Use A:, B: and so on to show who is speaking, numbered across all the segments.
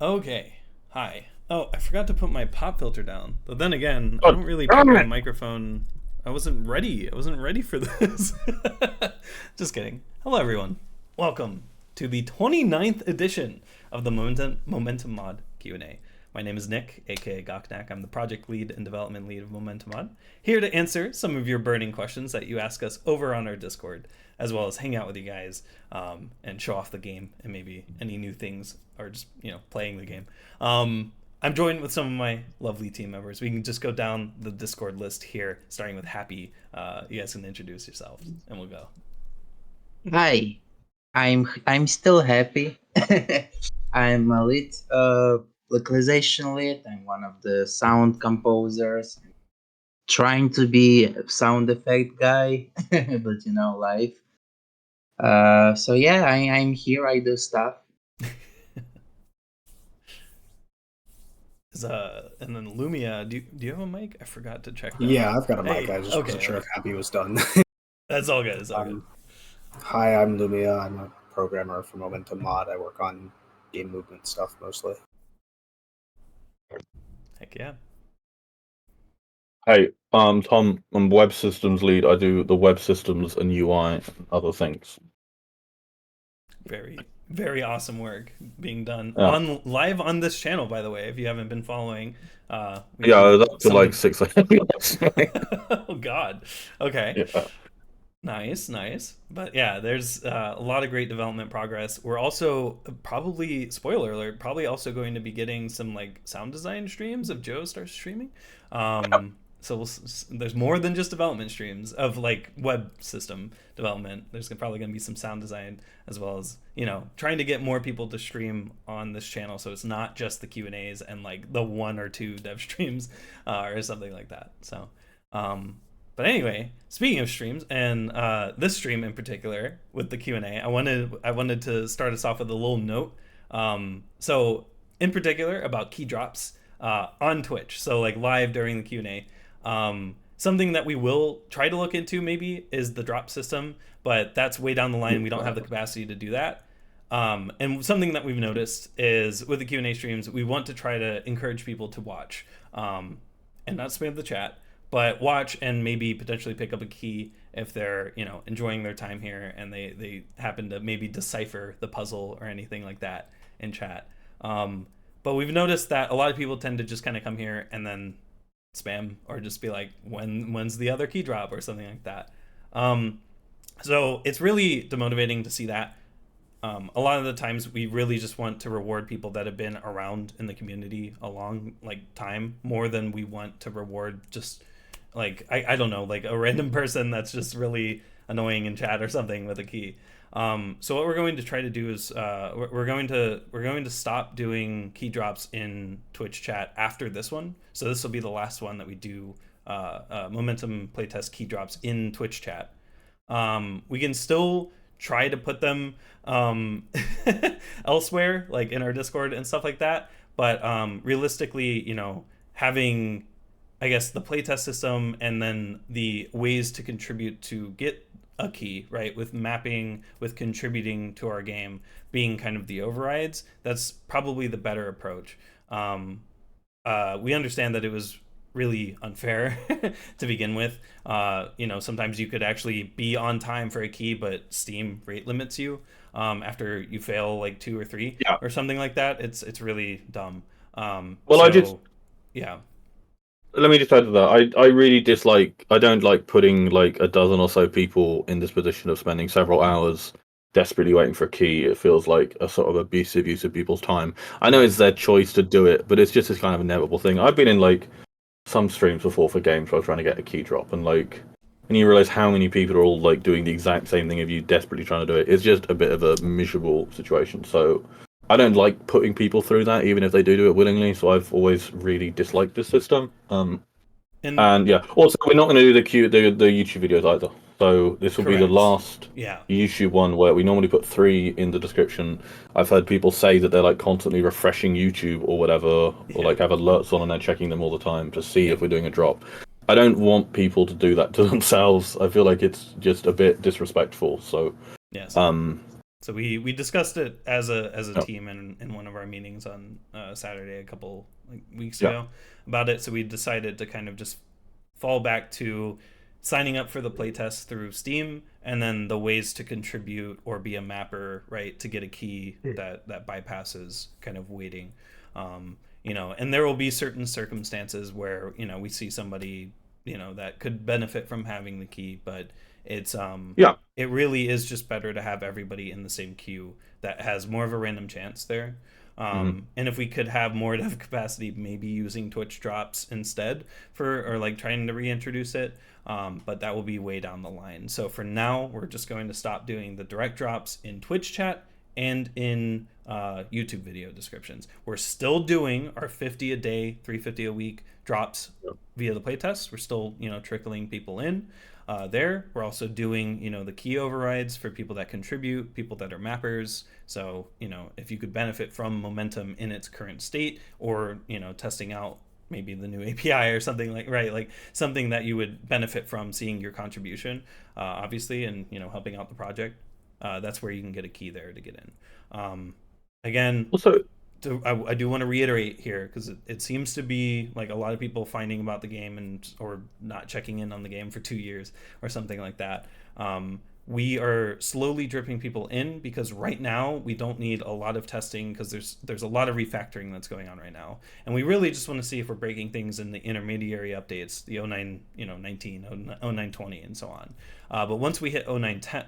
A: Okay. Hi. Oh, I forgot to put my pop filter down. But then again, I
B: God
A: don't really put
B: damn
A: my
B: it!
A: microphone. I wasn't ready. I wasn't ready for this. Just kidding. Hello, everyone. Welcome to the 29th edition of the Momentum Mod Q&A. My name is Nick, aka Goknak. I'm the project lead and development lead of Momentum Mod, here to answer some of your burning questions that you ask us over on our Discord, as well as hang out with you guys and show off the game and maybe any new things or just playing the game. I'm joined with some of my lovely team members. We can just go down the Discord list here, starting with Happy. You guys can introduce yourselves, and we'll go.
C: Hi, I'm still happy. I'm a lead localization lead. I'm one of the sound composers. I'm trying to be a sound effect guy, but life. So yeah, I'm here. I do stuff.
A: And then Lumia, do you have a mic? I forgot to check that.
D: Yeah, I've got a mic.
A: Hey,
D: I just wasn't
A: okay,
D: sure
A: okay.
D: if Happy was done.
A: That's all good. It's all good.
D: Hi, I'm Lumia. I'm a programmer for Momentum Mod. I work on game movement stuff mostly.
A: Heck yeah.
B: Hey, Tom. I'm web systems lead. I do the web systems and UI and other things.
A: Very, very awesome work being done
B: Yeah,
A: on live on this channel. By the way, if you haven't been following, we
B: yeah. I
A: do
B: was up to
A: some.
B: like 6 a.m. last night.
A: Oh God. Okay.
B: Yeah.
A: Nice, nice. But yeah, there's a lot of great development progress. We're also probably, spoiler alert, probably also going to be getting some like sound design streams if Joe starts streaming. So there's more than just development streams of like web system development. There's probably going to be some sound design as well as trying to get more people to stream on this channel, so it's not just the Q&As and like the one or two dev streams or something like that. So. But anyway, speaking of streams and this stream in particular with the Q&A, I wanted to start us off with a little note. So in particular about key drops on Twitch. So like live during the Q&A. Something that we will try to look into maybe is the drop system, but that's way down the line. We don't have the capacity to do that. And something that we've noticed is with the Q&A streams, we want to try to encourage people to watch and not spam the chat, but watch and maybe potentially pick up a key if they're enjoying their time here and they happen to maybe decipher the puzzle or anything like that in chat. But we've noticed that a lot of people tend to just kind of come here and then spam or just be like, when's the other key drop or something like that. So it's really demotivating to see that. A lot of the times we really just want to reward people that have been around in the community a long time more than we want to reward just like I don't know, like a random person that's just really annoying in chat or something with a key. So what we're going to try to do is we're going to stop doing key drops in Twitch chat after this one. So this will be the last one that we do momentum playtest key drops in Twitch chat. We can still try to put them elsewhere, like in our Discord and stuff like that. But realistically, having, I guess, the playtest system and then the ways to contribute to get a key, right, with mapping, with contributing to our game being kind of the overrides, that's probably the better approach. We understand that it was really unfair to begin with. Sometimes you could actually be on time for a key, but Steam rate limits you after you fail like 2 or 3
B: Yeah.
A: or something like that. It's really dumb.
B: Well,
A: yeah.
B: let me just add to that. I really dislike. I don't like putting like a dozen or so people in this position of spending several hours desperately waiting for a key. It feels like a sort of abusive use of people's time. I know it's their choice to do it, but it's just this kind of inevitable thing. I've been in like some streams before for games where I was trying to get a key drop, and like when you realize how many people are all like doing the exact same thing of you desperately trying to do it, it's just a bit of a miserable situation. So I don't like putting people through that, even if they do it willingly. So I've always really disliked this system. And yeah, also we're not going to do the YouTube videos either. So this will be the
A: Correct.
B: last
A: Yeah.
B: YouTube one where we normally put 3 in the description. I've heard people say that they're like constantly refreshing YouTube or whatever, or like have alerts on and they're checking them all the time to see if we're doing a drop. I don't want people to do that to themselves. I feel like it's just a bit disrespectful. So
A: Yes. So we discussed it as a
B: Yeah.
A: team in one of our meetings on Saturday a couple weeks
B: Yeah.
A: ago about it. So we decided to kind of just fall back to signing up for the playtest through Steam, and then the ways to contribute or be a mapper, right, to get a key that bypasses kind of waiting. And there will be certain circumstances where we see somebody that could benefit from having the key, but it's
B: Yeah.
A: it really is just better to have everybody in the same queue that has more of a random chance there. And if we could have more dev capacity, maybe using Twitch drops instead or like trying to reintroduce it. But that will be way down the line. So for now, we're just going to stop doing the direct drops in Twitch chat and in YouTube video descriptions. We're still doing our 50 a day, 350 a week drops via the playtest. We're still, trickling people in there. We're also doing, the key overrides for people that contribute, people that are mappers. So, if you could benefit from Momentum in its current state, or, testing out maybe the new API or something like something that you would benefit from seeing your contribution, obviously, and, helping out the project. That's where you can get a key there to get in. Again,
B: Also,
A: I do want to reiterate here, because it seems to be like a lot of people finding about the game or not checking in on the game for 2 years or something like that. We are slowly dripping people in, because right now we don't need a lot of testing, because there's a lot of refactoring that's going on right now, and we really just want to see if we're breaking things in the intermediary updates, the 09 19 09 20 and so on. But once we hit 010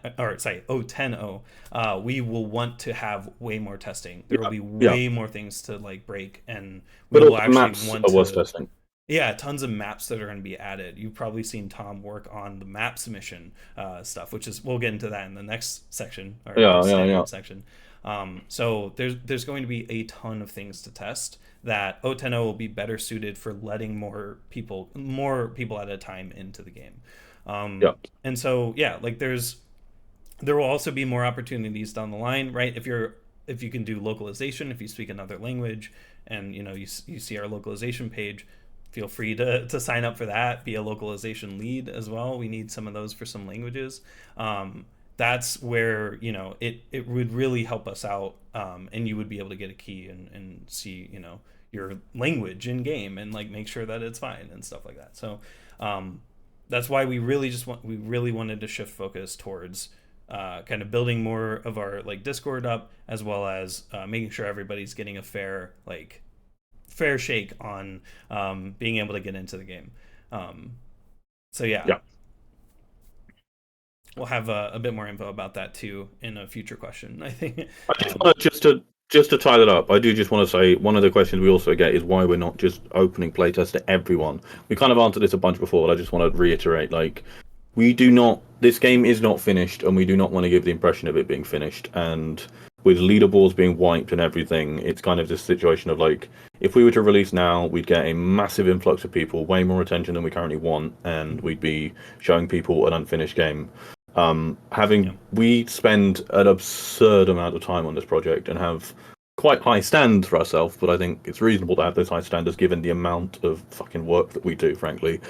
A: we will want to have way more testing. There will be way more things to like break, and we will actually
B: maps
A: want
B: are worth
A: to
B: testing.
A: Yeah, tons of maps that are going to be added. You've probably seen Tom work on the map submission stuff, which is, we'll get into that in the next section, or standard section. So there's going to be a ton of things to test that 010 will be better suited for letting more people at a time into the game. And so like there will also be more opportunities down the line, right? If you can do localization, if you speak another language, and you see our localization page, feel free to sign up for that. Be a localization lead as well. We need some of those for some languages. That's where it would really help us out, and you would be able to get a key and see your language in game, and like make sure that it's fine and stuff like that. So that's why we really wanted to shift focus towards kind of building more of our like Discord up, as well as making sure everybody's getting a fair shake on being able to get into the game. We'll have a bit more info about that too in a future question, I think.
B: I just want just to tie that up, I do just want to say one of the questions we also get is why we're not just opening playtest to everyone. We kind of answered this a bunch before, but I just want to reiterate, like, this game is not finished, and we do not want to give the impression of it being finished. And with leaderboards being wiped and everything, it's kind of this situation of like, if we were to release now, we'd get a massive influx of people, way more attention than we currently want, and we'd be showing people an unfinished game. We spend an absurd amount of time on this project and have quite high standards for ourselves, but I think it's reasonable to have those high standards given the amount of fucking work that we do, frankly.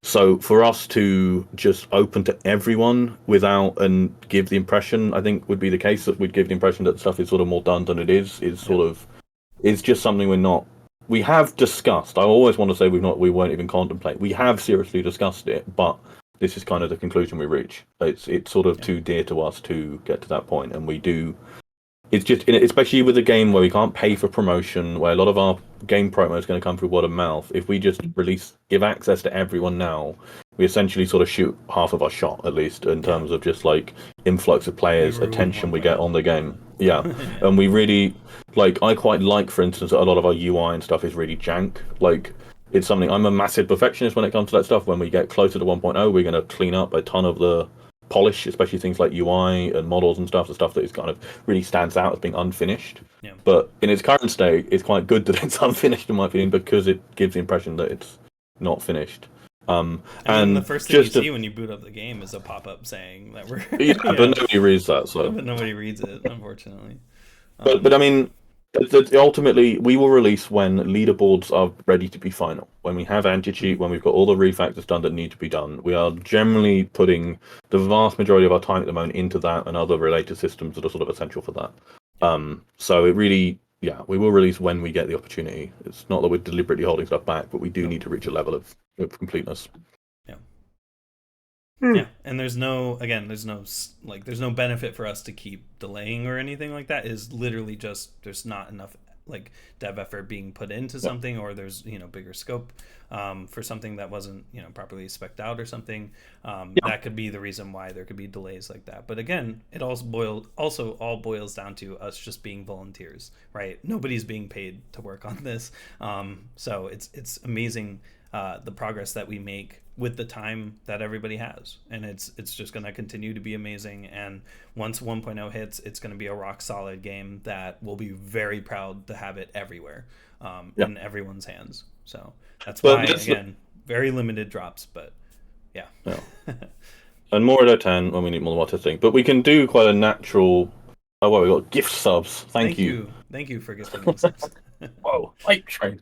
B: So for us to just open to everyone and give the impression, I think would be the case that we'd give the impression that stuff is sort of more done than it is just something we have discussed. I always want to say we won't even contemplate. We have seriously discussed it, but this is kind of the conclusion we reach. It's sort of too dear to us to get to that point, and we do. It's just, especially with a game where we can't pay for promotion, where a lot of our game promo is going to come through word of mouth. If we just give access to everyone now, we essentially sort of shoot half of our shot, at least in terms of just like influx of players, attention we get on the game. And we really I quite like, for instance, that a lot of our UI and stuff is really jank. Like, it's something, I'm a massive perfectionist when it comes to that stuff. When we get closer to 1.0, we're going to clean up a ton of the polish, especially things like UI and models and stuff, the stuff that is kind of really stands out as being unfinished. But in its current state, it's quite good that it's unfinished, in my opinion, because it gives the impression that it's not finished. And
A: the first thing you see when you boot up the game is a pop-up saying that we're
B: but nobody reads that, so
A: but nobody reads it, unfortunately.
B: But I mean, Ultimately, we will release when leaderboards are ready to be final. When we have anti-cheat, when we've got all the refactors done that need to be done. We are generally putting the vast majority of our time at the moment into that and other related systems that are sort of essential for that. So it really, we will release when we get the opportunity. It's not that we're deliberately holding stuff back, but we do need to reach a level of completeness.
A: Yeah, and there's no benefit for us to keep delaying or anything like that. Is literally just there's not enough like dev effort being put into something, or there's bigger scope for something that wasn't properly spec'd out or something. That could be the reason why there could be delays like that. But again, it also all boils down to us just being volunteers, right? Nobody's being paid to work on this, so it's amazing the progress that we make with the time that everybody has, and it's just going to continue to be amazing. And once 1.0 hits, it's going to be a rock solid game that we'll be very proud to have it everywhere, in everyone's hands. So that's why again very limited drops, but
B: and more at 10 when we need more testing. But we can do quite a natural. Oh well, we got gift subs. Thank you
A: for gifting subs.
B: Whoa, hype train.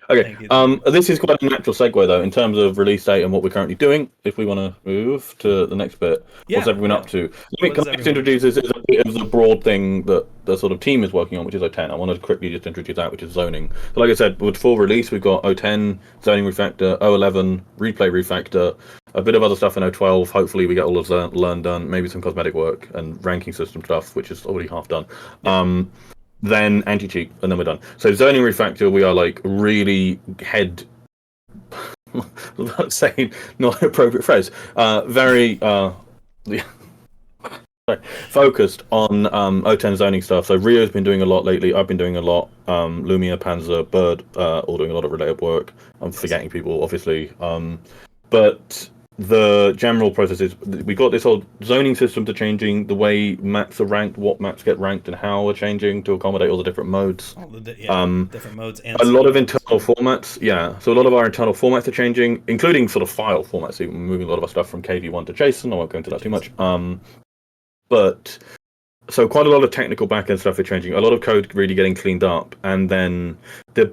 B: Okay, this is quite a natural segue though in terms of release date and what we're currently doing. If we want to move to the next bit, what's everyone up to? Let me introduce this as a bit of the broad thing that the sort of team is working on, which is O10. I wanted to quickly just introduce that, which is zoning. So like I said, with full release, we've got O10, zoning refactor, O11, replay refactor, a bit of other stuff in O12. Hopefully we get all of learn done, maybe some cosmetic work and ranking system stuff, which is already half done. Then anti-cheat, and then we're done. So zoning refactor, we are like really without saying not an appropriate phrase, very focused on O10 zoning stuff. So Rio's been doing a lot lately. I've been doing a lot. Lumia, Panzer, Bird, all doing a lot of related work. I'm forgetting people, obviously. But the general process is we got this whole zoning system to changing the way maps are ranked, what maps get ranked, and how are changing to accommodate all the different modes.
A: Different modes and
B: a lot of internal formats. So a lot of our internal formats are changing, including sort of file formats. So we're moving a lot of our stuff from KV1 to JSON. I won't go into that too much. But so quite a lot of technical backend stuff is changing. A lot of code really getting cleaned up, and then the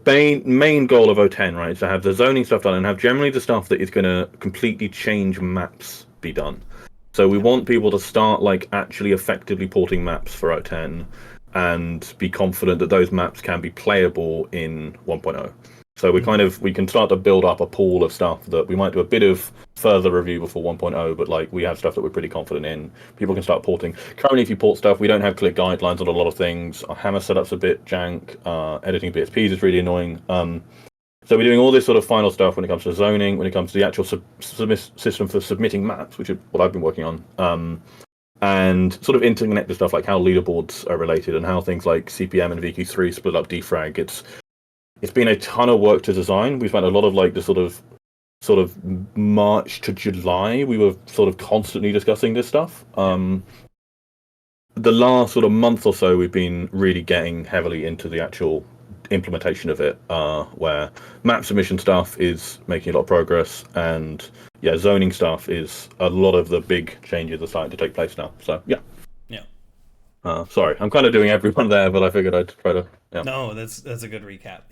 B: main goal of O10, right, is to have the zoning stuff done and have generally the stuff that is going to completely change maps be done. So we want people to start like actually effectively porting maps for O10 and be confident that those maps can be playable in 1.0. So we can start to build up a pool of stuff that we might do a bit of further review before 1.0, but like we have stuff that we're pretty confident in. People can start porting. Currently, if you port stuff, we don't have clear guidelines on a lot of things. Our hammer setup's a bit jank. Editing BSPs is really annoying. So we're doing all this sort of final stuff when it comes to zoning, when it comes to the actual system for submitting maps, which is what I've been working on. And sort of interconnected stuff like how leaderboards are related and how things like CPM and VQ3 split up defrag. It's been a ton of work to design. We spent a lot of like the sort of March to July. We were sort of constantly discussing this stuff. The last sort of month or so, we've been really getting heavily into the actual implementation of it, where map submission stuff is making a lot of progress, and zoning stuff is a lot of the big changes are starting to take place now. So sorry, I'm kind of doing everyone there, but I figured I'd try to.
A: No, that's a good recap.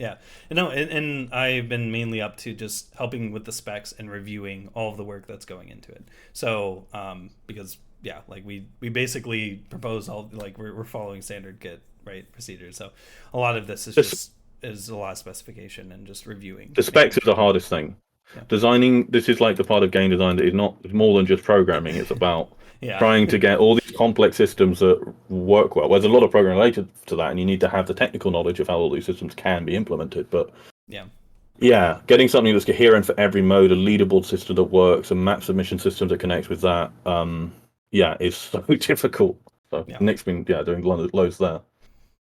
A: And I've been mainly up to just helping with the specs and reviewing all of the work that's going into it. So because like we basically propose all like we're following standard Git procedures. So a lot of this is a lot of specification and just reviewing.
B: The specs is the hardest thing. Designing, this is like the part of game design that is more than just programming. It's about trying to get all these complex systems that work well. There's a lot of programming related to that, and you need to have the technical knowledge of how all these systems can be implemented. But getting something that's coherent for every mode, a leaderboard system that works, a map submission system that connects with that, is so difficult. So Nick's been doing loads there.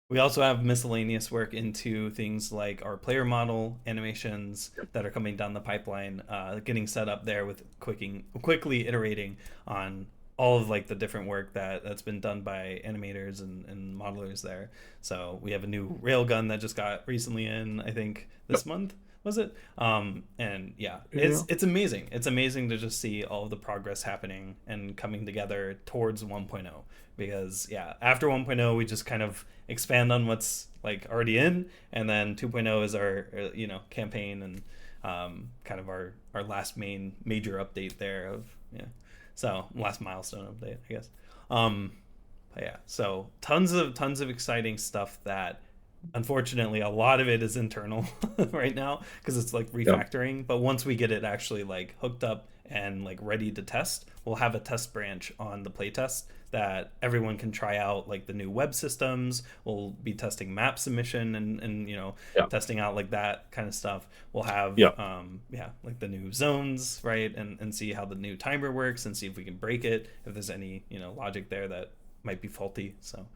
A: We also have miscellaneous work into things like our player model animations that are coming down the pipeline, getting set up there with quickly iterating on all of like the different work that's been done by animators and modelers there. So we have a new Railgun that just got recently in, I think, this month. was it? And yeah,
B: Yeah.
A: it's amazing. It's amazing to just see all of the progress happening and coming together towards 1.0. Because yeah, after 1.0, we just kind of expand on what's like already in, and then 2.0 is our campaign and kind of our last major update there of so last milestone update, I guess. But yeah, so tons of exciting stuff that unfortunately a lot of it is internal right now because it's like
B: Yeah.
A: refactoring, but once we get it actually like hooked up and like ready to test, we'll have a test branch on the playtest that everyone can try out like the new web systems. We'll be testing map submission and
B: Yeah.
A: testing out like that kind of stuff. We'll have
B: Yeah.
A: like the new zones, right, and see how the new timer works and see if we can break it, if there's any logic there that might be faulty. So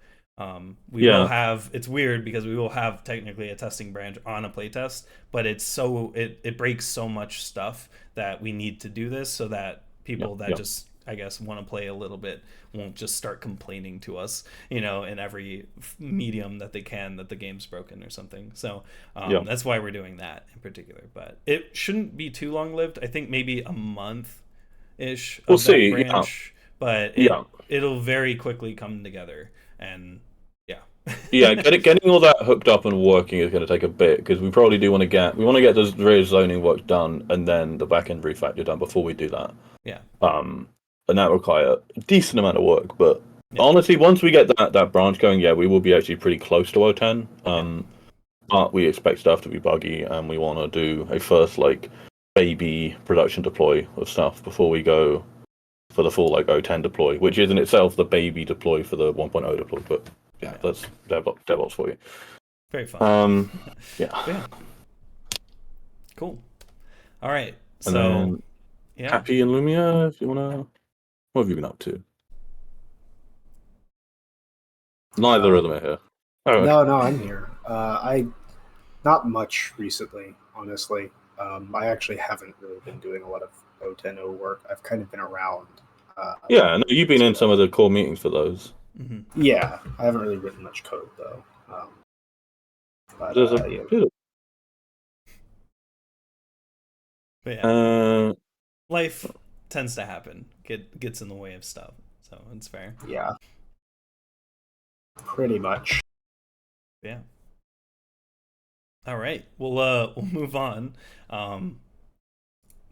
A: we will have, it's weird because we will have technically a testing branch on a playtest, but it breaks so much stuff that we need to do this so that people that just I guess want to play a little bit won't just start complaining to us in every medium that they can that the game's broken or something. So that's why we're doing that in particular, but it shouldn't be too long lived. I think maybe a month ish of
B: We'll
A: that
B: see.
A: branch, but it'll very quickly come together. And
B: getting all that hooked up and working is going to take a bit because we probably do want to get the various zoning work done and then the back end refactor done before we do that. And that require a decent amount of work. But honestly, once we get that branch going, we will be actually pretty close to 010. But we expect stuff to be buggy, and we want to do a first like baby production deploy of stuff before we go for the full like 010 deploy, which is in itself the baby deploy for the 1.0 deploy. But that's DevOps for you.
A: Very fun.
B: Yeah.
A: Cool. All right.
B: And
A: so
B: then Happy and Lumia, if you wanna, what have you been up to? Neither of them are here.
D: Oh, no, I'm here. I not much recently, honestly. I actually haven't really been doing a lot of 010 work. I've kind of been around.
B: No, you've been in some of the core meetings for those.
A: Mm-hmm.
D: Yeah, I haven't really written much code though. But
A: life tends to happen. Gets in the way of stuff, so it's fair.
D: Yeah, pretty much.
A: Yeah. All right. We'll move on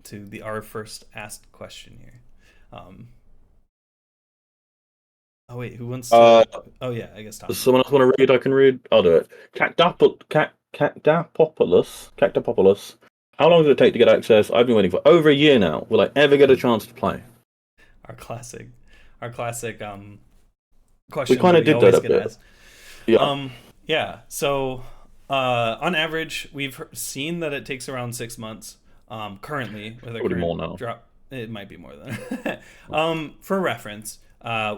A: to our first asked question here. Oh wait, who wants to? Oh yeah, I guess Tom.
B: Does someone else want to read? I can read. I'll do it. Cactapopalos. How long does it take to get access? I've been waiting for over a year now. Will I ever get a chance to play?
A: Our classic question.
B: We kind of did that a bit.
A: So on average, we've seen that it takes around 6 months. Currently, with a
B: more now.
A: Drop, it might be more than. For reference.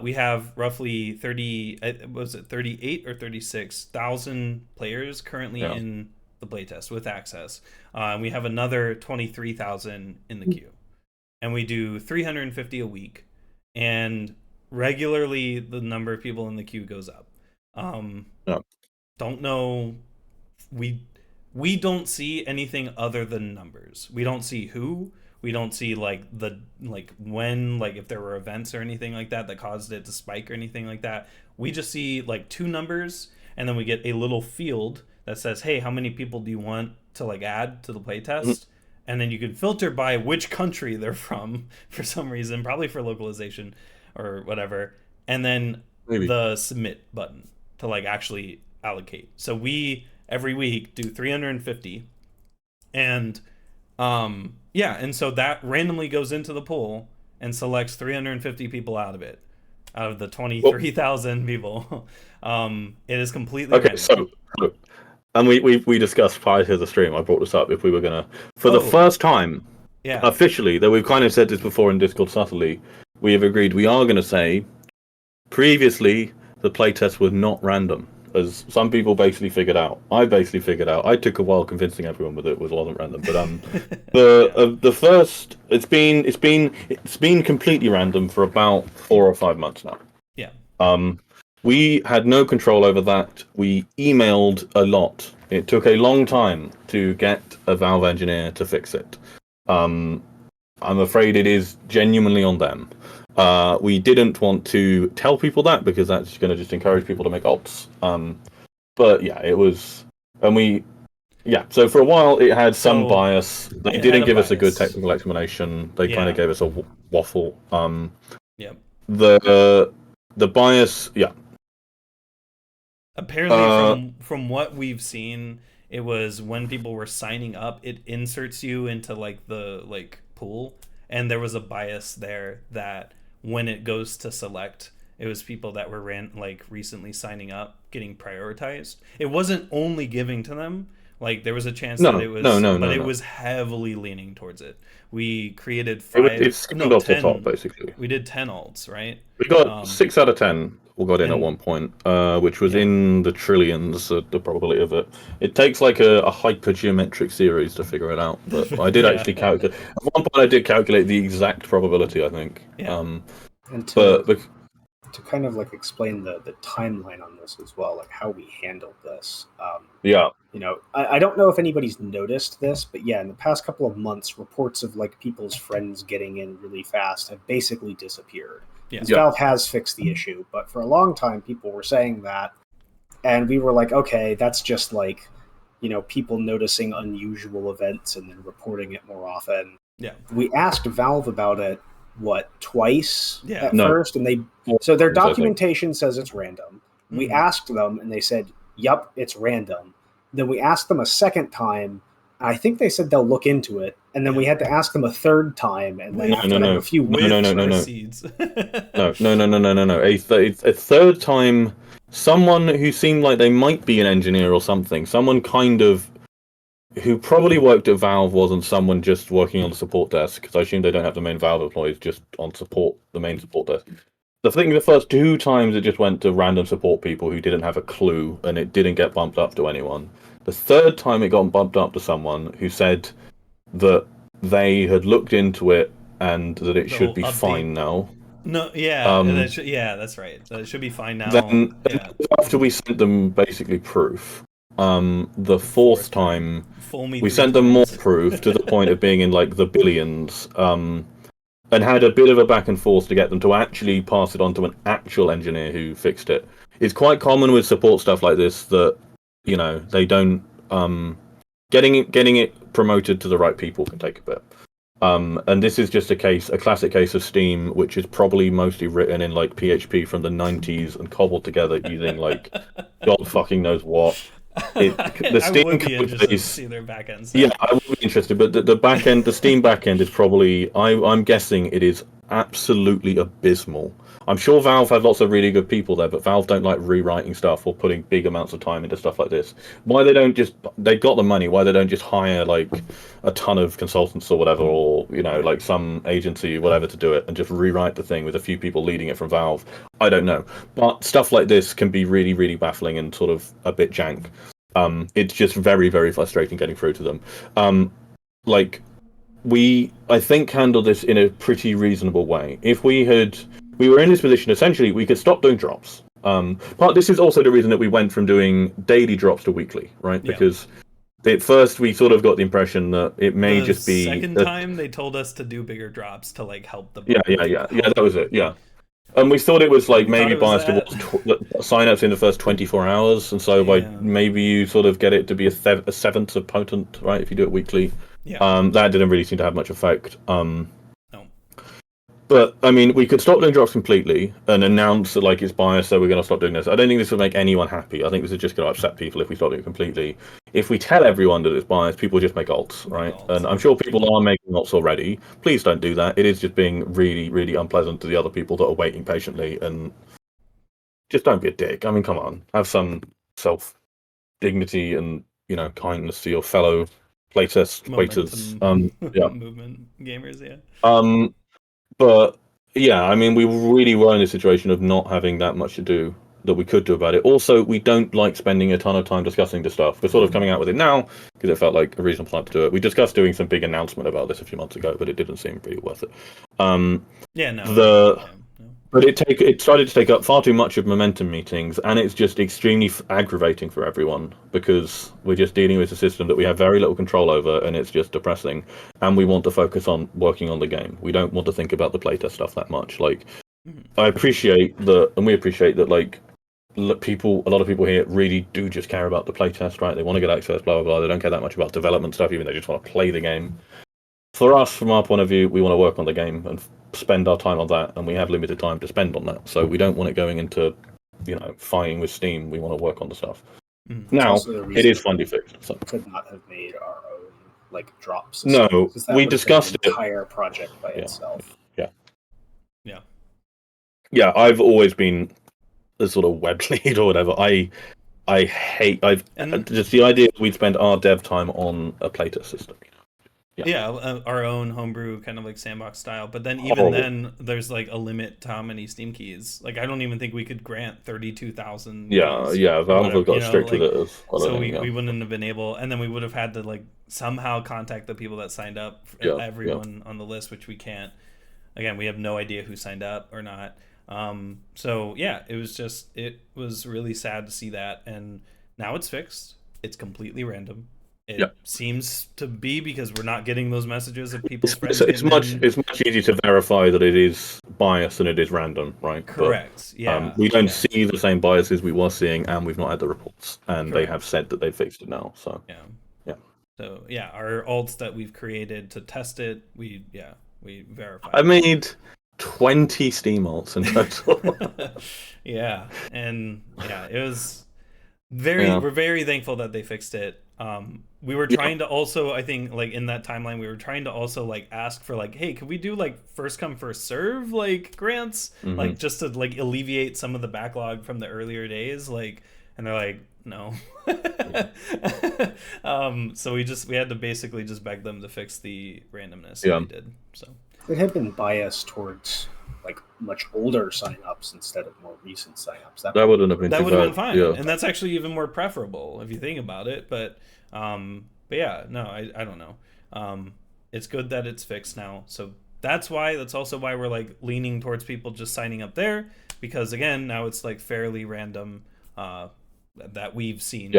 A: We have roughly 38 or 36,000 players currently in the playtest with access. We have another 23,000 in the queue, and we do 350 a week, and regularly the number of people in the queue goes up. Don't know. We don't see anything other than numbers. We don't see who. We don't see when if there were events or anything like that caused it to spike or anything like that. We just see like two numbers, and then we get a little field that says, hey, how many people do you want to add to the playtest? And then you can filter by which country they're from for some reason, probably for localization or whatever. And then the submit button to actually allocate. So we every week do 350, and and so that randomly goes into the pool and selects 350 people out of the 23,000 people. It is completely random.
B: So and we discussed prior to the stream, I brought this up, if we were gonna the first time officially, though we've kind of said this before in Discord subtly, we have agreed we are gonna say previously the playtest was not random, as some people basically figured out. I took a while convincing everyone that it wasn't random, but the first it's been completely random for about 4 or 5 months now. We had no control over that. We emailed a lot. It took a long time to get a Valve engineer to fix it. I'm afraid it is genuinely on them. We didn't want to tell people that because that's going to just encourage people to make alts. But yeah, it was, and so for a while it had some bias. They didn't give us a good technical explanation. They kind of gave us a waffle.
A: Yep.
B: The bias,
A: Apparently, from what we've seen, it was when people were signing up, it inserts you into like the pool, and there was a bias there that when it goes to select, it was people that were recently signing up getting prioritized. It wasn't only giving to them. Like there was a chance that it was, it was heavily leaning towards it. We created
B: 10 off the top, basically.
A: We did 10 alts, right?
B: We got 6 out of 10. We got in at one point, which was in the trillions. The probability of it. It takes like a hypergeometric series to figure it out. But I did actually calculate. At one point, I did calculate the exact probability. I think.
D: And to kind of like explain the timeline on this as well, like how we handled this. You know, I don't know if anybody's noticed this, but in the past couple of months, reports of like people's friends getting in really fast have basically disappeared. Valve has fixed the issue, but for a long time, people were saying that, and we were like, okay, that's just like, you know, people noticing unusual events and then reporting it more often. We asked Valve about it, twice at first, and so their documentation says it's random. We asked them, and they said, "Yup, it's random." Then we asked them a second time. I think they said they'll look into it, and then we had to ask them a third time, and then a few weeks.
B: No. A third time, someone who seemed like they might be an engineer or something, someone kind of who probably worked at Valve, wasn't someone just working on the support desk, because I assume they don't have the main Valve employees just on support, the main support desk. The first 2 times it just went to random support people who didn't have a clue, and it didn't get bumped up to anyone. The third time it got bumped up to someone who said that they had looked into it and that it should be fine now.
A: No, that's right. That it should be fine now.
B: Then after we sent them basically proof, the fourth time we sent them more proof to the point of being in like the billions, and had a bit of a back and forth to get them to actually pass it on to an actual engineer who fixed it. It's quite common with support stuff like this that, you know, they don't getting it promoted to the right people can take a bit. And this is just a classic case of Steam, which is probably mostly written in like PHP from the 90s and cobbled together using like God fucking knows what. The Steam
A: I would be interested to see their backend.
B: Yeah, I would be interested, but the backend, the Steam backend is probably, I'm guessing it is absolutely abysmal. I'm sure Valve have lots of really good people there, but Valve don't like rewriting stuff or putting big amounts of time into stuff like this. Why they don't just, they've got the money, why they don't just hire like a ton of consultants or whatever, or, you know, like some agency, whatever, to do it and just rewrite the thing with a few people leading it from Valve? I don't know. But stuff like this can be really, really baffling and sort of a bit jank. It's just very, very frustrating getting through to them. I think, handled this in a pretty reasonable way. If we were in this position, essentially, we could stop doing drops. But this is also the reason that we went from doing daily drops to weekly, right? Yeah. Because at first we sort of got the impression that it may just be...
A: The second time they told us to do bigger drops to like help the...
B: Yeah, that was it, yeah. And we thought it was like maybe biased towards signups in the first 24 hours, and so maybe you sort of get it to be a seventh of potent, right? If you do it weekly, that didn't really seem to have much effect.
A: No.
B: But I mean, we could stop doing drops completely and announce that like it's biased, so we're going to stop doing this. I don't think this would make anyone happy. I think this is just going to upset people if we stop doing it completely. If we tell everyone that it's biased, people just make alts, right? And I'm sure people are making alts already. Please don't do that. It is just being really, really unpleasant to the other people that are waiting patiently. And just don't be a dick. I mean, come on, have some self-dignity and, you know, kindness to your fellow playtest waiters.
A: Movement gamers,
B: But yeah, I mean, we really were in a situation of not having that much to do that we could do about it. Also, we don't like spending a ton of time discussing this stuff. We're sort of coming out with it now because it felt like a reasonable time to do it. We discussed doing some big announcement about this a few months ago, but it didn't seem really worth it. But it started to take up far too much of momentum meetings, and it's just extremely aggravating for everyone because we're just dealing with a system that we have very little control over, and it's just depressing. And we want to focus on working on the game. We don't want to think about the playtest stuff that much. Like, I appreciate that, and we appreciate that. Like, a lot of people here really do just care about the playtest, right? They want to get access, blah blah blah. They don't care that much about development stuff, even they just want to play the game. For us, from our point of view, we want to work on the game and spend our time on that, and we have limited time to spend on that. So we don't want it going into, fighting with Steam. We want to work on the stuff. Now, it is finally fixed. So.
D: Could not have made our own drops.
B: No, we discussed
D: it. Entire project by itself.
B: Yeah. I've always been a sort of web lead or whatever. I hate. Just the idea that we'd spend our dev time on a playtest system.
A: Our own homebrew kind of like sandbox style, but then even then there's like a limit to how many Steam keys. Like I don't even think we could grant 32,000
B: Valve have got strict with it
A: so we wouldn't have been able, and then we would have had to like somehow contact the people that signed up, everyone on the list, which we can't. Again, we have no idea who signed up or not. It was really sad to see that, and now it's fixed. It's completely random. It seems to be because we're not getting those messages of people's friends.
B: It's much easier to verify that it is biased than it is random, right?
A: Correct.
B: We don't see the same biases we were seeing, and we've not had the reports, and they have said that they've fixed it now. So
A: So our alts that we've created to test it, we verified.
B: I made 20 Steam alts in total.
A: It was we're very thankful that they fixed it. We were trying to also, I think, like in that timeline, we were trying to also like ask for like, hey, could we do like first come first serve like grants, like just to like alleviate some of the backlog from the earlier days, like, and they're like, no. So we had to basically just beg them to fix the randomness. And they did. So
D: it had been biased towards like much older signups instead of more recent signups.
B: That wouldn't have been.
A: That would have been fine, and that's actually even more preferable if you think about it. But I don't know. It's good that it's fixed now. So that's also why we're like leaning towards people just signing up there, because again, now it's like fairly random that we've seen.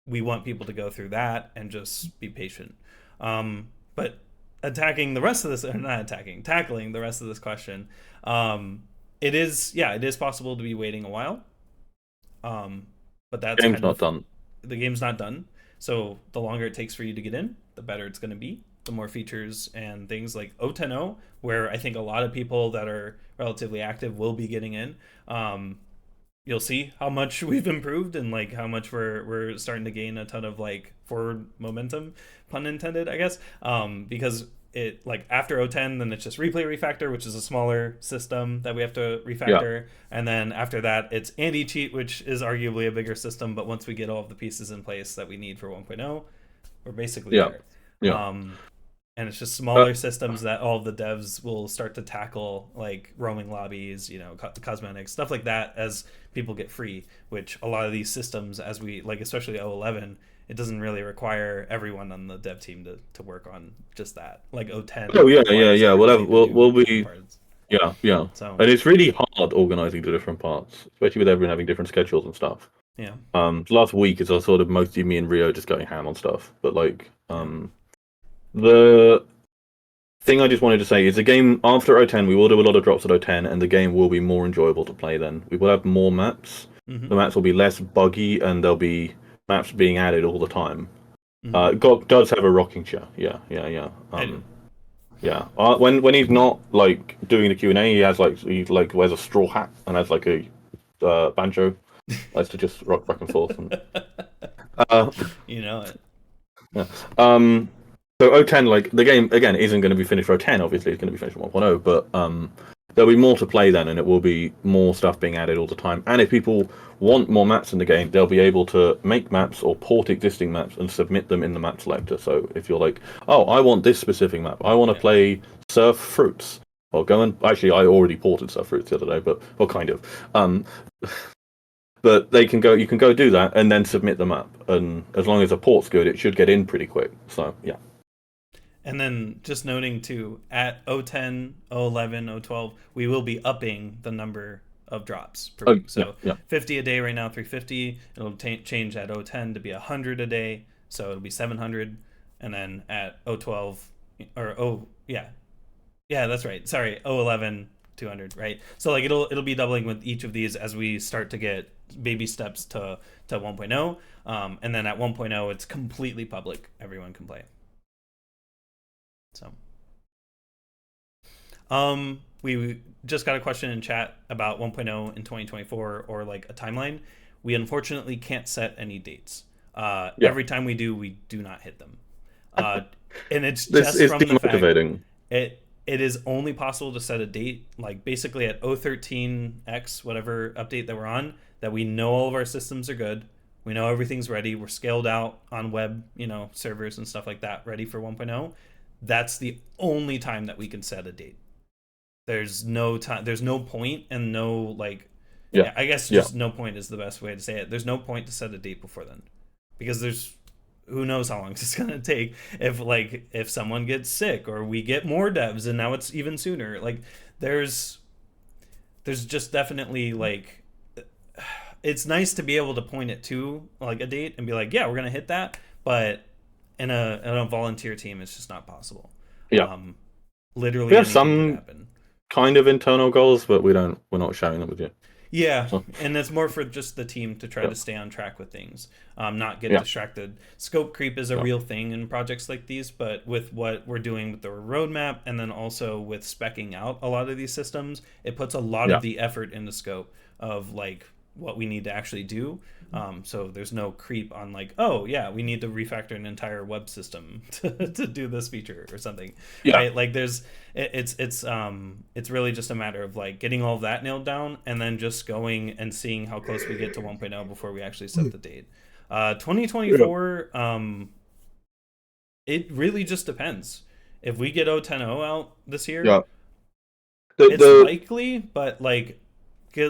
A: We want people to go through that and just be patient. But tackling the rest of this question, it is possible to be waiting a while, but that's
B: game's not done.
A: The game's not done, so the longer it takes for you to get in, the better it's going to be. The more features and things like 0.10, where I think a lot of people that are relatively active will be getting in. You'll see how much we've improved and like how much we're starting to gain a ton of like forward momentum, pun intended, I guess, because it like after 0.10, then it's just replay refactor, which is a smaller system that we have to refactor, and then after that it's anti-cheat, which is arguably a bigger system, but once we get all of the pieces in place that we need for 1.0, we're basically there. And it's just smaller systems that all of the devs will start to tackle, like roaming lobbies, cosmetics, stuff like that, as people get free, which a lot of these systems, as we like, especially 0.11, it doesn't really require everyone on the dev team to work on just that. Like 0.10.
B: We'll be parts. So, and it's really hard organizing the different parts, especially with everyone having different schedules and stuff. Last week is sort of mostly me and Rio just going ham on stuff, but like the thing I just wanted to say is the game after 0.10, we will do a lot of drops at 0.10, and the game will be more enjoyable to play then. We will have more maps. The maps will be less buggy, and there'll be maps being added all the time. God does have a rocking chair. When he's not like doing the Q&A, he wears a straw hat and has like a banjo. Likes to just rock back and forth. And,
A: it.
B: So 0.10, like the game again isn't going to be finished for 0.10. Obviously, it's going to be finished for 1.0, but there'll be more to play then, and it will be more stuff being added all the time. And if people want more maps in the game, they'll be able to make maps or port existing maps and submit them in the map selector. So if you're like, oh, I want this specific map, I want to play Surf Fruits, or go and actually, I already ported Surf Fruits the other day, but kind of. But you can go do that and then submit the map, and as long as the port's good, it should get in pretty quick. So yeah.
A: And then just noting too, at 010, 011, 012, we will be upping the number of drops per week. So 50 a day right now, 350. It'll change at 010 to be 100 a day, so it'll be 700. And then at 012, that's right. Sorry, 011, 200, right? So like it'll be doubling with each of these as we start to get baby steps to 1.0. And then at 1.0, it's completely public. Everyone can play. So, we just got a question in chat about 1.0 in 2024 or like a timeline. We unfortunately can't set any dates. Every time we do not hit them. And it's just from the fact it is only possible to set a date, like basically at 013x, whatever update that we're on, that we know all of our systems are good. We know everything's ready. We're scaled out on web, servers and stuff like that, ready for 1.0. That's the only time that we can set a date. There's no time. There's no point and no I guess just no point is the best way to say it. There's no point to set a date before then, because who knows how long it's gonna take if someone gets sick or we get more devs and now it's even sooner. Like there's just definitely it's nice to be able to point it to like a date and be like, yeah, we're gonna hit that, but in a volunteer team, it's just not possible. Literally,
B: we have some kind of internal goals, but we're not sharing them with you.
A: Yeah, and it's more for just the team to try to stay on track with things, not get distracted. Scope creep is a real thing in projects like these, but with what we're doing with the roadmap and then also with speccing out a lot of these systems, it puts a lot of the effort into scope of what we need to actually do. So there's no creep on we need to refactor an entire web system to do this feature or something. Right? Like it's really just a matter of getting all of that nailed down and then just going and seeing how close we get to 1.0 before we actually set the date. 2024, it really just depends. If we get 0.10.0 out this year, it's likely, but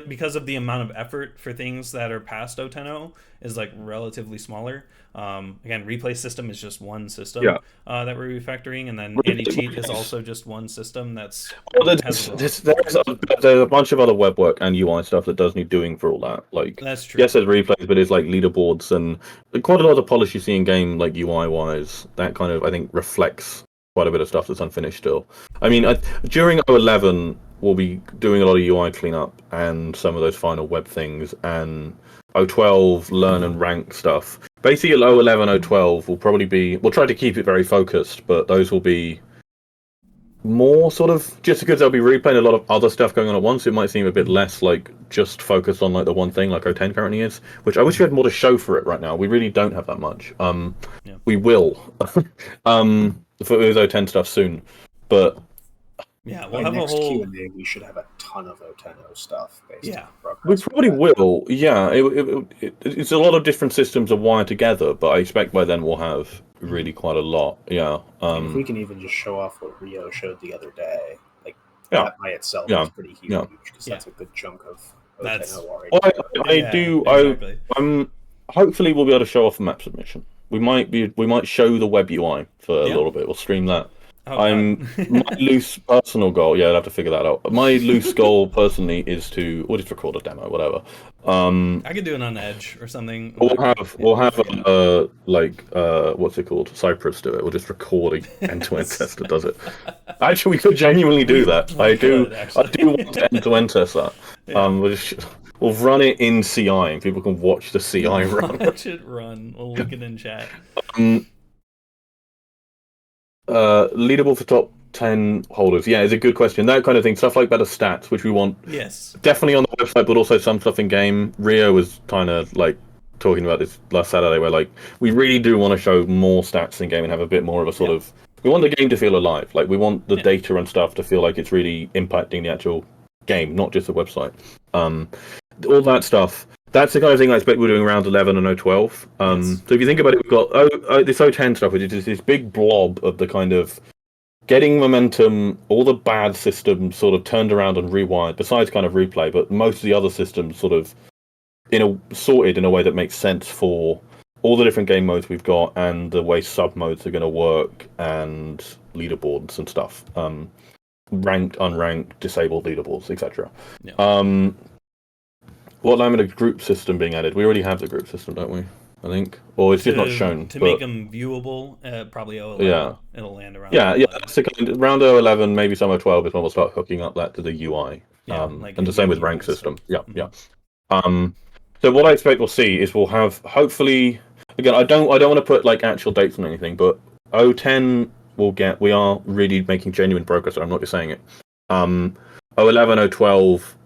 A: because of the amount of effort for things that are past 0.10.0 is relatively smaller. Again, replay system is just one system that we're refactoring, and then anti-cheat is also just one system that's
B: there's a bunch of other web work and UI stuff that does need doing for all that.
A: That's true.
B: Yes, there's replays, but it's leaderboards and quite a lot of polish you see in game UI wise. That kind of I think reflects quite a bit of stuff that's unfinished still. I mean, during 0.11 we'll be doing a lot of UI cleanup and some of those final web things, and 0.12 learn and rank stuff. Basically, 0.11, 0.12 we'll try to keep it very focused, but those will be more sort of just because they'll be replaying a lot of other stuff going on at once. It might seem a bit less just focused on the one thing 0.10 currently is, which I wish we had more to show for it right now. We really don't have that much. We will for 0.10 stuff soon, but
A: we'll have
D: next
A: a whole
D: Q&A. We should have a ton of 0.10 stuff. Based on
B: we probably will. Yeah, it's a lot of different systems are wired together, but I expect by then we'll have really quite a lot. Yeah.
D: If we can even just show off what Rio showed the other day, that by itself is pretty huge because that's a good chunk of 0.10 already.
B: I'm hopefully we'll be able to show off a map submission. We might show the web UI for a little bit. We'll stream that. My loose personal goal. Yeah, I'll have to figure that out. My loose goal personally is we'll just record a demo, whatever.
A: I could do it on Edge or something.
B: We'll have what's it called? Cypress do it. We'll just record an end-to-end test that does it. Actually, we could genuinely do that. I do want to end-to-end test that. We'll run it in CI and people can watch the CI run.
A: Watch it run. We'll link it in chat.
B: Leaderboard for top 10 holders. Yeah, it's a good question. That kind of thing. Stuff like better stats, which we want.
A: Yes.
B: Definitely on the website, but also some stuff in game. Rio was kind of talking about this last Saturday, where we really do want to show more stats in game and have a bit more of a sort of. We want the game to feel alive. We want the data and stuff to feel like it's really impacting the actual game, not just the website. All that stuff. That's the kind of thing I expect we're doing around 11 and 0.12. So if you think about it, we've got this 0.10 stuff, which is this big blob of the kind of getting momentum, all the bad systems sort of turned around and rewired, besides kind of replay, but most of the other systems sort of sorted in a way that makes sense for all the different game modes we've got and the way sub modes are going to work and leaderboards and stuff. Ranked, unranked, disabled leaderboards, etc.
A: Yeah.
B: What limited group system being added? We already have the group system, don't we? I think, or it's just not shown.
A: To make them viewable, probably 011.
B: Yeah.
A: It'll land around.
B: Yeah. That's the kind of, around 011, maybe somewhere 12 is when we'll start hooking up that to the UI.
A: Like
B: and the same with
A: UI
B: rank system.
A: stuff.
B: Yeah. So what I expect we'll see is we'll have, hopefully, again, I don't want to put like actual dates on anything, but 010 we are really making genuine progress. I'm not just saying it. 011, 012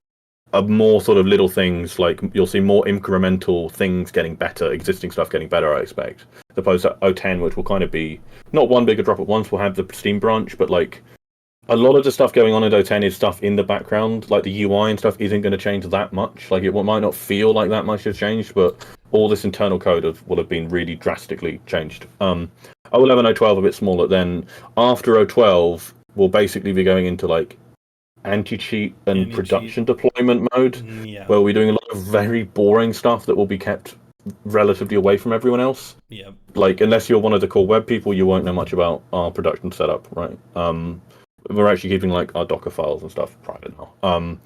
B: are more sort of little things, like you'll see more incremental things getting better, existing stuff getting better, I expect. As opposed to 010, which will kind of be not one bigger drop at once, we'll have the Steam branch, but like a lot of the stuff going on in 010 is stuff in the background, like the UI and stuff isn't going to change that much. Like it might not feel like that much has changed, but all this internal code will have been really drastically changed. 011, 012 a bit smaller. Then after 012, we'll basically be going into like anti-cheat and production deployment mode, where we're doing a lot of very boring stuff that will be kept relatively away from everyone else.
A: Yep.
B: Like unless you're one of the core web people, you won't know much about our production setup, right? We're actually keeping like our Docker files and stuff private now.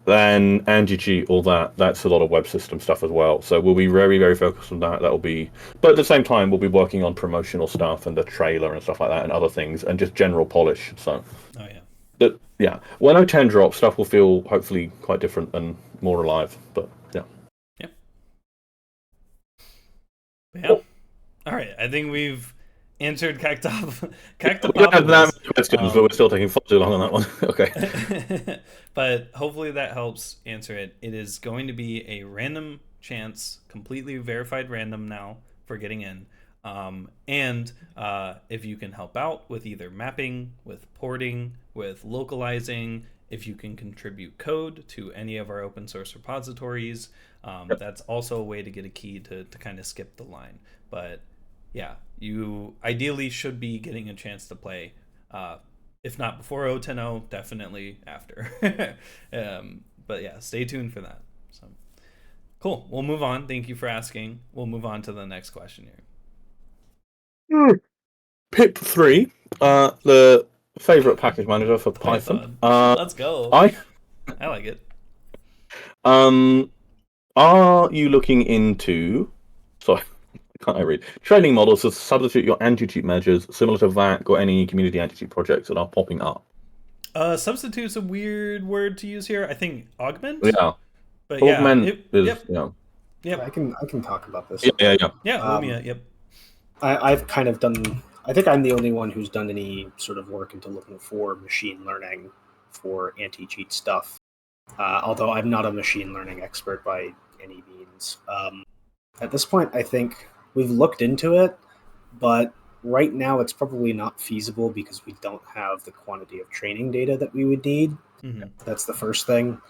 B: Then anti-cheat, all that's a lot of web system stuff as well. So we'll be very, very focused on that. That'll be, but at the same time, we'll be working on promotional stuff and the trailer and stuff like that, and other things, and just general polish. So, when 010 drops, stuff will feel hopefully quite different and more alive. But yeah.
A: Yep. Cool. All right, I think we've answered Cactapopalos.
B: We don't have that many questions, but we're still taking far too long on that one. Okay.
A: But hopefully that helps answer it. It is going to be a random chance, completely verified random now for getting in. And if you can help out with either mapping, with porting, with localizing, if you can contribute code to any of our open source repositories, that's also a way to get a key to kind of skip the line. But yeah, you ideally should be getting a chance to play, if not before 010, definitely after. But yeah, stay tuned for that. So cool. We'll move on. Thank you for asking. We'll move on to the next question here.
B: Pip3, the favorite package manager for Python.
A: Let's go. I like it.
B: Are you looking into? Sorry. Can't I read? Training models to substitute your anti-cheat measures, similar to VAC or any community anti-cheat projects that are popping up.
A: Substitute's a weird word to use here. I think augment.
B: Yeah,
A: but
B: augment
A: Yep.
D: I can talk about this.
B: Yeah.
A: Lumia. Yep.
D: I've kind of done. I think I'm the only one who's done any sort of work into looking for machine learning for anti-cheat stuff. Although I'm not a machine learning expert by any means. At this point, I think we've looked into it, but right now it's probably not feasible because we don't have the quantity of training data that we would need.
A: Mm-hmm.
D: That's the first thing.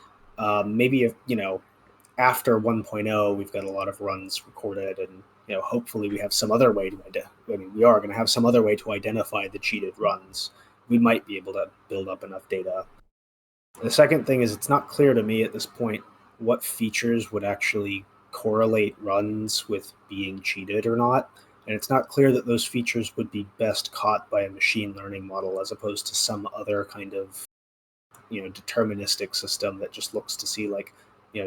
D: Maybe if, after 1.0, we've got a lot of runs recorded, and hopefully we have some other way we are going to have some other way to identify the cheated runs. We might be able to build up enough data. The second thing is it's not clear to me at this point what features would actually correlate runs with being cheated or not, and it's not clear that those features would be best caught by a machine learning model as opposed to some other kind of deterministic system that just looks to see like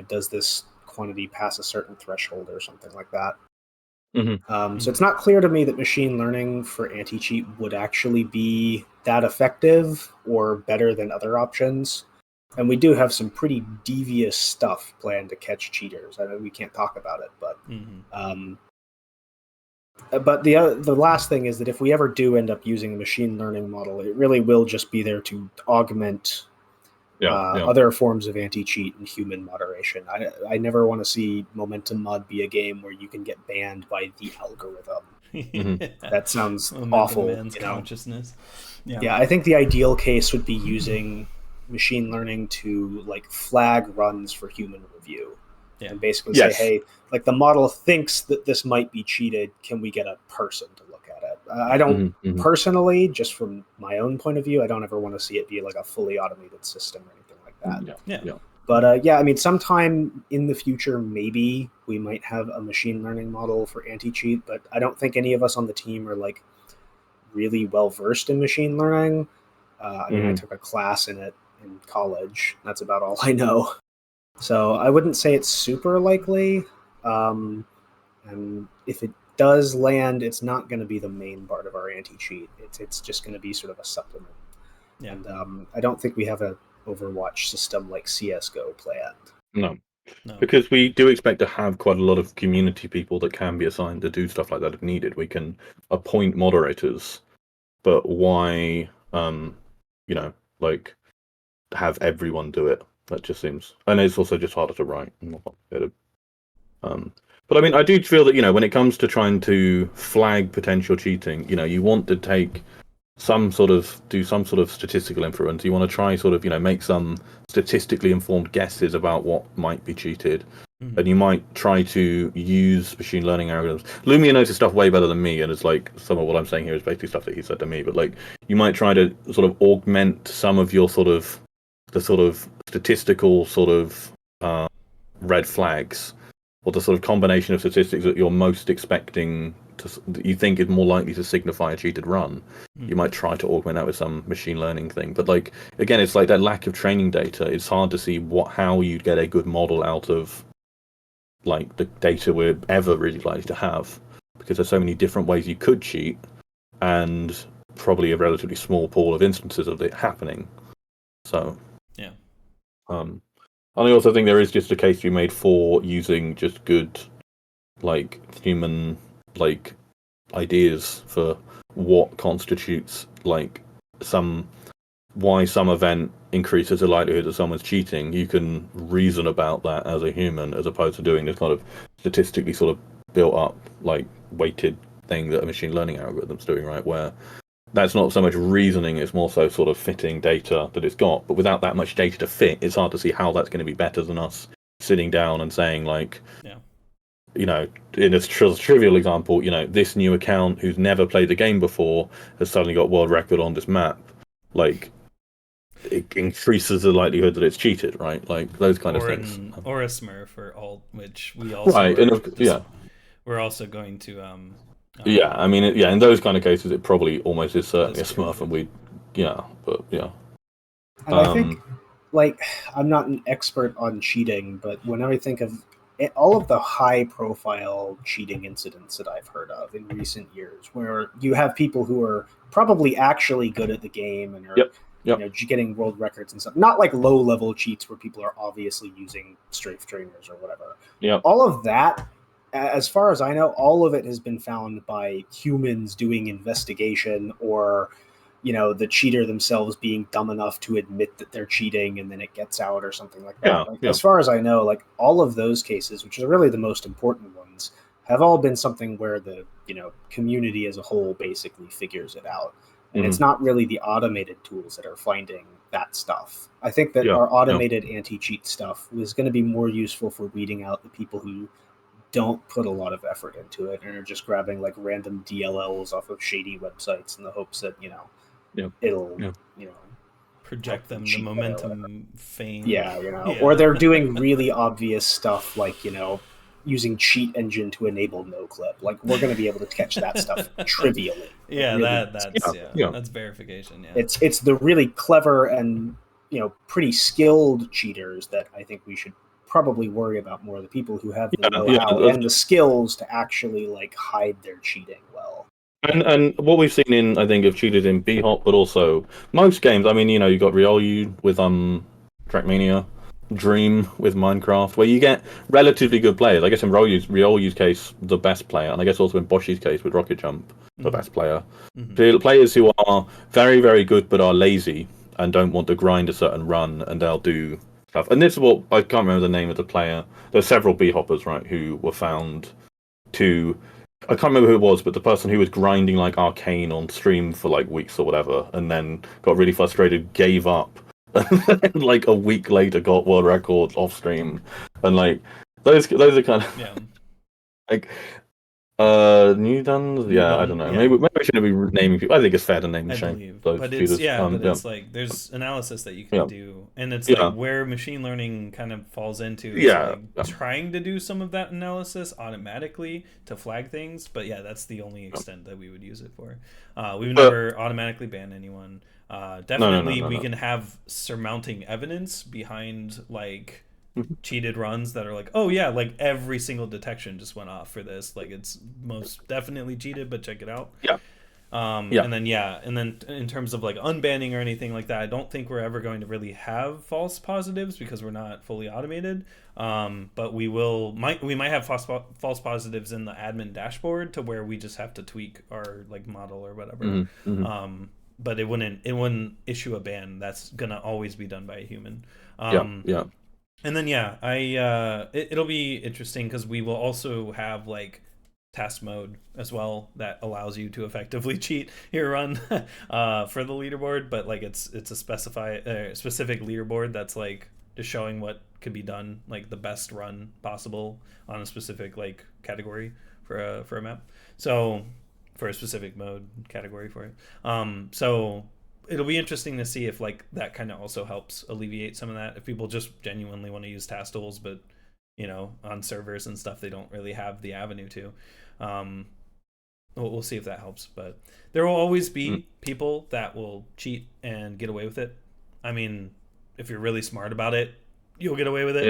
D: does this quantity pass a certain threshold or something like that.
B: Mm-hmm.
D: So it's not clear to me that machine learning for anti-cheat would actually be that effective or better than other options. And we do have some pretty devious stuff planned to catch cheaters. I know we can't talk about it, but but the last thing is that if we ever do end up using a machine learning model, it really will just be there to augment other forms of anti-cheat and human moderation. I never want to see Momentum Mod be a game where you can get banned by the algorithm. That sounds awful.
A: Man's consciousness.
D: Yeah, I think the ideal case would be using machine learning to like flag runs for human review and basically say, hey, like the model thinks that this might be cheated. Can we get a person to look at it? I don't personally, just from my own point of view, I don't ever want to see it be like a fully automated system or anything like that. But yeah, I mean, sometime in the future, maybe we might have a machine learning model for anti-cheat, but I don't think any of us on the team are like really well versed in machine learning. I mean, I took a class in it in college. That's about all I know. So I wouldn't say it's super likely. And if it does land, it's not going to be the main part of our anti-cheat. It's just going to be sort of a supplement. Yeah. And I don't think we have a Overwatch system like CSGO planned.
B: No. Because we do expect to have quite a lot of community people that can be assigned to do stuff like that if needed. We can appoint moderators, but why, like, have everyone do it? That just seems... And it's also just harder to write. But I mean, I do feel that, when it comes to trying to flag potential cheating, you want to take do some sort of statistical inference. You want to try sort of, make some statistically informed guesses about what might be cheated. Mm-hmm. And you might try to use machine learning algorithms. Lumia knows his stuff way better than me, and it's like some of what I'm saying here is basically stuff that he said to me. But like, you might try to sort of augment some of your the statistical red flags, or the sort of combination of statistics that you're most expecting that you think is more likely to signify a cheated run. You might try to augment that with some machine learning thing. But like, again, it's like that lack of training data. It's hard to see how you'd get a good model out of like the data we're ever really likely to have, because there's so many different ways you could cheat and probably a relatively small pool of instances of it happening. So
A: yeah.
B: And I also think there is just a case to be made for using just good, like, human, like, ideas for what constitutes, like, why some event increases the likelihood that someone's cheating. You can reason about that as a human, as opposed to doing this kind of statistically sort of built up, like, weighted thing that a machine learning algorithm's doing, right? Where that's not so much reasoning, it's more so sort of fitting data that it's got. But without that much data to fit, it's hard to see how that's going to be better than us sitting down and saying, like, in a trivial example, this new account who's never played the game before has suddenly got world record on this map. Like, it increases the likelihood that it's cheated, right? Like, those kind of things.
A: Or a Smurf or alt, which we also we're also going to...
B: I mean, in those kind of cases, it probably almost is certainly a Smurf, and
D: And I think, like, I'm not an expert on cheating, but whenever I think of all of the high-profile cheating incidents that I've heard of in recent years, where you have people who are probably actually good at the game and are getting world records and stuff, not like low-level cheats where people are obviously using strafe trainers or whatever. All of that, as far as I know, all of it has been found by humans doing investigation, or the cheater themselves being dumb enough to admit that they're cheating and then it gets out or something like that. As far as I know, like, all of those cases, which are really the most important ones, have all been something where the community as a whole basically figures it out. And it's not really the automated tools that are finding that stuff. I think that our automated anti-cheat stuff was going to be more useful for weeding out the people who don't put a lot of effort into it and are just grabbing like random DLLs off of shady websites in the hopes that it'll
A: project them the momentum fame.
D: Or they're doing really obvious stuff like using cheat engine to enable no clip. Like, we're going to be able to catch that stuff trivially.
A: That's verification.
D: It's the really clever and pretty skilled cheaters that I think we should probably worry about more. The people who have the know-how and the skills to actually like hide their cheating well.
B: And what we've seen in, I think, of cheaters in Ahop, but also most games. I mean, you got rEECE with Trackmania, Dream with Minecraft, where you get relatively good players. I guess in rEECE's case, the best player, and I guess also in Bosch's case with Rocket Jump, the best player. Players who are very, very good but are lazy and don't want to grind a certain run, and they'll do stuff. And this is what, I can't remember the name of the player. There's several Ahoppers, right, who were found to... I can't remember who it was, but the person who was grinding like Arcane on stream for like weeks or whatever, and then got really frustrated, gave up, and like a week later got world records off stream, and like those are kind of like New Duns?
A: New
B: Yeah, I
A: Dun,
B: don't know.
A: yeah.
B: maybe I shouldn't be naming people. I think it's fair to name
A: I
B: shame
A: believe,
B: those
A: but
B: cheaters.
A: it's like there's analysis that you can
B: Yeah.
A: do, and it's
B: Yeah.
A: like where machine learning kind of falls into is
B: Yeah.
A: like trying to do some of that analysis automatically to flag things. But yeah, that's the only extent that we would use it for. We've never automatically banned anyone. Definitely, we can have surmounting evidence behind like cheated runs that are like, oh yeah, like every single detection just went off for this. Like it's most definitely cheated, but check it out.
B: Yeah.
A: And then in terms of like unbanning or anything like that, I don't think we're ever going to really have false positives because we're not fully automated. But we might have false positives in the admin dashboard to where we just have to tweak our like model or whatever. But it wouldn't issue a ban. That's gonna always be done by a human.
B: Yeah.
A: And then it'll be interesting because we will also have like task mode as well that allows you to effectively cheat your run for the leaderboard, but like it's a specific leaderboard that's like just showing what could be done, like the best run possible on a specific like category for a map. So for a specific mode category for it. So it'll be interesting to see if like that kind of also helps alleviate some of that. If people just genuinely want to use task tools, but you know, on servers and stuff, they don't really have the avenue to. We'll see if that helps, but there will always be people that will cheat and get away with it. I mean, if you're really smart about it, you'll get away with it.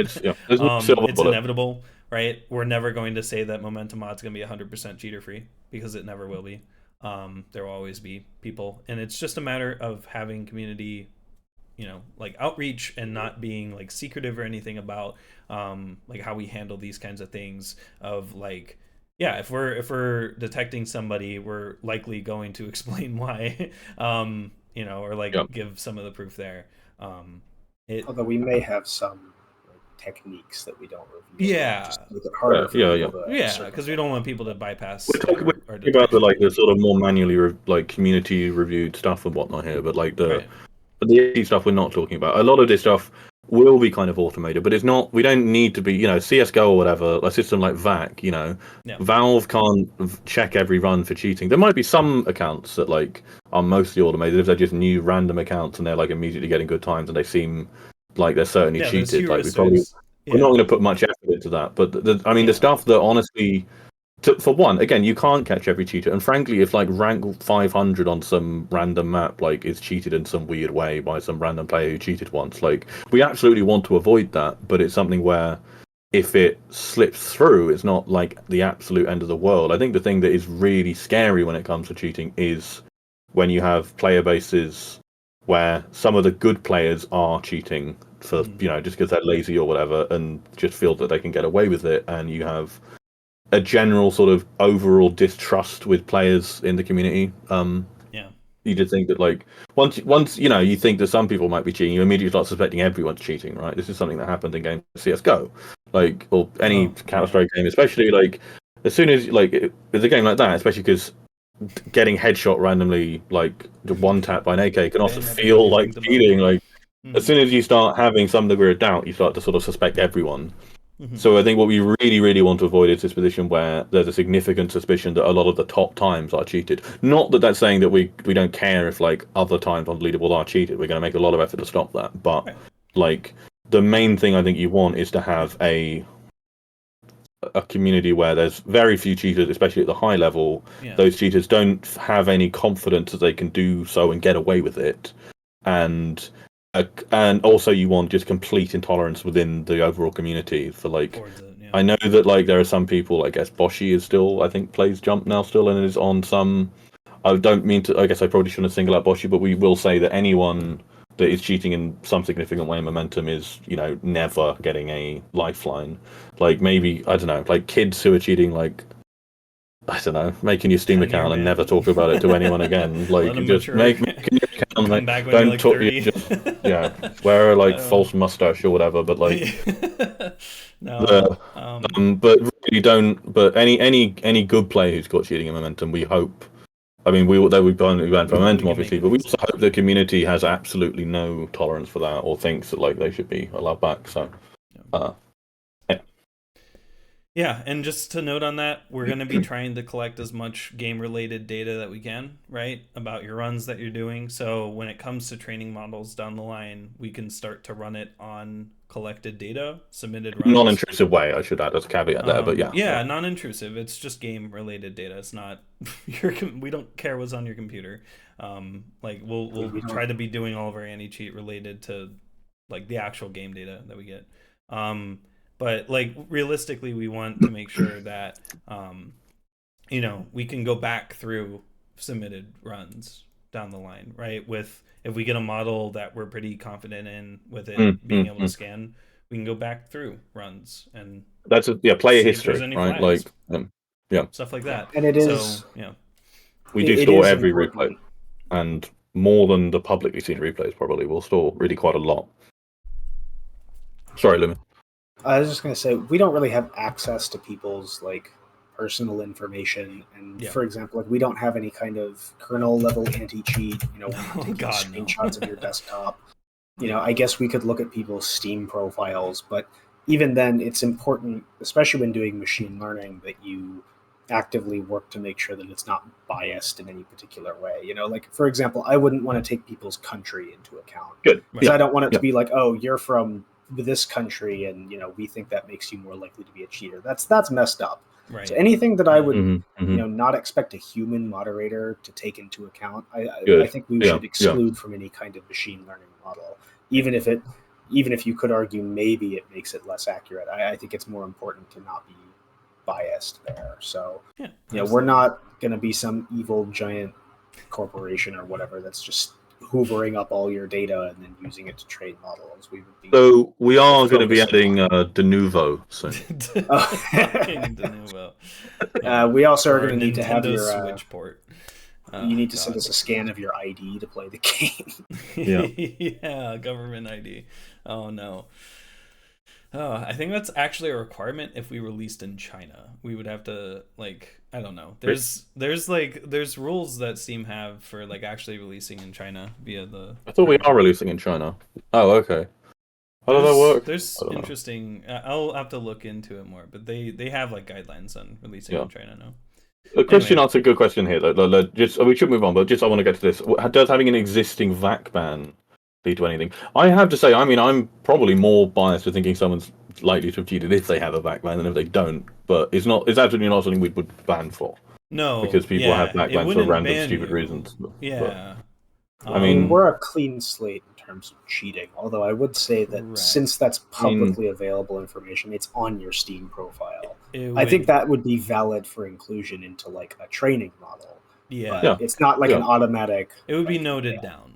A: It's inevitable, right? We're never going to say that Momentum Mod's going to be 100% cheater free because it never will be. There will always be people, and it's just a matter of having community, you know, like outreach and not being like secretive or anything about like how we handle these kinds of things of like, yeah, if we're detecting somebody, we're likely going to explain why, you know, or like give some of the proof there.
D: Although we may have some techniques that we don't reveal.
A: Yeah.
D: Just make it harder for people to
A: because we don't want people to bypass.
B: We're talking about the sort of more manually community reviewed stuff and whatnot here, but like the stuff we're not talking about. A lot of this stuff will be kind of automated, but it's not. We don't need to be, you know, CS:GO or whatever. A system like VAC, you know, Valve can't check every run for cheating. There might be some accounts that like are mostly automated if they're just new random accounts and they're like immediately getting good times and they seem like they're certainly cheated. Like we're not going to put much effort into that. But the stuff that honestly. For one, again, you can't catch every cheater, and frankly, if like rank 500 on some random map like is cheated in some weird way by some random player who cheated once, like we absolutely want to avoid that. But it's something where if it slips through, it's not like the absolute end of the world. I think the thing that is really scary when it comes to cheating is when you have player bases where some of the good players are cheating for you know just because they're lazy or whatever, and just feel that they can get away with it, and you have a general sort of overall distrust with players in the community. You just think that like once you know you think that some people might be cheating, you immediately start suspecting everyone's cheating, right? This is something that happened in games like CS:GO, like or any Counter-Strike game, especially like as soon as like it's a game like that, especially because getting headshot randomly like one tap by an AK can also feel like cheating. Like as soon as you start having some degree of doubt, you start to sort of suspect everyone. So I think what we really, really want to avoid is this position where there's a significant suspicion that a lot of the top times are cheated. Not that that's saying that we don't care if like other times on the leaderboard are cheated. We're going to make a lot of effort to stop that. But like the main thing I think you want is to have a community where there's very few cheaters, especially at the high level. Those cheaters don't have any confidence that they can do so and get away with it, and also you want just complete intolerance within the overall community for like I know that like there are some people, I guess Boshi is still, I think plays Jump now still and is on some, I don't mean to, I guess I probably shouldn't single out Boshi, but we will say that anyone that is cheating in some significant way in Momentum is, you know, never getting a lifeline. Like maybe, I don't know, like kids who are cheating, like I don't know, making your Steam account and never talk about it to anyone again. Like just make your account, like, don't talk. Just wear like false mustache or whatever. But like, but really don't. But any good player who's got cheating in Momentum, we hope. I mean, we banned for Momentum, obviously, but we also hope the community has absolutely no tolerance for that or thinks that like they should be allowed back. So,
A: Yeah, and just to note on that, we're going to be trying to collect as much game-related data that we can, right, about your runs that you're doing. So when it comes to training models down the line, we can start to run it on collected data, submitted runs.
B: Non-intrusive way, I should add as a caveat there, but yeah.
A: Yeah, non-intrusive. It's just game-related data. It's not we don't care what's on your computer. Like we'll try to be doing all of our anti-cheat related to like the actual game data that we get. But like realistically, we want to make sure that you know, we can go back through submitted runs down the line, right? With if we get a model that we're pretty confident in with it being able to scan, we can go back through runs and
B: that's player history, right?
A: Flags,
B: like
A: stuff like that.
D: And it is
B: we do store every important replay, and more than the publicly seen replays probably. We'll store really quite a lot. Sorry, Lumen.
D: I was just going to say, we don't really have access to people's like personal information, and for example, like we don't have any kind of kernel level anti-cheat. You know, taking screenshots of your desktop. You know, I guess we could look at people's Steam profiles, but even then, it's important, especially when doing machine learning, that you actively work to make sure that it's not biased in any particular way. You know, like for example, I wouldn't want to take people's country into account.
B: Good.
D: Because I don't want it to be like, oh, you're from this country and you know we think that makes you more likely to be a cheater. That's messed up.
A: Right.
D: So anything that I would you know not expect a human moderator to take into account, I think we should exclude from any kind of machine learning model, even if you could argue maybe it makes it less accurate. I think it's more important to not be biased there. So you know, we're not going to be some evil giant corporation or whatever that's just hoovering up all your data and then using it to train models. We would be
B: so we are going to be adding de novo soon.
A: De novo.
D: We also are going to need to have your
A: Switch port.
D: You need to send us a scan of your ID to play the game.
A: Yeah, government ID. Oh no. Oh, I think that's actually a requirement if we released in China. We would have to like, I don't know. There's rules that Steam have for like actually releasing in China via the.
B: I thought we are releasing in China. Oh, okay. How does that work?
A: There's interesting. I'll have to look into it more, but they have like guidelines on releasing in China now.
B: Christian asked a good question here. Though. Just we should move on, but just I want to get to this. Does having an existing VAC ban lead to anything? I have to say, I mean, I'm probably more biased to thinking someone's likely to have cheated if they have a VAC ban than if they don't. But it's absolutely not something we would ban for.
A: No,
B: because people have VAC bans for random stupid reasons.
A: Yeah.
B: I mean,
D: we're a clean slate in terms of cheating. Although I would say that since that's publicly available information, it's on your Steam profile. I think that would be valid for inclusion into like a training model. But it's not like an automatic.
A: It would be noted down.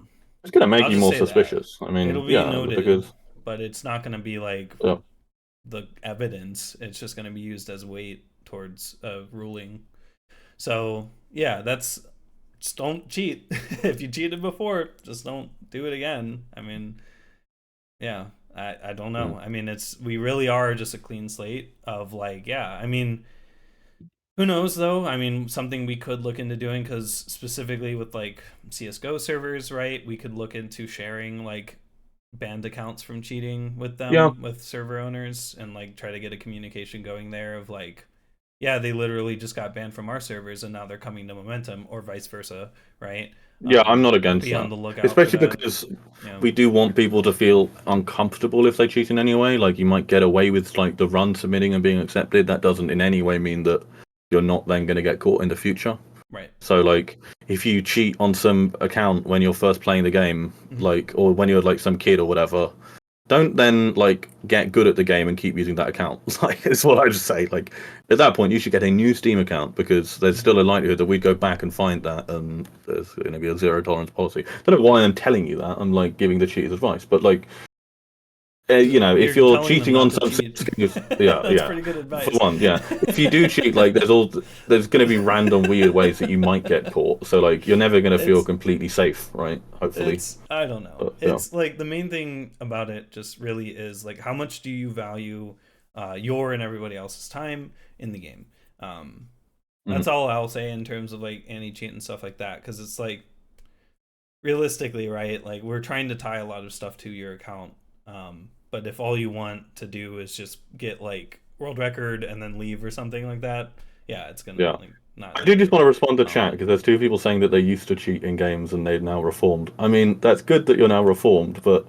B: It's going to make you more suspicious. I mean,
A: it'll be noted, but it's not going to be like the evidence. It's just going to be used as weight towards a ruling. So yeah, just don't cheat. If you cheated before, just don't do it again. I mean, yeah, I don't know. I mean, we really are just a clean slate of like, I mean, who knows though? I mean, something we could look into doing, because specifically with like CSGO servers, right? We could look into sharing like banned accounts from cheating with them, with server owners, and like try to get a communication going there of like, they literally just got banned from our servers and now they're coming to Momentum, or vice versa, right?
B: I'm not against that.
A: On the lookout,
B: especially because we do want people to feel uncomfortable if they cheat in any way. Like, you might get away with like the run submitting and being accepted. That doesn't in any way mean that you're not then going to get caught in the future.
A: Right.
B: So like, if you cheat on some account when you're first playing the game, like, or when you're like some kid or whatever, don't then like get good at the game and keep using that account. Like, it's what I just say. Like, at that point, you should get a new Steam account, because there's still a likelihood that we'd go back and find that, and there's going to be a zero tolerance policy. I don't know why I'm telling you that. I'm like giving the cheaters advice, but like, you know, if you're cheating on something,
A: that's pretty good advice.
B: For one, if you do cheat, like there's going to be random weird ways that you might get caught. So like, you're never going to feel completely safe, right? Hopefully.
A: I don't know. It's like the main thing about it just really is like, how much do you value your and everybody else's time in the game? That's all I'll say in terms of like anti-cheat and stuff like that, because it's like, realistically, right? Like, we're trying to tie a lot of stuff to your account. But if all you want to do is just get like world record and then leave or something like that, yeah, it's gonna like not.
B: I do just want to respond to chat because there's two people saying that they used to cheat in games and they've now reformed. I mean, that's good that you're now reformed, but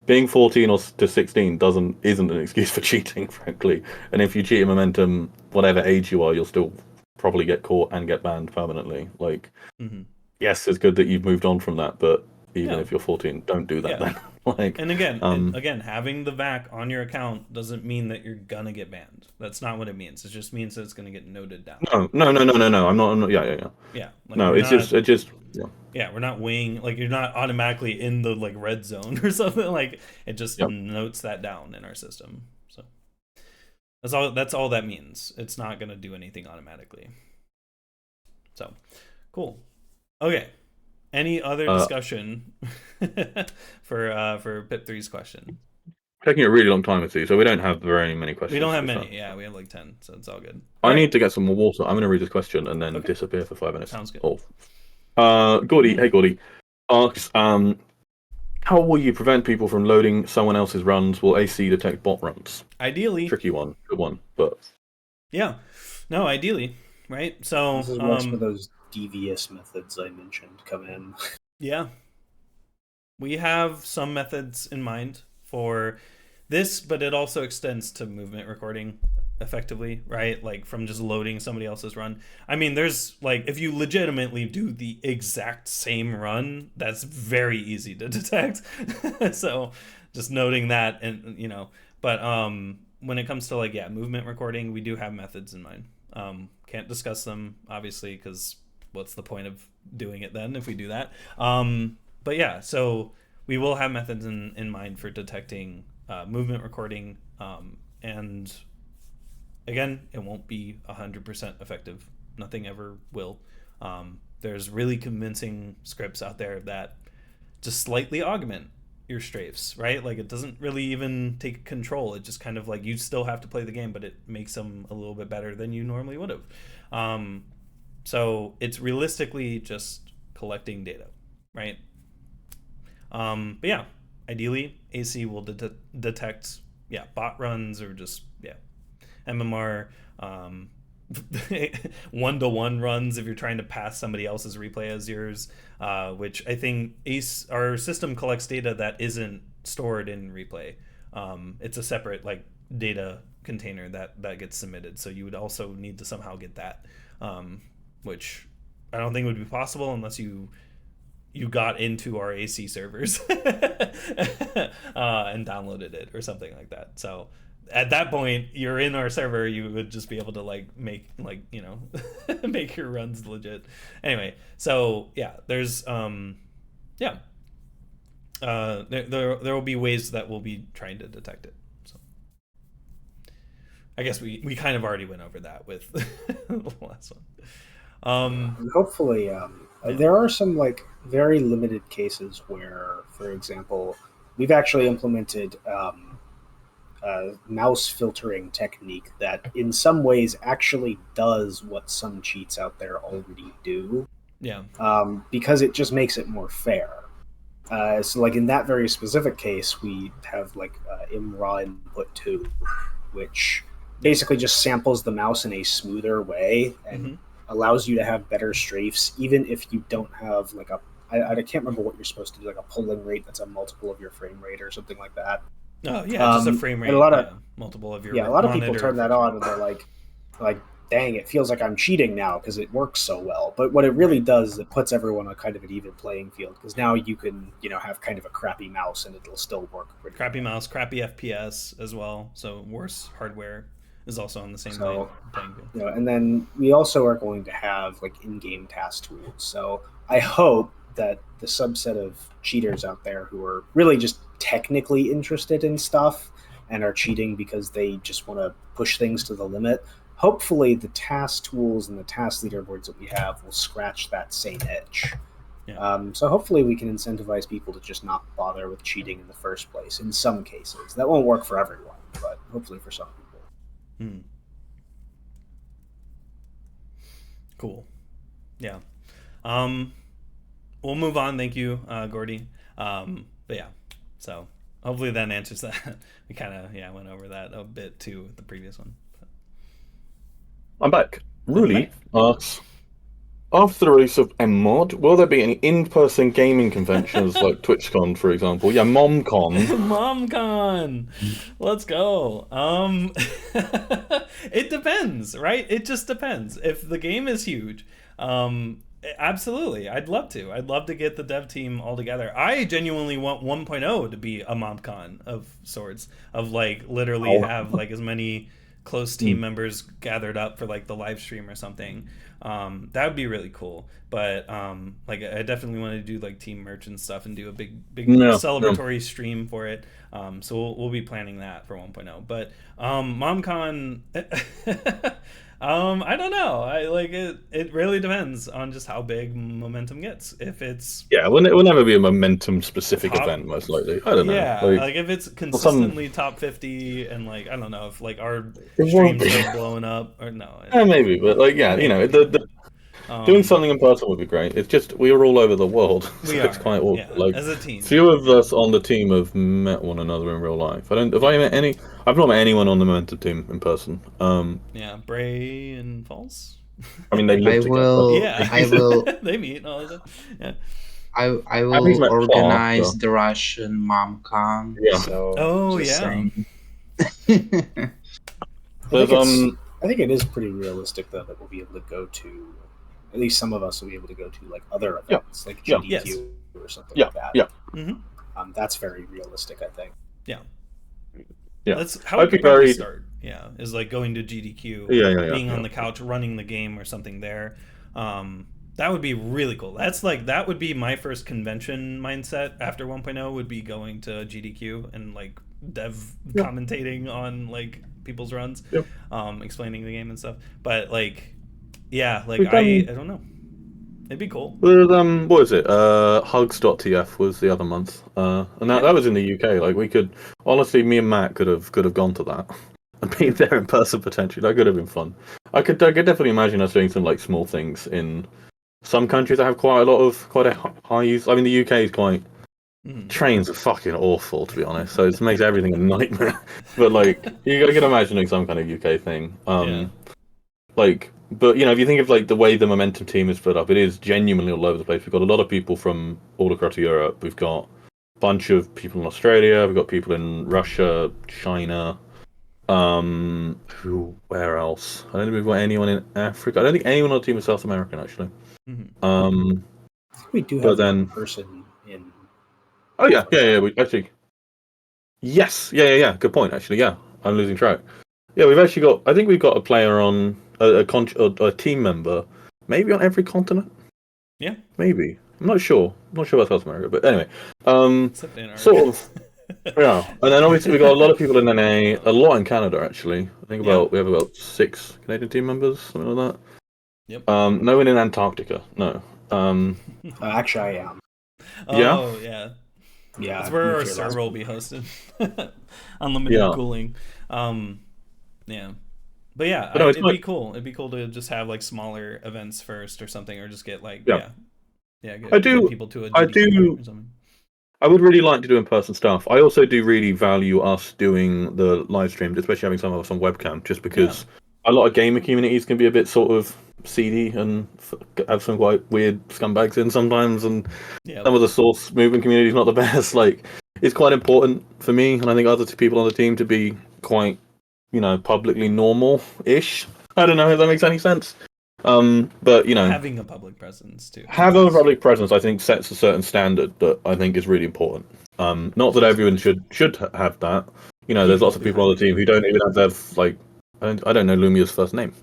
B: being 14 or to 16 isn't an excuse for cheating, frankly. And if you cheat in Momentum, whatever age you are, you'll still probably get caught and get banned permanently. Like, yes, it's good that you've moved on from that, but even if you're 14, don't do that then. Like,
A: and again, having the VAC on your account doesn't mean that you're gonna get banned. That's not what it means. It just means that it's gonna get noted down.
B: No. I'm not. Yeah.
A: Like,
B: no, it just.
A: Yeah, we're not weighing, like, you're not automatically in the like red zone or something. Like, it just notes that down in our system. So that's all that means. It's not gonna do anything automatically. So cool. Okay. Any other discussion for Pip 3's question?
B: Taking a really long time to see, so we don't have very many questions.
A: We don't have many. Yeah, we have like 10, so it's all good.
B: I need to get some more water. I'm going to read this question and then disappear for 5 minutes.
A: Sounds good.
B: Gordy, hey Gordy, asks, how will you prevent people from loading someone else's runs? Will AC detect bot runs?
A: Ideally.
B: Tricky one, good one, but
A: yeah, no, ideally, right? So
D: this is where some of those devious methods I mentioned come in.
A: Yeah, we have some methods in mind for this, but it also extends to movement recording effectively, right? Like from just loading somebody else's run. I mean, there's like, if you legitimately do the exact same run, that's very easy to detect. So just noting that, and but when it comes to like movement recording, we do have methods in mind. Can't discuss them obviously, because what's the point of doing it then if we do that? But yeah, so we will have methods in mind for detecting movement recording, and again, it won't be 100% effective. Nothing ever will. There's really convincing scripts out there that just slightly augment your strafes, right? Like, it doesn't really even take control. It just kind of like, you still have to play the game, but it makes them a little bit better than you normally would have. So it's realistically just collecting data, right? But yeah, ideally AC will detect bot runs or just MMR, 1-to-1 runs if you're trying to pass somebody else's replay as yours, which I think our system collects data that isn't stored in replay. It's a separate like data container that gets submitted, so you would also need to somehow get that, which I don't think would be possible unless you got into our AC servers and downloaded it or something like that. So at that point, you're in our server, you would just be able to like make like, make your runs legit. Anyway, so yeah, there's there will be ways that we'll be trying to detect it. So I guess we kind of already went over that with the last one.
D: Hopefully, there are some like very limited cases where, for example, we've actually implemented mouse filtering technique that in some ways actually does what some cheats out there already do.
A: Yeah.
D: Because it just makes it more fair. So like in that very specific case, we have like imraw input 2, which basically just samples the mouse in a smoother way and allows you to have better strafes, even if you don't have like I can't remember what you're supposed to do, like a polling rate that's a multiple of your frame rate or something like that.
A: Oh yeah, just a frame rate. A lot of multiple of your
D: a lot of people turn that on and they're like, dang, it feels like I'm cheating now because it works so well. But what it really does is it puts everyone on kind of an even playing field, because now you can have kind of a crappy mouse and it'll still work pretty
A: crappy well. Mouse, crappy FPS as well. So worse hardware is also on the same playing field.
D: And then we also are going to have like in-game task tools. So I hope that the subset of cheaters out there who are really just technically interested in stuff and are cheating because they just want to push things to the limit, hopefully the task tools and the task leaderboards that we have will scratch that same itch. So hopefully we can incentivize people to just not bother with cheating in the first place in some cases. That won't work for everyone, but hopefully for some people.
A: Cool. Yeah. We'll move on. Thank you, Gordy. But yeah, so hopefully that answers that. We kind of went over that a bit too with the previous one.
B: I'm back.
A: Welcome
B: RueLee
A: back.
B: asks, after the release of Mmod, will there be any in-person gaming conventions like TwitchCon, for example? Yeah, MomCon.
A: MomCon. Let's go. It depends, right? It just depends. If the game is huge, absolutely, I'd love to. I'd love to get the dev team all together. I genuinely want 1.0 to be a MomCon of sorts, of like literally have like as many close team members gathered up for like the live stream or something. That would be really cool. But like I definitely want to do like team merch and stuff and do a big celebratory stream for it. So we'll be planning that for 1.0. But MomCon, I don't know. I like it. It really depends on just how big momentum gets. If it's
B: it will never be a momentum specific event, most likely. I don't know.
A: Yeah, like if it's consistently top 50 and like I don't know if like our streams start blowing up or no.
B: Maybe, but like doing something in person would be great. It's just we are all over the world, so it's quite awkward.
A: Yeah,
B: like
A: as a team.
B: Few of us on the team have met one another in real life. I've not met anyone on the Momentum team in person.
A: Yeah, Bray and False.
B: I mean, they live together.
A: Yeah,
C: I will.
A: They meet all the time. Yeah.
C: I will organize the Russian MomCon.
B: Yeah.
C: So
D: I think it is pretty realistic though that we'll be able to go to, at least some of us will be able to go to like other events like GDQ or something like that.
B: Yeah.
D: That's very realistic, I think.
A: Yeah.
B: That's
A: how we probably start. Yeah, is like going to GDQ, being on the couch, running the game or something there. That would be really cool. That would be my first convention mindset after 1.0 would be going to GDQ and like dev commentating on like people's runs, explaining the game and stuff. But like, yeah, like I don't know. It'd be cool.
B: What was it? Hugs.tf was the other month, and that was in the UK. Like we could honestly, me and Matt could have gone to that and been there in person potentially. That could have been fun. I could definitely imagine us doing some like small things in some countries that have quite a high use. I mean, the UK is quite. Trains are fucking awful, to be honest. So it makes everything a nightmare. But like, you can imagine doing some kind of UK thing. Like, but if you think of like the way the Momentum team is split up, it is genuinely all over the place. We've got a lot of people from all across Europe. We've got a bunch of people in Australia. We've got people in Russia, China. Where else? I don't think we've got anyone in Africa. I don't think anyone on the team is South American, actually.
D: We do have one person in.
B: Oh yeah. We actually. Yes. Yeah. Good point. Actually, yeah. I'm losing track. Yeah, we've actually got. I think we've got a player on a team member, maybe on every continent.
A: Yeah.
B: Maybe. I'm not sure. I'm not sure about South America, but anyway. Sort of. Yeah, and then obviously we've got a lot of people in NA, a lot in Canada actually. I think we have about 6 Canadian team members, something like that.
A: Yep.
B: No one in Antarctica. No.
D: Actually, I am.
A: Oh yeah.
D: That's
A: where our server will be hosted. Unlimited cooling. Yeah. But yeah, it'd be cool. It'd be cool to just have like smaller events first or something, or just get like get people to a GDQ or something.
B: I would really like to do in-person stuff. I also do really value us doing the live streams, especially having some of us on webcam, just because a lot of gamer communities can be a bit sort of seedy and have some quite weird scumbags in sometimes, and some of the source movement community is not the best. Like, it's quite important for me, and I think other people on the team to be quite, publicly normal-ish. I don't know if that makes any sense. But
A: having a public presence too.
B: Having a public presence, I think, sets a certain standard that I think is really important. Not that everyone should have that. There's lots of people on the team who don't even have their I don't know Lumia's first name.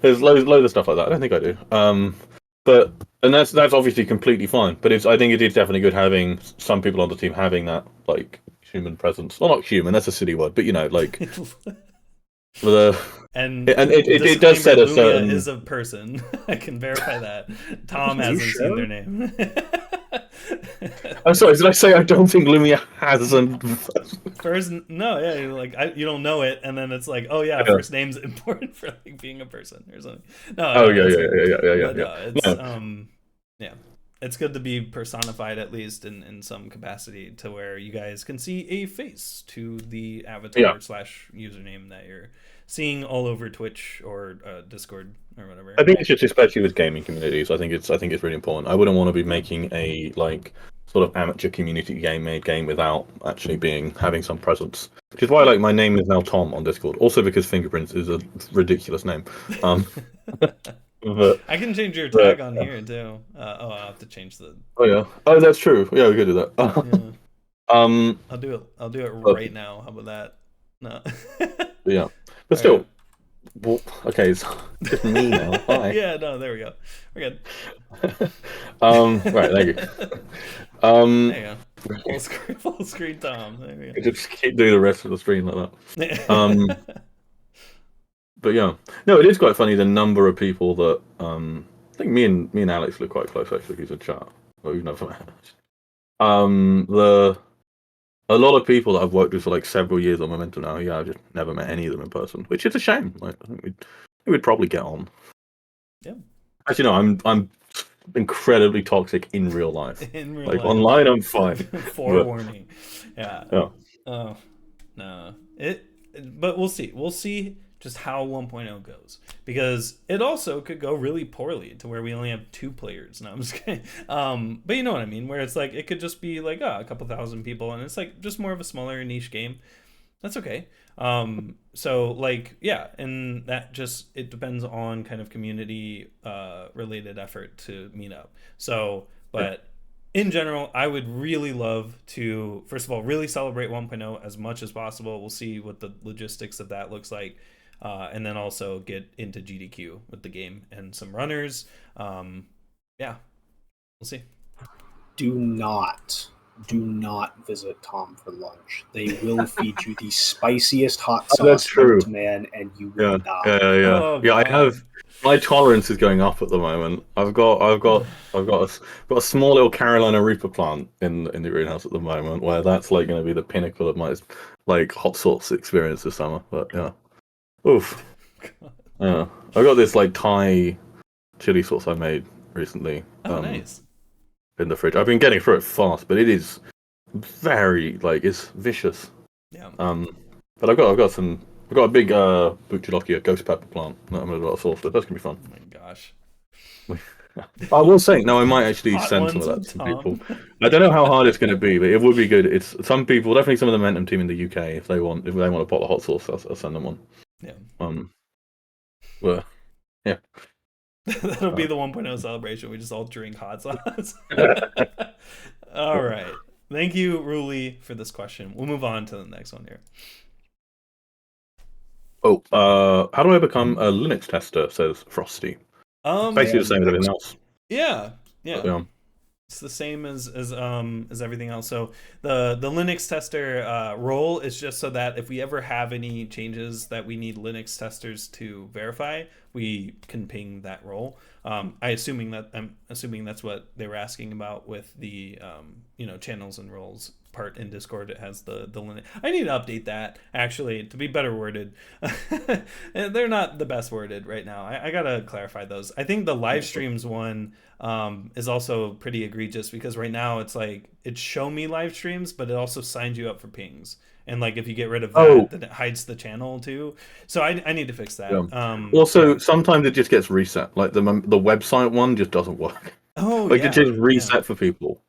B: There's loads of stuff like that. I don't think I do. But that's obviously completely fine. But I think it is definitely good having some people on the team having that like human presence. Well, not human. That's a silly word. But
A: And
B: it does set a certain.
A: Lumia is a person. I can verify that. Tom hasn't seen their name.
B: I'm sorry. Did I say I don't think Lumia has a
A: first? No, yeah. You don't know it, and then it's like, oh yeah, first name's important for like being a person or something. No.
B: Oh yeah.
A: It's, yeah. it's good to be personified at least in some capacity to where you guys can see a face to the avatar / username that you're seeing all over Twitch or Discord or whatever.
B: I think it's just especially with gaming communities. I think it's really important. I wouldn't want to be making a like sort of amateur community game without actually having some presence. Which is why like my name is now Tom on Discord. Also because Fingerprints is a ridiculous name.
A: But, I can change your tag on here too. I'll have to change the.
B: Oh yeah. Oh, that's true. Yeah, we could do that.
A: I'll do it right now. How about that? No.
B: Yeah, but still. Right. Well, okay, it's just me now. Hi.
A: Yeah, no, there we go. We're good.
B: Right, thank you.
A: There you go. Full screen Tom. There we go.
B: Just keep doing the rest of the stream like that. But yeah, no, it is quite funny the number of people that I think me and Alex look quite close actually. He's in chat. Well, we've never met. A lot of people that I've worked with for like several years on Momentum now, yeah, I've just never met any of them in person, which is a shame. Like, I think we'd probably get on.
A: Yeah.
B: Actually, no, I'm incredibly toxic in real life.
A: In real
B: life.
A: Online,
B: I'm fine.
A: Forewarning. Yeah.
B: Yeah.
A: Oh, no. But we'll see. We'll see just how 1.0 goes, because it also could go really poorly to where we only have 2 players. No, I'm just kidding. But you know what I mean, where it's like it could just be like a couple thousand people and it's like just more of a smaller niche game. That's okay. So like, yeah, and that just, it depends on kind of community related effort to meet up. So, but in general, I would really love to, first of all, really celebrate 1.0 as much as possible. We'll see what the logistics of that looks like. And then also get into GDQ with the game and some runners. Yeah, we'll see.
D: Do not visit Tom for lunch. They will feed you the spiciest hot sauce.
B: That's true,
D: man, and you will die.
B: Yeah.
A: Oh,
B: yeah, I have. My tolerance is going up at the moment. I've got a small little Carolina Reaper plant in the greenhouse at the moment, where that's like going to be the pinnacle of my like hot sauce experience this summer. But yeah. Oof. Yeah. I got this like Thai chili sauce I made recently.
A: Nice.
B: In the fridge. I've been getting through it fast, but it is very like it's vicious.
A: Yeah.
B: But I've got a big GordiNoki ghost pepper plant that I'm gonna do a lot of sauce with. That's gonna be fun.
A: Oh my gosh.
B: I will say, no, I might actually send some of that to some people. I don't know how hard it's going to be, but it would be good. It's some people, definitely some of the Momentum team in the UK, if they want a bottle of hot sauce, I'll send them one.
A: Yeah.
B: Well, yeah.
A: That'll be the 1.0 celebration. We just all drink hot sauce. All right. Thank you, RueLee, for this question. We'll move on to the next one here.
B: Oh, how do I become a Linux tester? Says Frostyy. Basically the same as everything else.
A: Yeah. It's the same as everything else. So the Linux tester role is just so that if we ever have any changes that we need Linux testers to verify, we can ping that role. I'm assuming that's what they were asking about with the channels and roles part in Discord. It has the Linux. I need to update that actually to be better worded. They're not the best worded right now. I gotta clarify those. I think the live streams one is also pretty egregious because right now it's like it's show me live streams, but it also signs you up for pings. And like if you get rid of that, then it hides the channel too. So I need to fix that.
B: Also, sometimes it just gets reset. Like the website one just doesn't work. It just reset for people.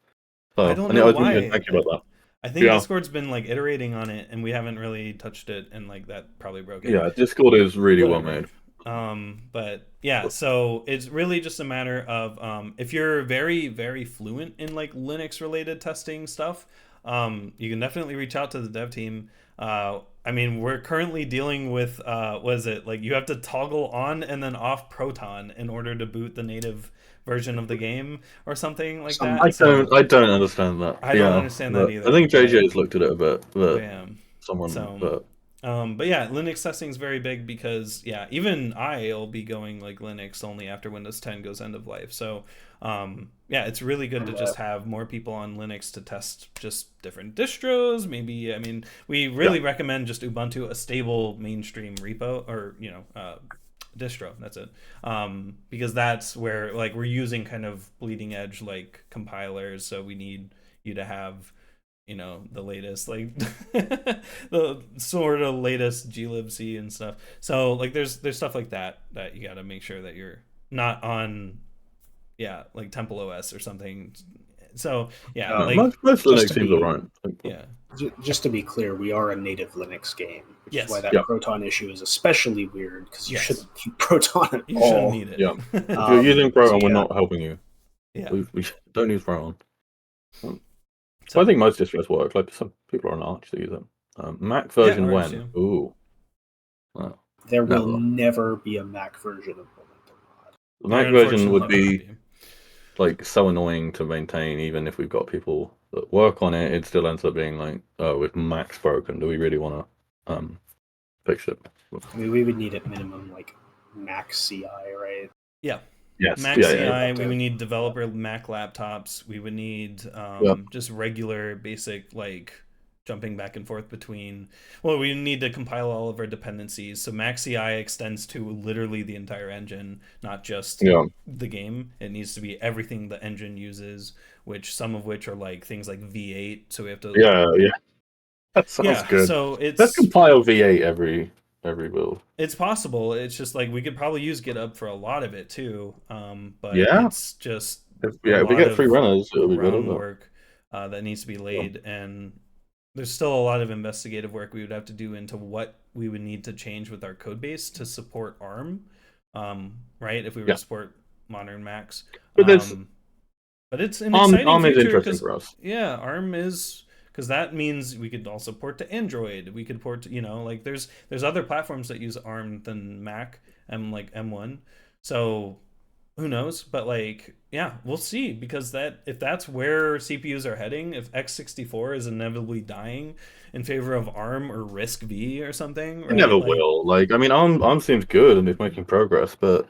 B: So,
A: I don't know why.
B: Thank you about that.
A: I think Discord's been like iterating on it, and we haven't really touched it, and like that probably broke it.
B: Yeah, Discord is really well made.
A: But yeah, so it's really just a matter of if you're very, very fluent in like Linux related testing stuff, you can definitely reach out to the dev team. I mean, we're currently dealing with what is it, like you have to toggle on and then off Proton in order to boot the native version of the game or something like that.
B: I don't understand that.
A: I don't understand that either.
B: I think JJ's looked at it a bit, but
A: but yeah, Linux testing is very big because even I'll be going like Linux only after Windows 10 goes end of life. So it's really good to just have more people on Linux to test just different distros. Maybe, I mean, we really recommend just Ubuntu, a stable mainstream repo or distro. That's it. Because that's where like we're using kind of bleeding edge like compilers, so we need you to have, you know, the latest like the sort of latest glibc and stuff. So like there's stuff like that you got to make sure that you're not on, like Temple OS or something. So like
B: most Linux seems alright.
A: Yeah.
D: Just to be clear, we are a native Linux game, which is why that
B: Yeah.
D: Proton issue is especially weird, because you shouldn't keep Proton at all.
A: You shouldn't need it.
B: Yeah. If you're using Proton, we're not helping you.
A: Yeah.
B: We don't use Proton. So I think most distros work. Like some people are on Arch to use them. Mac version
A: Arch,
B: when? Ooh. Wow.
D: There will never be a Mac version of Momentum Mod.
B: The Mac version would be like so annoying to maintain, even if we've got people that work on it. It still ends up being like, oh, if Mac's broken, do we really want to fix it?
D: I mean, we would need at minimum like Mac CI, right?
A: Yeah.
B: Yes.
A: Mac CI. We would need developer Mac laptops. We would need just regular basic like jumping back and forth between. Well, we need to compile all of our dependencies. So Mac CI extends to literally the entire engine, not just the game. It needs to be everything the engine uses, which some of which are like things like V8. So we have to.
B: Yeah. That sounds good.
A: So
B: let's compile V8 every build.
A: It's possible. It's just like we could probably use GitHub for a lot of it too. But it's just
B: if we get 3 runners, it'll be
A: groundwork that needs to be laid, and there's still a lot of investigative work we would have to do into what we would need to change with our code base to support ARM, right? If we were to support modern Macs. But it's an exciting
B: ARM
A: future
B: is interesting for us.
A: Yeah, ARM is. Because that means we could also port to Android. We could port to, you know, like there's other platforms that use ARM than Mac and like M1. So who knows? But like, we'll see. Because if that's where CPUs are heading, if x64 is inevitably dying in favor of ARM or RISC-V or something, right?
B: It never will. Like, I mean, ARM seems good and it's making progress, but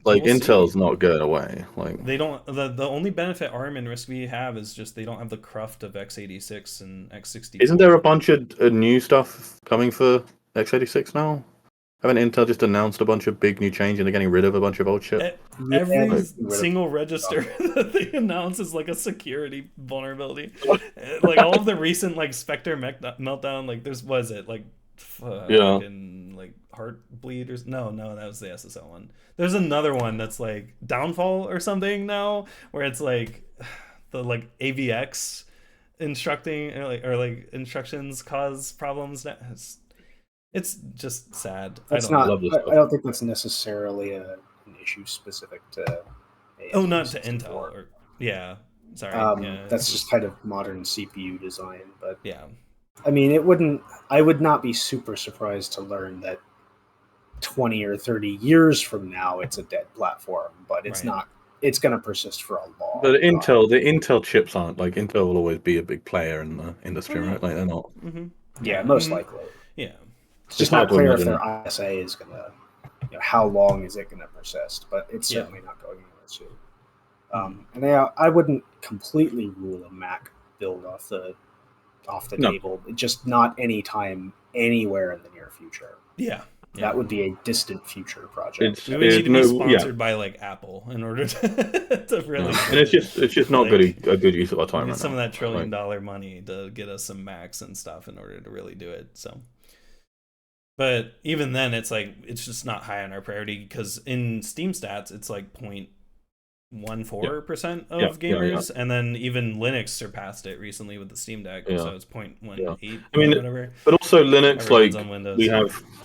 B: like Intel's not going away. Like
A: they don't. The only benefit ARM and RISC-V have is just they don't have the cruft of x86 and x64.
B: Isn't there a bunch of new stuff coming for x86 now? Haven't Intel just announced a bunch of big new change and they're getting rid of a bunch of old shit?
A: Every single register that they announce is like a security vulnerability. Like all of the recent like Spectre meltdown, like like Heartbleed or no, that was the SSL one. There's another one that's like Downfall or something now, where it's like the like AVX instructing or like instructions cause problems. It's just sad.
D: I don't think that's necessarily an issue specific to
A: AMD not to Intel or sorry.
D: That's just kind of modern CPU design, but
A: yeah.
D: I mean, I would not be super surprised to learn that 20 or 30 years from now it's a dead platform, but it's not. It's going to persist for a long
B: But
D: time.
B: the Intel chips aren't like Intel will always be a big player in the industry, right? Like they're not.
D: Mm-hmm. Yeah, most likely.
A: Yeah.
D: It's just not clear if their ISA is going to, how long is it going to persist, but it's certainly not going anywhere soon. And I wouldn't completely rule a Mac build off the table, just not anytime, anywhere in the near future.
A: Yeah.
D: That would be a distant future project.
A: We would need to be sponsored by like Apple in order to really.
B: And it's just not a good use of our time right
A: some
B: now.
A: Of that $1 trillion money to get us some Macs and stuff in order to really do it. So. But even then, it's like it's just not high on our priority because in Steam stats, it's like 0.14% of gamers, and then even Linux surpassed it recently with the Steam Deck, so it's 0.18.
B: I mean, whatever. But also Linux,
A: like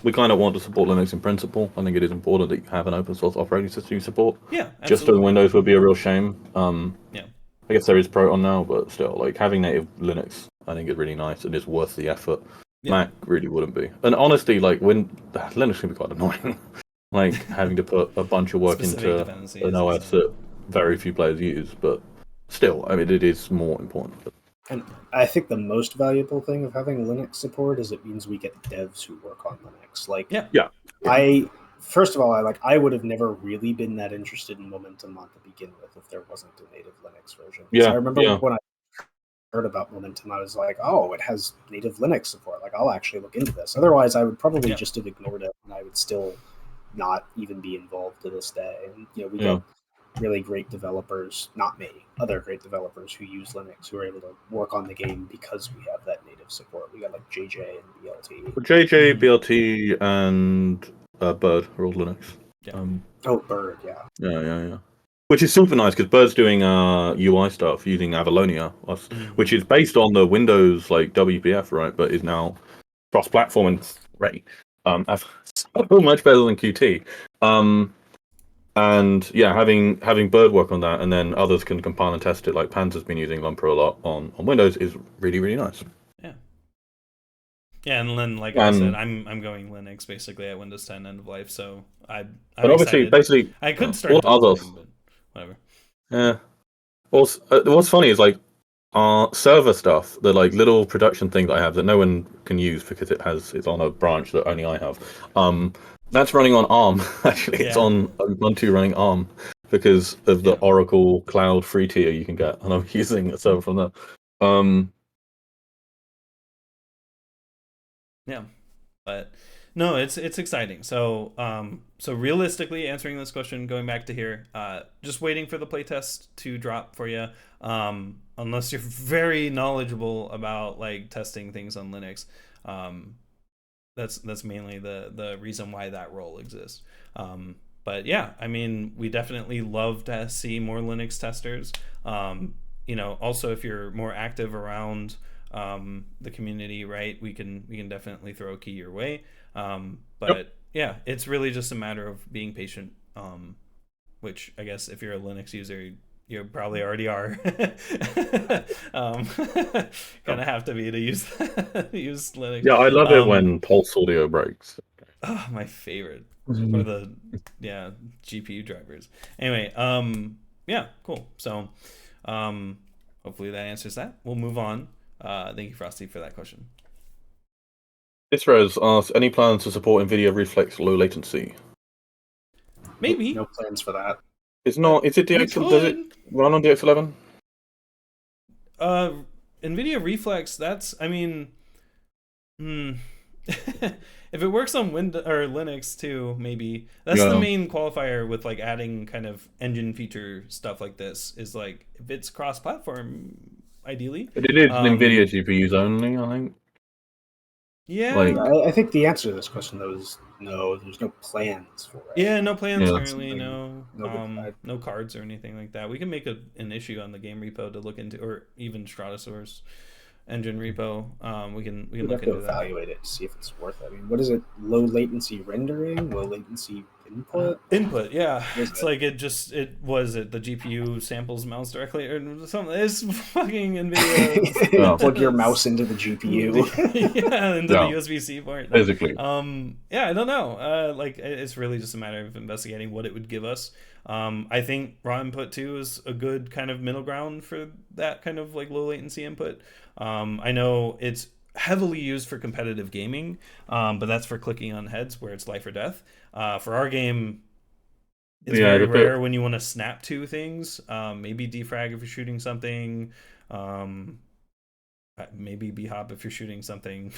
B: we kind of want to support Linux in principle. I think it is important that you have an open source operating system you support.
A: Yeah, absolutely.
B: Just on Windows would be a real shame. I guess there is Proton now, but still, like having native Linux, I think is really nice and is worth the effort. Mac really wouldn't be. And honestly, like when Linux can be quite annoying, like having to put a bunch of work into an OS that very few players use. But still, I mean, it is more important.
D: And I think the most valuable thing of having Linux support is it means we get devs who work on Linux. Like, first of all, I would have never really been that interested in Momentum Mod to begin with if there wasn't a native Linux version. I remember when I heard about Momentum, I was like, oh, it has native Linux support. Like, I'll actually look into this. Otherwise, I would probably just have ignored it, and I would still not even be involved to this day. And we get really great developers, not me, other great developers who use Linux who are able to work on the game because we have that native support. We got like JJ and BLT.
B: Well, JJ, BLT, and Bird are all Linux.
A: Yeah.
D: Bird, yeah.
B: Yeah. Which is super nice because Bird's doing UI stuff using Avalonia, which is based on the Windows like WPF, right? But is now cross-platform and great. So much better than Qt. And yeah, having Bird work on that, and then others can compile and test it. Like Panzer's been using Lumpro a lot on Windows, is really, really nice.
A: Yeah, and then I said, I'm going Linux basically at Windows 10 end of life, so I'm
B: but obviously,
A: excited.
B: basically,
A: I could start
B: others,
A: but whatever.
B: Yeah. What's funny is like our server stuff, the like little production thing that I have that no one can use because it's on a branch that only I have. That's running on ARM. Actually, it's on Ubuntu running ARM because of the Oracle Cloud free tier you can get, and I'm using a server from there.
A: Yeah, but no, it's exciting. So so realistically, answering this question, going back to here, just waiting for the playtest to drop for you. Unless you're very knowledgeable about like testing things on Linux. That's mainly the reason why that role exists. But yeah, I mean, we definitely love to see more Linux testers. Also if you're more active around the community, right, we can definitely throw a key your way. But yeah, it's really just a matter of being patient. Which I guess if you're a Linux user, you probably already are. Kind of have to be to use Linux.
B: Yeah, I love it when Pulse Audio breaks.
A: Oh, my favorite. Or the GPU drivers. Anyway, yeah, cool. So hopefully that answers that. We'll move on. Thank you, Frostyy, for that question.
B: Disres asks, any plans to support NVIDIA Reflex low latency?
A: Maybe.
D: No plans for that.
B: It's not. Is it DX? Does it run on DX11?
A: NVIDIA Reflex. That's. I mean, if it works on Windows or Linux too, maybe that's the main qualifier with like adding kind of engine feature stuff like this. Is like if it's cross-platform, ideally.
B: But it is NVIDIA GPUs only, I think.
A: Yeah,
D: I think the answer to this question though is no. There's no plans for it.
A: Yeah, no plans currently. No cards or anything like that. We can make an issue on the game repo to look into, or even Stratosource engine repo. We can look into that.
D: Evaluate it to see if it's worth it. I mean, what is it? Low latency rendering, low latency input.
A: Input, yeah. It's like the GPU samples mouse directly or something. It's fucking NVIDIA.
D: Plug your mouse into the GPU.
A: Into the USB-C port.
B: Basically.
A: I don't know. It's really just a matter of investigating what it would give us. I think raw input 2 is a good kind of middle ground for that kind of like low latency input. I know it's heavily used for competitive gaming, but that's for clicking on heads where it's life or death. For our game, it's very rare when you want to snap to things. Maybe defrag if you're shooting something. Maybe Ahop if you're shooting something.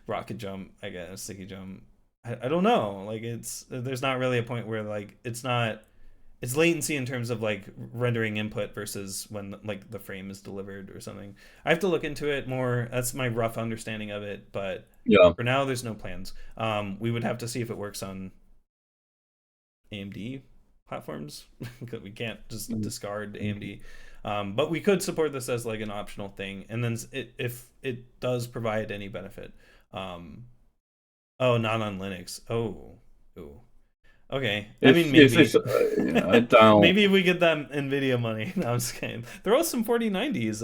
A: Rocket jump, I guess, sticky jump. I don't know. Like there's not really a point where like it's latency in terms of like rendering input versus when like the frame is delivered or something. I have to look into it more. That's my rough understanding of it, but for now there's no plans. We would have to see if it works on AMD platforms. We can't just discard AMD. But we could support this as like an optional thing, and then if it does provide any benefit. Not on Linux. Okay. I mean, maybe.
B: I doubt.
A: Maybe we get that NVIDIA money. No, I'm just kidding. Throw some 4090s.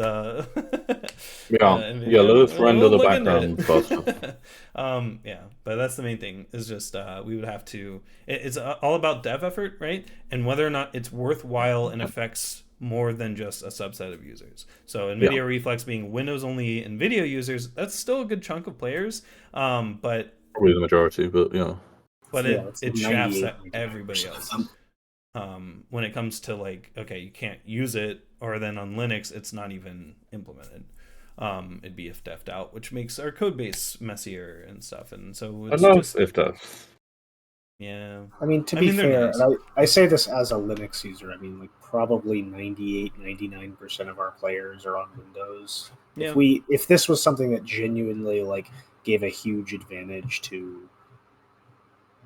B: Let's render the background faster.
A: But that's the main thing. Is just we would have to. It's all about dev effort, right? And whether or not it's worthwhile and affects more than just a subset of users. So NVIDIA Reflex being Windows only NVIDIA users, that's still a good chunk of players. But
B: probably the majority, but
A: but it shafts at everybody else. When it comes to like, okay, you can't use it, or then on Linux it's not even implemented. It'd be if def'd out, which makes our code base messier and stuff. And so it's
B: I love if def.
A: Yeah.
D: I mean, to be fair, nice. And I say this as a Linux user, I mean, like probably 98-99% of our players are on Windows. Yeah. If this was something that genuinely like gave a huge advantage to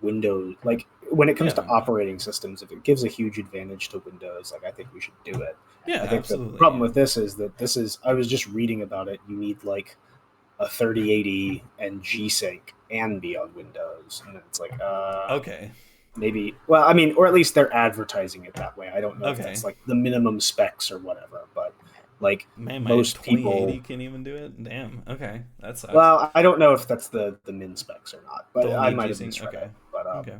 D: Windows, like when it comes to operating systems, if it gives a huge advantage to Windows, like I think we should do it.
A: Yeah,
D: I think
A: absolutely.
D: The problem with this is that I was just reading about it. You need like a 3080 and G-Sync and be on Windows, and it's like,
A: okay.
D: Maybe, well, I mean, or at least they're advertising it that way. I don't know if that's like the minimum specs or whatever, but like most people
A: can't even do it. Damn. Okay, that sucks.
D: Well, I don't know if that's the min specs or not, but I might have misread it. But
A: okay.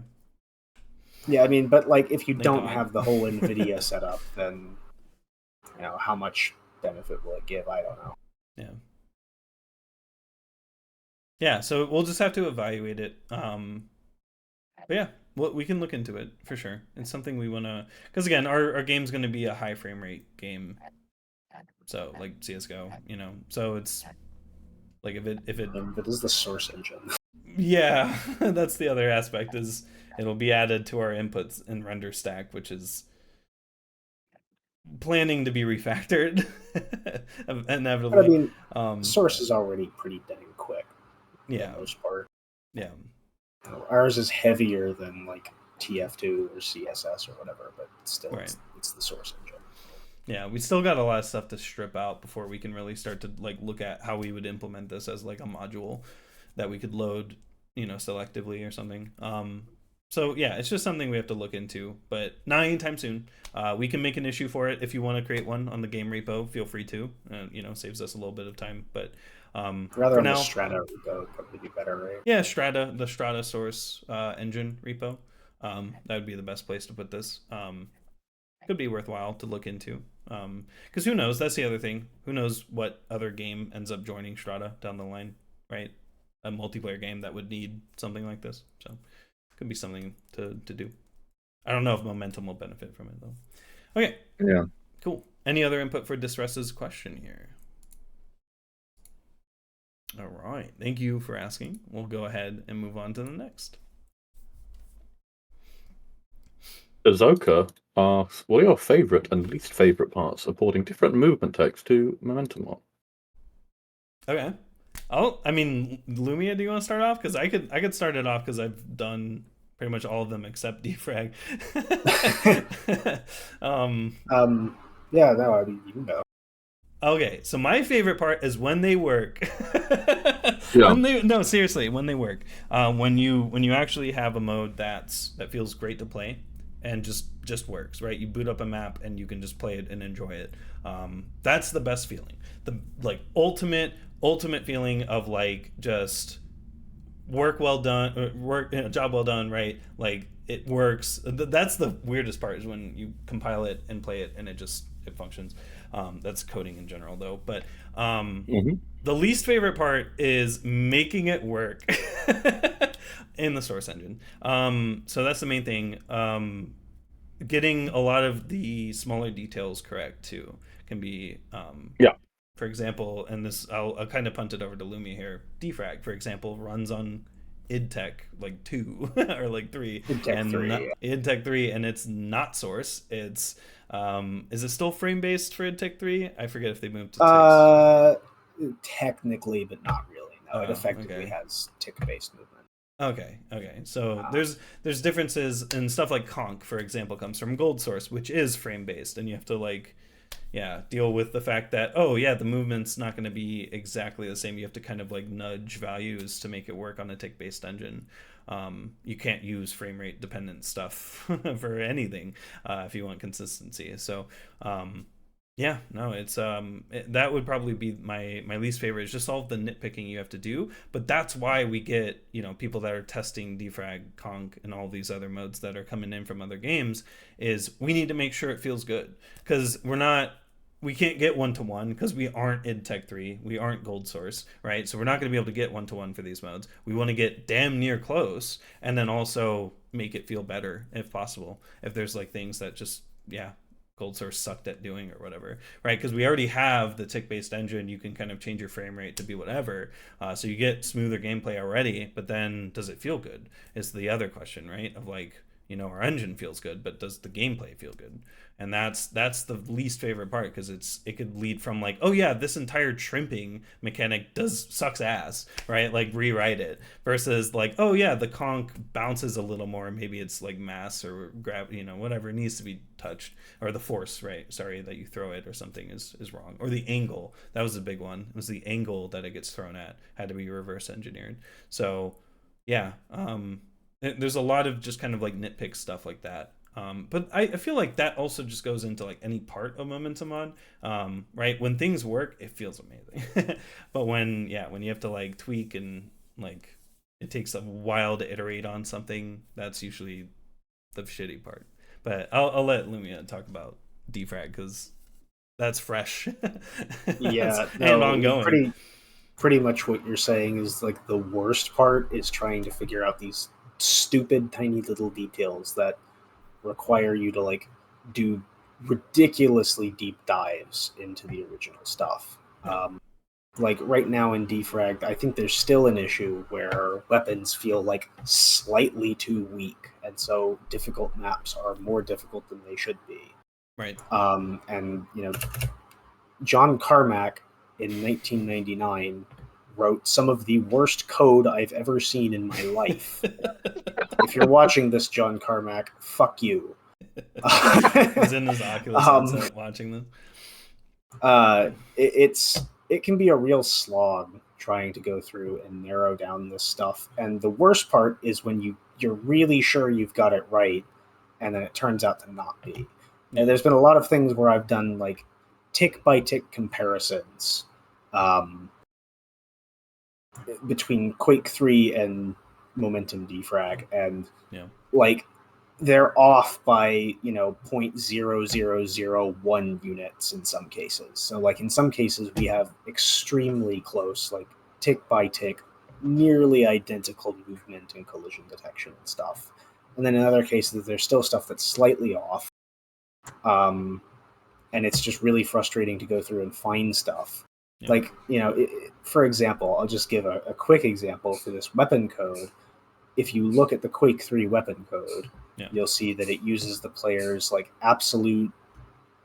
D: Yeah, I mean, but like if you don't have the whole NVIDIA setup, then you know how much benefit will it give? I don't know.
A: Yeah. Yeah, so we'll just have to evaluate it. But yeah, well, we can look into it for sure. It's something we want to, because again, our game's going to be a high frame rate game. So like CS:GO, you know. So it's like if it
D: is the source engine.
A: Yeah, that's the other aspect, is it'll be added to our inputs and render stack, which is planning to be refactored inevitably.
D: But I mean, source is already pretty dang quick.
A: Yeah,
D: for the most part.
A: Yeah.
D: Ours is heavier than like TF2 or CSS or whatever, but still, it's the source engine.
A: Yeah, we still got a lot of stuff to strip out before we can really start to like look at how we would implement this as like a module that we could load, you know, selectively or something. So yeah, it's just something we have to look into, but not anytime soon. We can make an issue for it if you want to create one on the game repo. Feel free to. You know, saves us a little bit of time, but
D: rather on the Strata repo would probably be better, right?
A: Yeah, the Strata source engine repo. That would be the best place to put this. Could be worthwhile to look into, because who knows? That's the other thing. Who knows what other game ends up joining Strata down the line, right? A multiplayer game that would need something like this. So could be something to do. I don't know if Momentum will benefit from it though. Okay.
B: Yeah.
A: Cool. Any other input for Disres's question here? All right. Thank you for asking. We'll go ahead and move on to the next.
B: Tazaoka asks, what are your favorite and least favorite parts supporting different movement text to Momentum on?
A: Okay. I mean, Lumia, do you want to start off? Because I could start it off because I've done pretty much all of them except defrag.
D: Yeah, no, I mean, you can go.
A: Okay, so my favorite part is when they work.
B: Yeah.
A: Seriously, when they work. When you actually have a mode that feels great to play and just works, right? You boot up a map and you can just play it and enjoy it. That's the best feeling. The like ultimate feeling of like just work well done, job well done, right? Like it works. That's the weirdest part, is when you compile it and play it and it functions. That's coding in general though, but the least favorite part is making it work in the source engine. So that's the main thing. Getting a lot of the smaller details correct too can be for example, and this I'll kind of punt it over to Lumia here. Defrag, for example, runs on idtech like 2 or like 3, idtech 3, and it's not source. It's is it still frame based for idtech 3? I forget if they moved to ticks.
D: Technically, but not really. No, it effectively has tick based movement.
A: Okay. So there's differences, and stuff like Conc, for example, comes from Gold Source, which is frame based, and you have to like deal with the fact that the movement's not going to be exactly the same. You have to kind of like nudge values to make it work on a tick based engine. You can't use frame rate dependent stuff for anything if you want consistency. So it's that would probably be my least favorite, is just all of the nitpicking you have to do. But that's why we get people that are testing defrag, conc, and all these other modes that are coming in from other games, is we need to make sure it feels good, because we can't get one-to-one because we aren't idtech 3, we aren't Gold Source, right? So we're not going to be able to get one-to-one for these modes. We want to get damn near close, and then also make it feel better if possible. If there's like things that just Gold Source sucked at doing or whatever, right? Because we already have the tick-based engine. You can kind of change your frame rate to be whatever. So you get smoother gameplay already, but then does it feel good is the other question, right? Of like, you know, our engine feels good, but does the gameplay feel good? And that's the least favorite part, because it could lead from like, oh yeah, this entire trimping mechanic sucks ass, right? Like rewrite it, versus like, oh yeah, the conch bounces a little more, maybe it's like mass or gravity, you know, whatever needs to be touched, or the force, right? Sorry, that you throw it or something is wrong, or the angle. That was a big one. It was the angle that it gets thrown at had to be reverse engineered. So yeah, there's a lot of just kind of like nitpick stuff like that. But I feel like that also just goes into like any part of momentum mod, right? When things work, it feels amazing. But when you have to like tweak and like it takes a while to iterate on something, that's usually the shitty part. But I'll let Lumia talk about defrag, because that's fresh.
D: Yeah,
A: and ongoing.
D: Pretty much what you're saying is like the worst part is trying to figure out these stupid tiny little details that require you to like do ridiculously deep dives into the original stuff. Like right now in defrag, I think there's still an issue where weapons feel like slightly too weak, and so difficult maps are more difficult than they should be.
A: Right.
D: And you know, John Carmack in 1999 wrote some of the worst code I've ever seen in my life. If you're watching this, John Carmack, fuck you.
A: He's in his Oculus headset watching
D: this. It can be a real slog trying to go through and narrow down this stuff. And the worst part is when you're really sure you've got it right, and then it turns out to not be. And there's been a lot of things where I've done like tick by tick comparisons between Quake 3 and Momentum Defrag, and like they're off by 0.0001 units in some cases. So like in some cases we have extremely close, like tick by tick, nearly identical movement and collision detection and stuff. And then in other cases there's still stuff that's slightly off. And it's just really frustrating to go through and find stuff. Like, for example, I'll just give a quick example for this weapon code. If you look at the Quake 3 weapon code, you'll see that it uses the player's like absolute,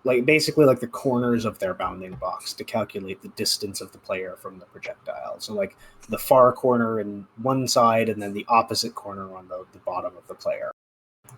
D: like basically like the corners of their bounding box to calculate the distance of the player from the projectile. So like the far corner in one side and then the opposite corner on the bottom of the player.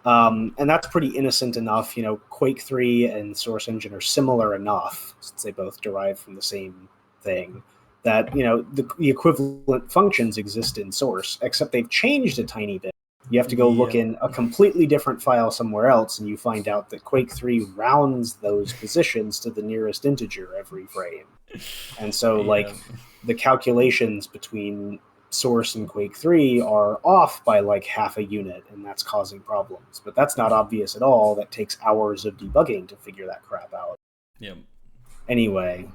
D: And that's pretty innocent enough. Quake 3 and Source Engine are similar enough, since they both derive from the same thing, that the equivalent functions exist in Source, except they've changed a tiny bit. You have to go look in a completely different file somewhere else, and you find out that Quake 3 rounds those positions to the nearest integer every frame. And so like the calculations between Source and Quake 3 are off by like half a unit, and that's causing problems. But that's not obvious at all. That takes hours of debugging to figure that crap out. Anyway,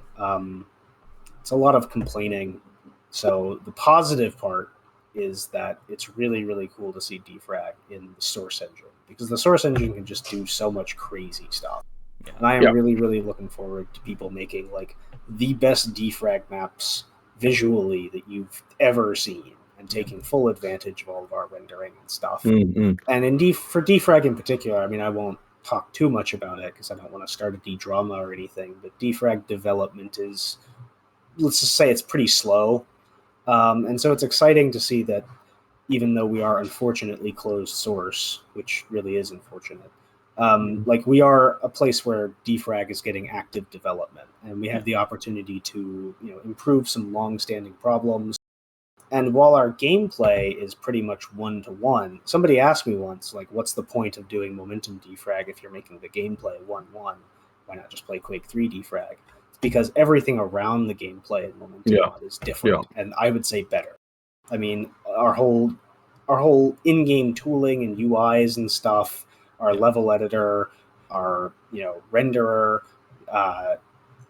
D: it's a lot of complaining. So the positive part is that it's really, really cool to see defrag in the Source Engine, because the Source Engine can just do so much crazy stuff. And I am really, really looking forward to people making like the best defrag maps visually that you've ever seen, and taking full advantage of all of our rendering and stuff. And for defrag in particular, I mean, I won't talk too much about it because I don't want to start a D-drama or anything, but defrag development is, let's just say, it's pretty slow. And so it's exciting to see that even though we are unfortunately closed source, which really is unfortunate, like we are a place where defrag is getting active development, and we have the opportunity to improve some long-standing problems. And while our gameplay is pretty much one-to-one, somebody asked me once, like, what's the point of doing momentum defrag if you're making the gameplay 1-1? Why not just play Quake 3 defrag? It's because everything around the gameplay in momentum mod is different, and I would say better. I mean, our whole in-game tooling and UIs and stuff, our level editor, our renderer,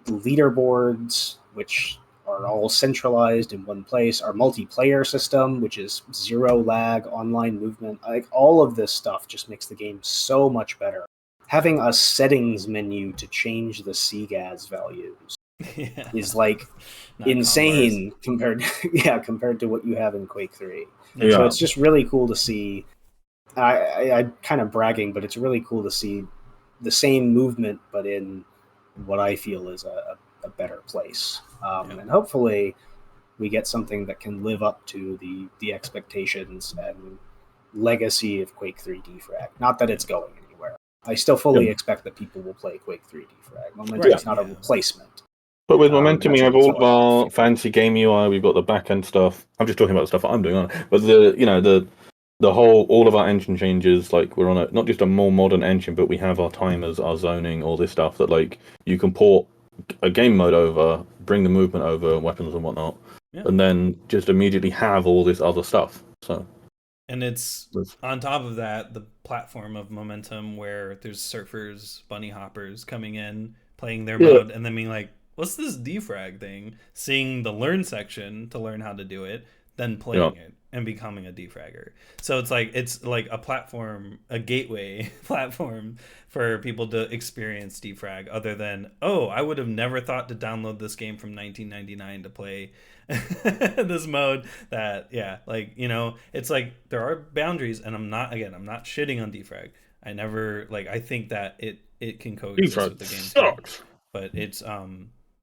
D: leaderboards, which are all centralized in one place, our multiplayer system, which is zero lag online movement, like all of this stuff just makes the game so much better. having a settings menu to change the CGAS values is like insane compared to what you have in Quake 3. Yeah. So it's just really cool to see. I'm kind of bragging, but it's really cool to see the same movement, but in what I feel is a better place. And hopefully we get something that can live up to the expectations and legacy of Quake 3 defrag. Not that it's going anywhere. I still fully expect that people will play Quake 3 defrag. Momentum's not a replacement.
B: But with Momentum, we have all of our fancy game UI. We've got the back end stuff. I'm just talking about the stuff that I'm doing on it. But all of our engine changes, like we're on not just a more modern engine, but we have our timers, our zoning, all this stuff that like you can port a game mode over, bring the movement over, weapons and whatnot, and then just immediately have all this other stuff. So,
A: and it's on top of that, the platform of Momentum where there's surfers, bunny hoppers coming in, playing their mode, and then being like, what's this defrag thing? Seeing the learn section to learn how to do it, then playing it and becoming a defragger. So it's like a platform, a gateway platform for people to experience defrag, other than, oh, I would have never thought to download this game from 1999 to play this mode that, it's like there are boundaries, and I'm not shitting on defrag. I think that it can coexist with the game.
B: Sucks.
A: But it's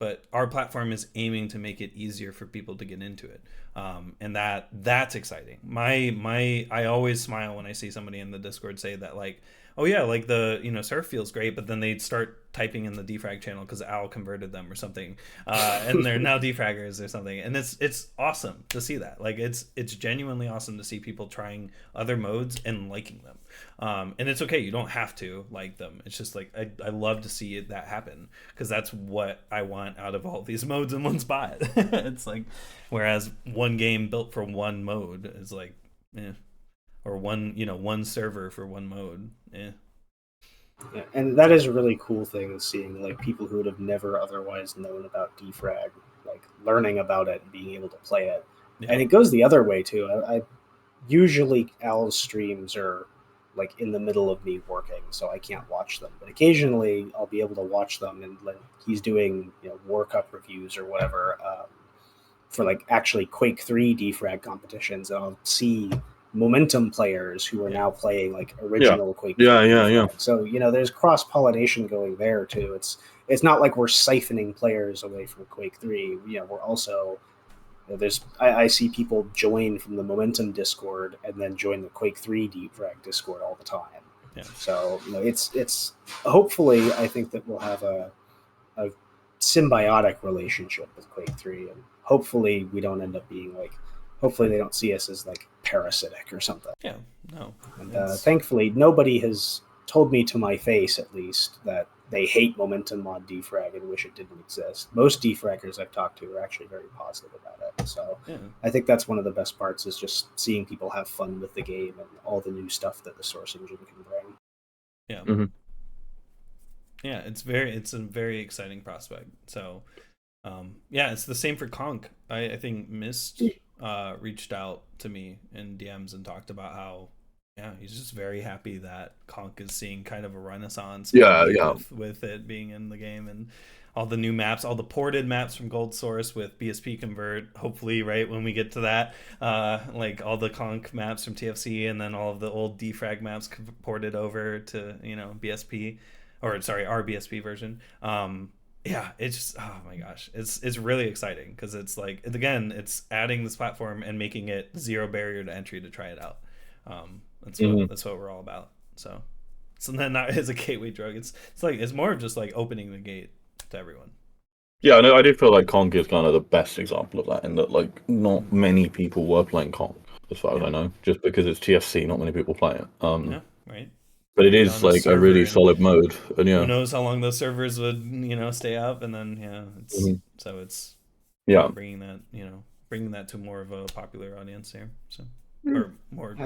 A: but our platform is aiming to make it easier for people to get into it, and that's exciting. I always smile when I see somebody in the Discord say that, like, oh yeah, like the surf feels great, but then they'd start typing in the defrag channel because Al converted them or something, and they're now defraggers or something, and it's awesome to see that. Like it's genuinely awesome to see people trying other modes and liking them. And it's okay, you don't have to like them. It's just like I love to see that happen, because that's what I want out of all these modes in one spot. It's like, whereas one game built for one mode is like, or one server for one mode. Yeah,
D: and that is a really cool thing, seeing like people who would have never otherwise known about defrag, like learning about it and being able to play it. Yeah. And it goes the other way too. I usually Al's streams are like in the middle of me working, so I can't watch them. But occasionally I'll be able to watch them, and like he's doing War Cup reviews or whatever for like actually Quake 3 defrag competitions, and I'll see Momentum players who are now playing like original Quake 3 defrag. So there's cross pollination going there too. It's not like we're siphoning players away from Quake 3. We're also I see people join from the Momentum Discord and then join the Quake 3 defrag Discord all the time. Yeah. So it's hopefully, I think that we'll have a symbiotic relationship with Quake 3, and hopefully we don't end up being like, hopefully they don't see us as like parasitic or something.
A: Yeah, no.
D: And thankfully nobody has told me to my face, at least, that they hate Momentum mod defrag and wish it didn't exist. Most defraggers I've talked to are actually very positive about it. So I think that's one of the best parts, is just seeing people have fun with the game and all the new stuff that the source engine can bring.
A: Yeah. Yeah, it's a very exciting prospect. So it's the same for Conc. I think Mist reached out to me in DMs and talked about how he's just very happy that Conc is seeing kind of a renaissance with it being in the game, and all the new maps, all the ported maps from Gold Source with BSP convert, hopefully right when we get to that, like all the Conc maps from TFC, and then all of the old defrag maps ported over to BSP, or sorry, our BSP version. It's just, oh my gosh, it's really exciting, because it's like, again, it's adding this platform and making it zero barrier to entry to try it out. That's what we're all about. So then that is a gateway drug. It's more of just like opening the gate to everyone.
B: Yeah, I do feel like Conc is kind of the best example of that, in that like not many people were playing Conc, as far as I know, just because it's TFC, not many people play it.
A: Right.
B: But it is like a really solid mode, and
A: who knows how long those servers would stay up, and then so it's bringing that to more of a popular audience here. So or more.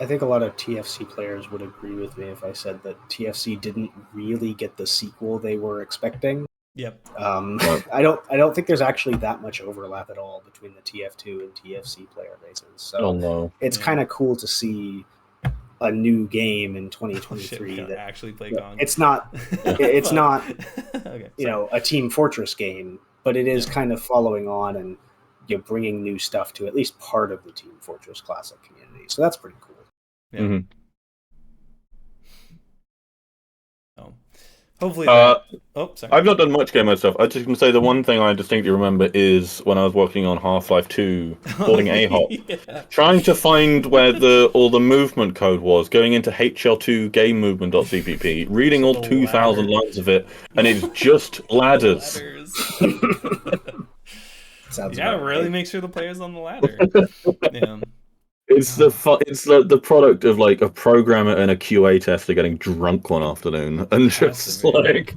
D: I think a lot of TFC players would agree with me if I said that TFC didn't really get the sequel they were expecting.
A: Yep.
D: I don't think there's actually that much overlap at all between the TF2 and TFC player bases. So it's kind of cool to see a new game in
A: Oh, shit,
D: 2023
A: we gotta
D: that
A: actually play Conc.
D: it's not it's not
A: okay,
D: you know, a Team Fortress game, but it is
A: Yeah.
D: kind of following on and bringing new stuff to at least part of the Team Fortress Classic community. So that's pretty cool.
A: Yeah.
B: Mhm.
A: Oh. Hopefully that. Oh, sorry.
B: I've not done much game mode stuff. I just can say the one thing I distinctly remember is when I was working on Half-Life 2, porting Ahop,
A: Yeah.
B: trying to find where all the movement code was, going into HL2 game movement.cpp, reading all
A: The
B: 2,000
A: ladder.
B: lines of it, and it's just ladders.
D: Sounds
A: Yeah,
D: about
A: really
D: right.
A: make sure the player's on the ladder. Yeah.
B: It's the product of like a programmer and a QA tester getting drunk one afternoon and just like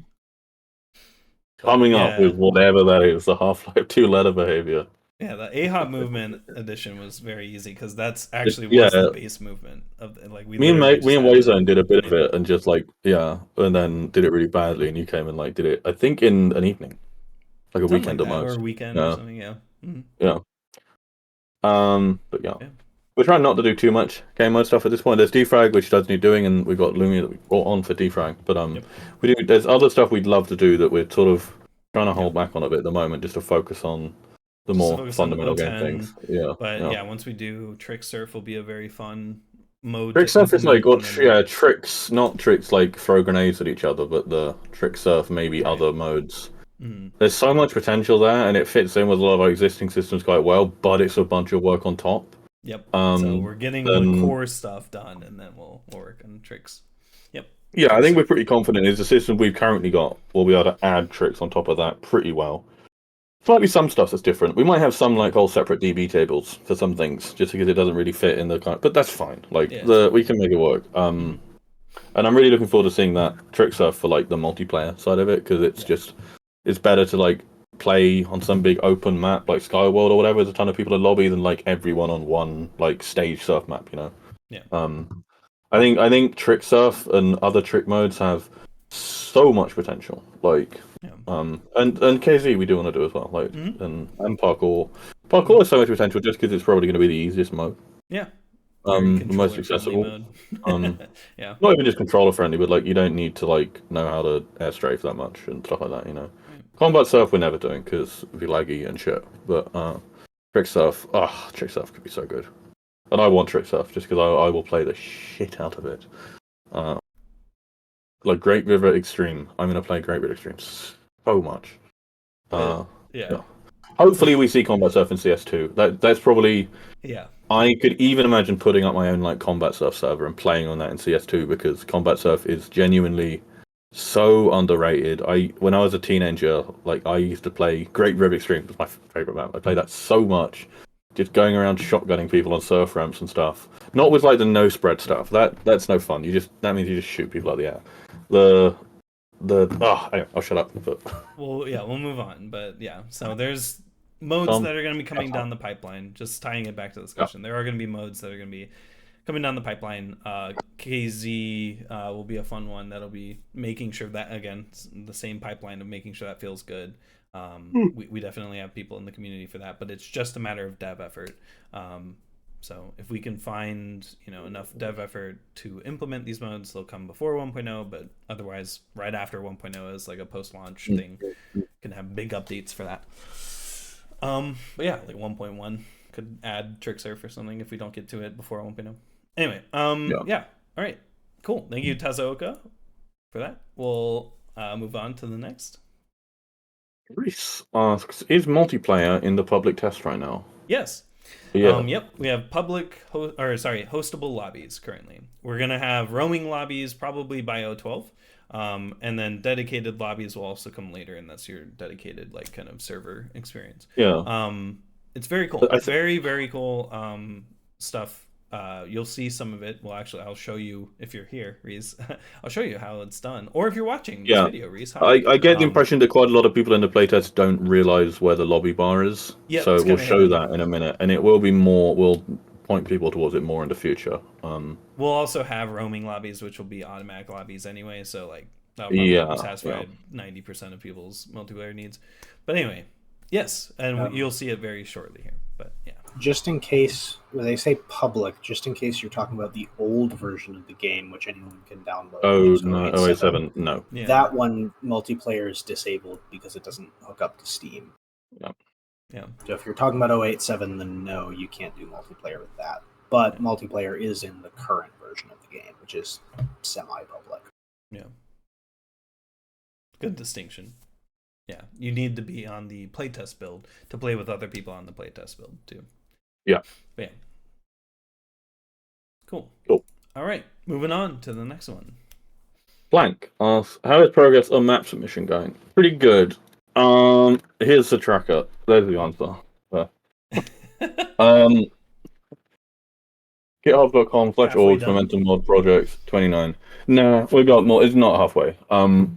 B: coming up with whatever that is, the Half-Life 2 ladder behavior.
A: Yeah, the Ahop movement edition was very easy because that's actually was the base movement of like
B: me and Wayzone did a bit of it and just like and then did it really badly, and you came and like did it I think in an evening, like a
A: something
B: weekend
A: like that,
B: almost,
A: or a weekend or something. Yeah. Mm-hmm.
B: Yeah. But yeah. We're trying not to do too much game mode stuff at this point. There's defrag, which does need doing, and we've got Lumia that we brought on for defrag. But we do. There's other stuff we'd love to do that we're sort of trying to hold back on a bit at the moment, just to focus on the more fundamental game things. Yeah.
A: But yeah, once we do, Trick Surf will be a very fun mode.
B: Trick Surf is like tricks, not tricks like throw grenades at each other, but the Trick Surf maybe other modes. There's so much potential there, and it fits in with a lot of our existing systems quite well. But it's a bunch of work on top.
A: Yep. So we're getting the core stuff done, and then we'll work on tricks. Yep.
B: Yeah, I think we're pretty confident. Is the system we've currently got, we'll be able to add tricks on top of that pretty well. Slightly some stuff that's different. We might have some like whole separate DB tables for some things, just because it doesn't really fit in the kind. But that's fine. Like we can make it work. And I'm really looking forward to seeing that trick stuff for like the multiplayer side of it, because it's just it's better to like play on some big open map like Skyworld or whatever. There's a ton of people in lobby than like everyone on one like stage surf map.
A: Yeah.
B: I think Trick Surf and other trick modes have so much potential. Like, and KZ we do want to do as well. Like, and parkour. Parkour has so much potential just because it's probably going to be the easiest mode.
A: Yeah.
B: The most accessible.
A: Yeah.
B: Not even just controller friendly, but like you don't need to like know how to air strafe that much and stuff like that. Combat surf we're never doing because it'd be laggy and shit. But Trick Surf, Trick Surf could be so good. And I want Trick Surf just because I will play the shit out of it. Like Great River Extreme, I'm gonna play Great River Extreme so much. Yeah. Hopefully we see Combat Surf in CS2. That's probably I could even imagine putting up my own like Combat Surf server and playing on that in CS2 because Combat Surf is genuinely so underrated. When I was a teenager, like I used to play Great River Extreme. It was my favorite map. I played that so much. Just going around shotgunning people on surf ramps and stuff. Not with like the no spread stuff. That's no fun. That means you just shoot people out of the air. Anyway, I'll shut up. But
A: well, yeah, we'll move on. But yeah, so there's modes that are going to be coming down the pipeline. Just tying it back to the discussion, there are going to be modes that are going to be coming down the pipeline. KZ will be a fun one. That'll be making sure that again the same pipeline of making sure that feels good. We definitely have people in the community for that, but it's just a matter of dev effort. So if we can find enough dev effort to implement these modes, they'll come before 1.0, but otherwise right after 1.0 is like a post-launch thing. Can have big updates for that. But yeah, like 1.1 could add Trick Surf or something if we don't get to it before 1.0. Anyway, yeah. All right, cool. Thank you, Tazaoka, for that. We'll move on to the next.
B: REECE asks, is multiplayer in the public test right now?
A: Yes.
B: Yeah.
A: Yep. We have hostable lobbies currently. We're gonna have roaming lobbies probably by 012, and then dedicated lobbies will also come later, and that's your dedicated like kind of server experience.
B: Yeah.
A: It's very cool. Very very cool stuff. You'll see some of it. Well, actually, I'll show you if you're here, rEECE. I'll show you how it's done, or if you're watching this video, rEECE.
B: I get the impression that quite a lot of people in the playtest don't realize where the lobby bar is.
A: Yeah,
B: so we'll show that in a minute, and it will be more. We'll point people towards it more in the future.
A: We'll also have roaming lobbies, which will be automatic lobbies anyway. So like that'll probably satisfy 90% of people's multiplayer needs. But anyway, yes, and you'll see it very shortly here. But yeah.
D: just in case, when they say public, just in case you're talking about the old version of the game, which anyone can download.
B: Oh, no, 087, no.
D: Yeah. That one, multiplayer is disabled because it doesn't hook up to Steam.
B: Yeah.
A: Yeah.
D: So if you're talking about 087, then no, you can't do multiplayer with that. But multiplayer is in the current version of the game, which is semi-public.
A: Yeah. Good distinction. Yeah, you need to be on the playtest build to play with other people on the playtest build too.
B: Yeah.
A: But yeah. Cool.
B: Cool.
A: All right, moving on to the next one.
B: Blank asks, how is progress on map submission going? Pretty good. Here's the tracker. There's the answer. GitHub.com/org momentum mod projects 29. No, we got more. It's not halfway.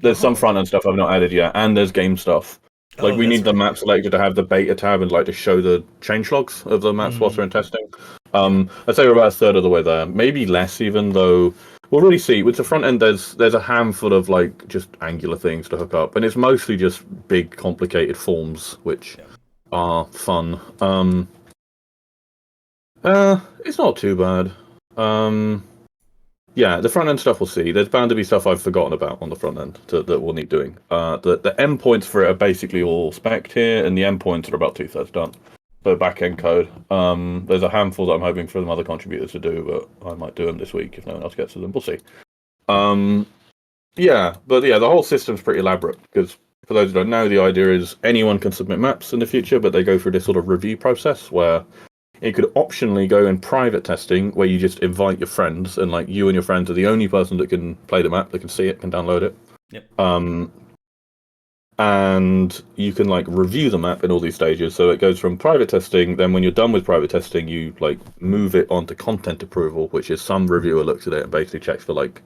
B: There's some front end stuff I've not added yet, and there's game stuff. Like we need the map selector to have the beta tab and like to show the change logs of the maps whilst we're in testing. I'd say we're about a third of the way there, maybe less even though. We'll really see. With the front end, there's a handful of like just Angular things to hook up, and it's mostly just big, complicated forms, which are fun. It's not too bad. Yeah, the front end stuff we'll see. There's bound to be stuff I've forgotten about on the front end that we'll need doing. The endpoints for it are basically all spec'd here, and the endpoints are about 2/3 done. So back end code. There's a handful that I'm hoping for some other contributors to do, but I might do them this week if no one else gets to them. We'll see. Yeah, but yeah, the whole system's pretty elaborate because for those who don't know, the idea is anyone can submit maps in the future, but they go through this sort of review process where it could optionally go in private testing where you just invite your friends and like you and your friends are the only person that can play the map, that can see it, can download it.
A: Yep.
B: And you can like review the map in all these stages. So it goes from private testing, then when you're done with private testing, you like move it onto content approval, which is some reviewer looks at it and basically checks for like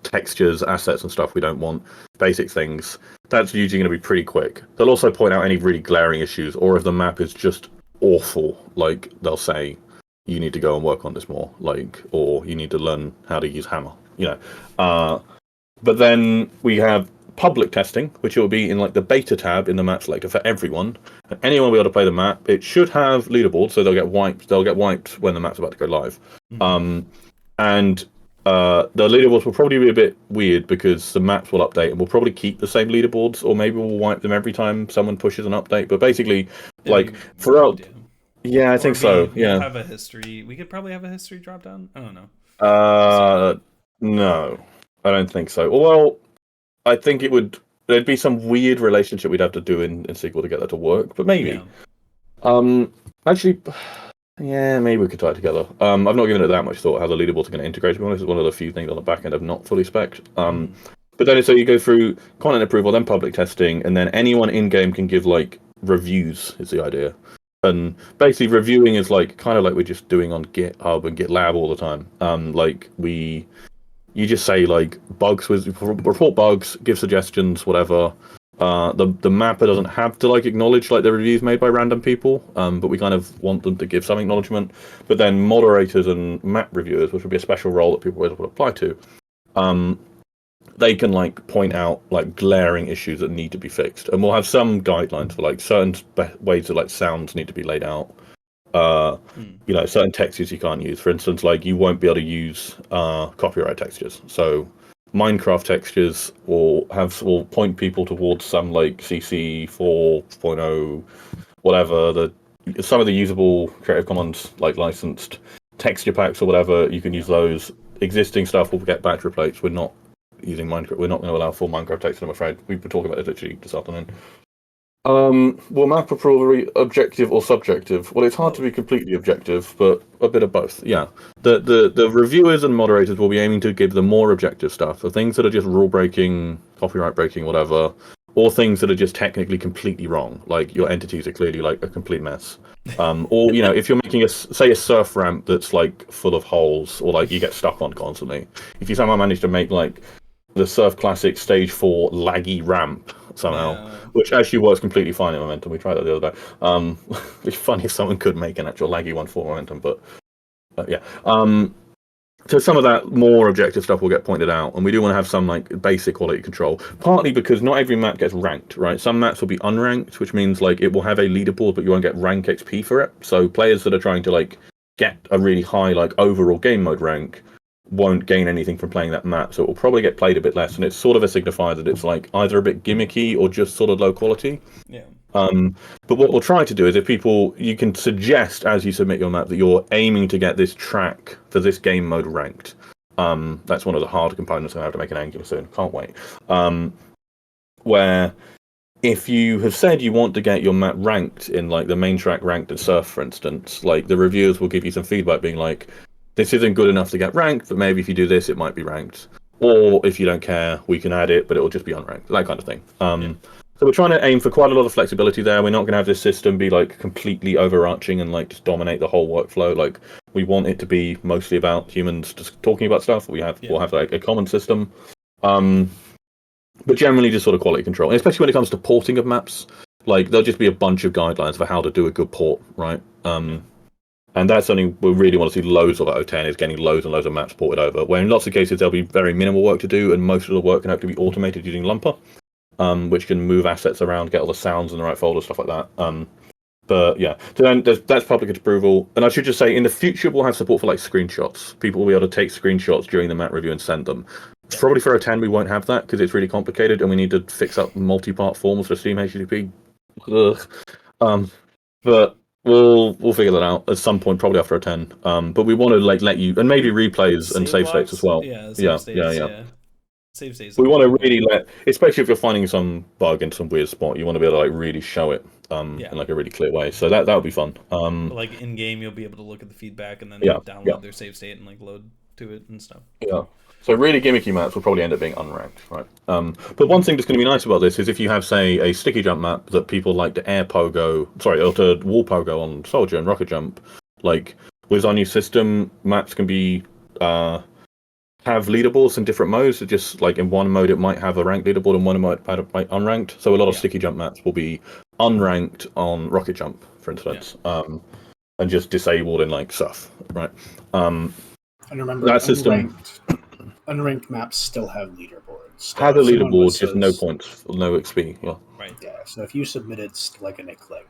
B: textures, assets and stuff we don't want, basic things. That's usually going to be pretty quick. They'll also point out any really glaring issues, or if the map is just awful, like they'll say you need to go and work on this more, like, or you need to learn how to use hammer, but then we have public testing, which will be in like the beta tab in the map selector for everyone, and anyone will be able to play the map. It should have leaderboards, so they'll get wiped when the map's about to go live. And the leaderboards will probably be a bit weird because the maps will update and we'll probably keep the same leaderboards, or maybe we'll wipe them every time someone pushes an update. But basically, like throughout, yeah, I think so. Yeah,
A: have a history. We could probably have a history drop down. I don't
B: know. No, I don't think so. Well, I think there'd be some weird relationship we'd have to do in SQL to get that to work. But maybe. Yeah. Actually. Yeah, maybe we could tie it together. I've not given it that much thought how the leaderboards are going to integrate. To be honest, it's one of the few things on the back end I've not fully spec'd. But then so you go through content approval, then public testing, and then anyone in game can give like reviews. Is the idea, and basically reviewing is like kind of like we're just doing on GitHub and GitLab all the time. You just say like bugs report bugs, give suggestions, whatever. The mapper doesn't have to like acknowledge like the reviews made by random people, but we kind of want them to give some acknowledgement. But then moderators and map reviewers, which would be a special role that people would apply to, they can like point out like glaring issues that need to be fixed, and we'll have some guidelines for like certain ways that like sounds need to be laid out. Certain textures you can't use. For instance, like you won't be able to use copyright textures. So Minecraft textures will point people towards some like CC 4.0, whatever. Some of the usable Creative Commons like licensed texture packs or whatever. You can use those. Existing stuff will get batch replaced. We're not using Minecraft. We're not going to allow full Minecraft text, I'm afraid. We've been talking about it literally this afternoon. Will map approval be objective or subjective? Well, it's hard to be completely objective, but a bit of both. Yeah, the reviewers and moderators will be aiming to give the more objective stuff, the things that are just rule breaking, copyright breaking, whatever, or things that are just technically completely wrong, like your entities are clearly like a complete mess. Or if you're making a surf ramp that's like full of holes, or like you get stuck on constantly, if you somehow manage to make like the Surf Classic Stage 4 laggy ramp somehow, which actually works completely fine in Momentum. We tried that the other day. It'd be funny if someone could make an actual laggy one for Momentum, but yeah. So some of that more objective stuff will get pointed out, and we do want to have some like basic quality control. Partly because not every map gets ranked, right? Some maps will be unranked, which means like it will have a leaderboard, but you won't get rank XP for it. So players that are trying to like get a really high like overall game mode rank won't gain anything from playing that map. So it will probably get played a bit less, and it's sort of a signifier that it's like either a bit gimmicky or just sort of low quality.
A: Yeah.
B: But what we'll try to do is if you can suggest as you submit your map that you're aiming to get this track for this game mode ranked. That's one of the harder components. I have to make an Angular soon. Can't wait. Where if you have said you want to get your map ranked in like the main track ranked in Surf, for instance, like the reviewers will give you some feedback being like, this isn't good enough to get ranked, but maybe if you do this, it might be ranked. Or if you don't care, we can add it, but it will just be unranked. That kind of thing. So we're trying to aim for quite a lot of flexibility there. We're not going to have this system be like completely overarching and like just dominate the whole workflow. Like we want it to be mostly about humans just talking about stuff. We'll have like a common system, but generally just sort of quality control, and especially when it comes to porting of maps. Like there'll just be a bunch of guidelines for how to do a good port, right? And that's something we really want to see loads of at O10 is getting loads and loads of maps ported over. Where in lots of cases there'll be very minimal work to do, and most of the work can have to be automated using Lumper. Which can move assets around, get all the sounds in the right folder, stuff like that. But yeah, so then that's public approval. And I should just say, in the future, we'll have support for like screenshots. People will be able to take screenshots during the map review and send them. Probably for O10, we won't have that because it's really complicated and we need to fix up multi-part forms for Steam HTTP. But we'll figure that out at some point, probably after O10. But we want to like let you, and maybe replays and save states as well.
A: Yeah. Save states.
B: We want to really especially if you're finding some bug in some weird spot, you want to be able to like really show it in like a really clear way. So that would be fun.
A: Like in game, you'll be able to look at the feedback and then download their save state and like load to it and stuff.
B: Yeah. So really gimmicky maps will probably end up being unranked, right? But one thing that's going to be nice about this is if you have, say, a sticky jump map that people like to or to wall pogo on Soldier and Rocket Jump, like with our new system, maps can be have leaderboards in different modes. So just like in one mode, it might have a ranked leaderboard, and one might have unranked. So a lot of sticky jump maps will be unranked on Rocket Jump, for instance, and just disabled in like Surf, right?
D: And remember, that system. Unranked maps still have leaderboards. So
B: have a leaderboard, just no points, no XP. Yeah.
D: Right. Yeah. So if you submitted like an ickling,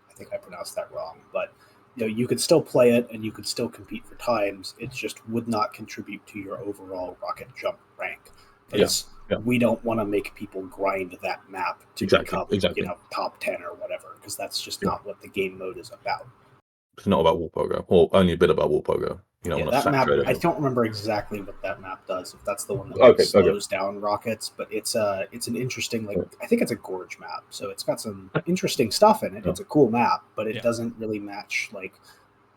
D: I think I pronounced that wrong, but you could still play it and you could still compete for times. It just would not contribute to your overall Rocket Jump rank. Because we don't want to make people grind that map to become top 10 or whatever, because that's just not what the game mode is about.
B: It's not about wall pogo, or only a bit about wall pogo.
D: That map, I don't remember exactly what that map does, if that's the one that slows down rockets, but it's an interesting, I think it's a gorge map, so it's got some interesting stuff in it. It's a cool map, but it doesn't really match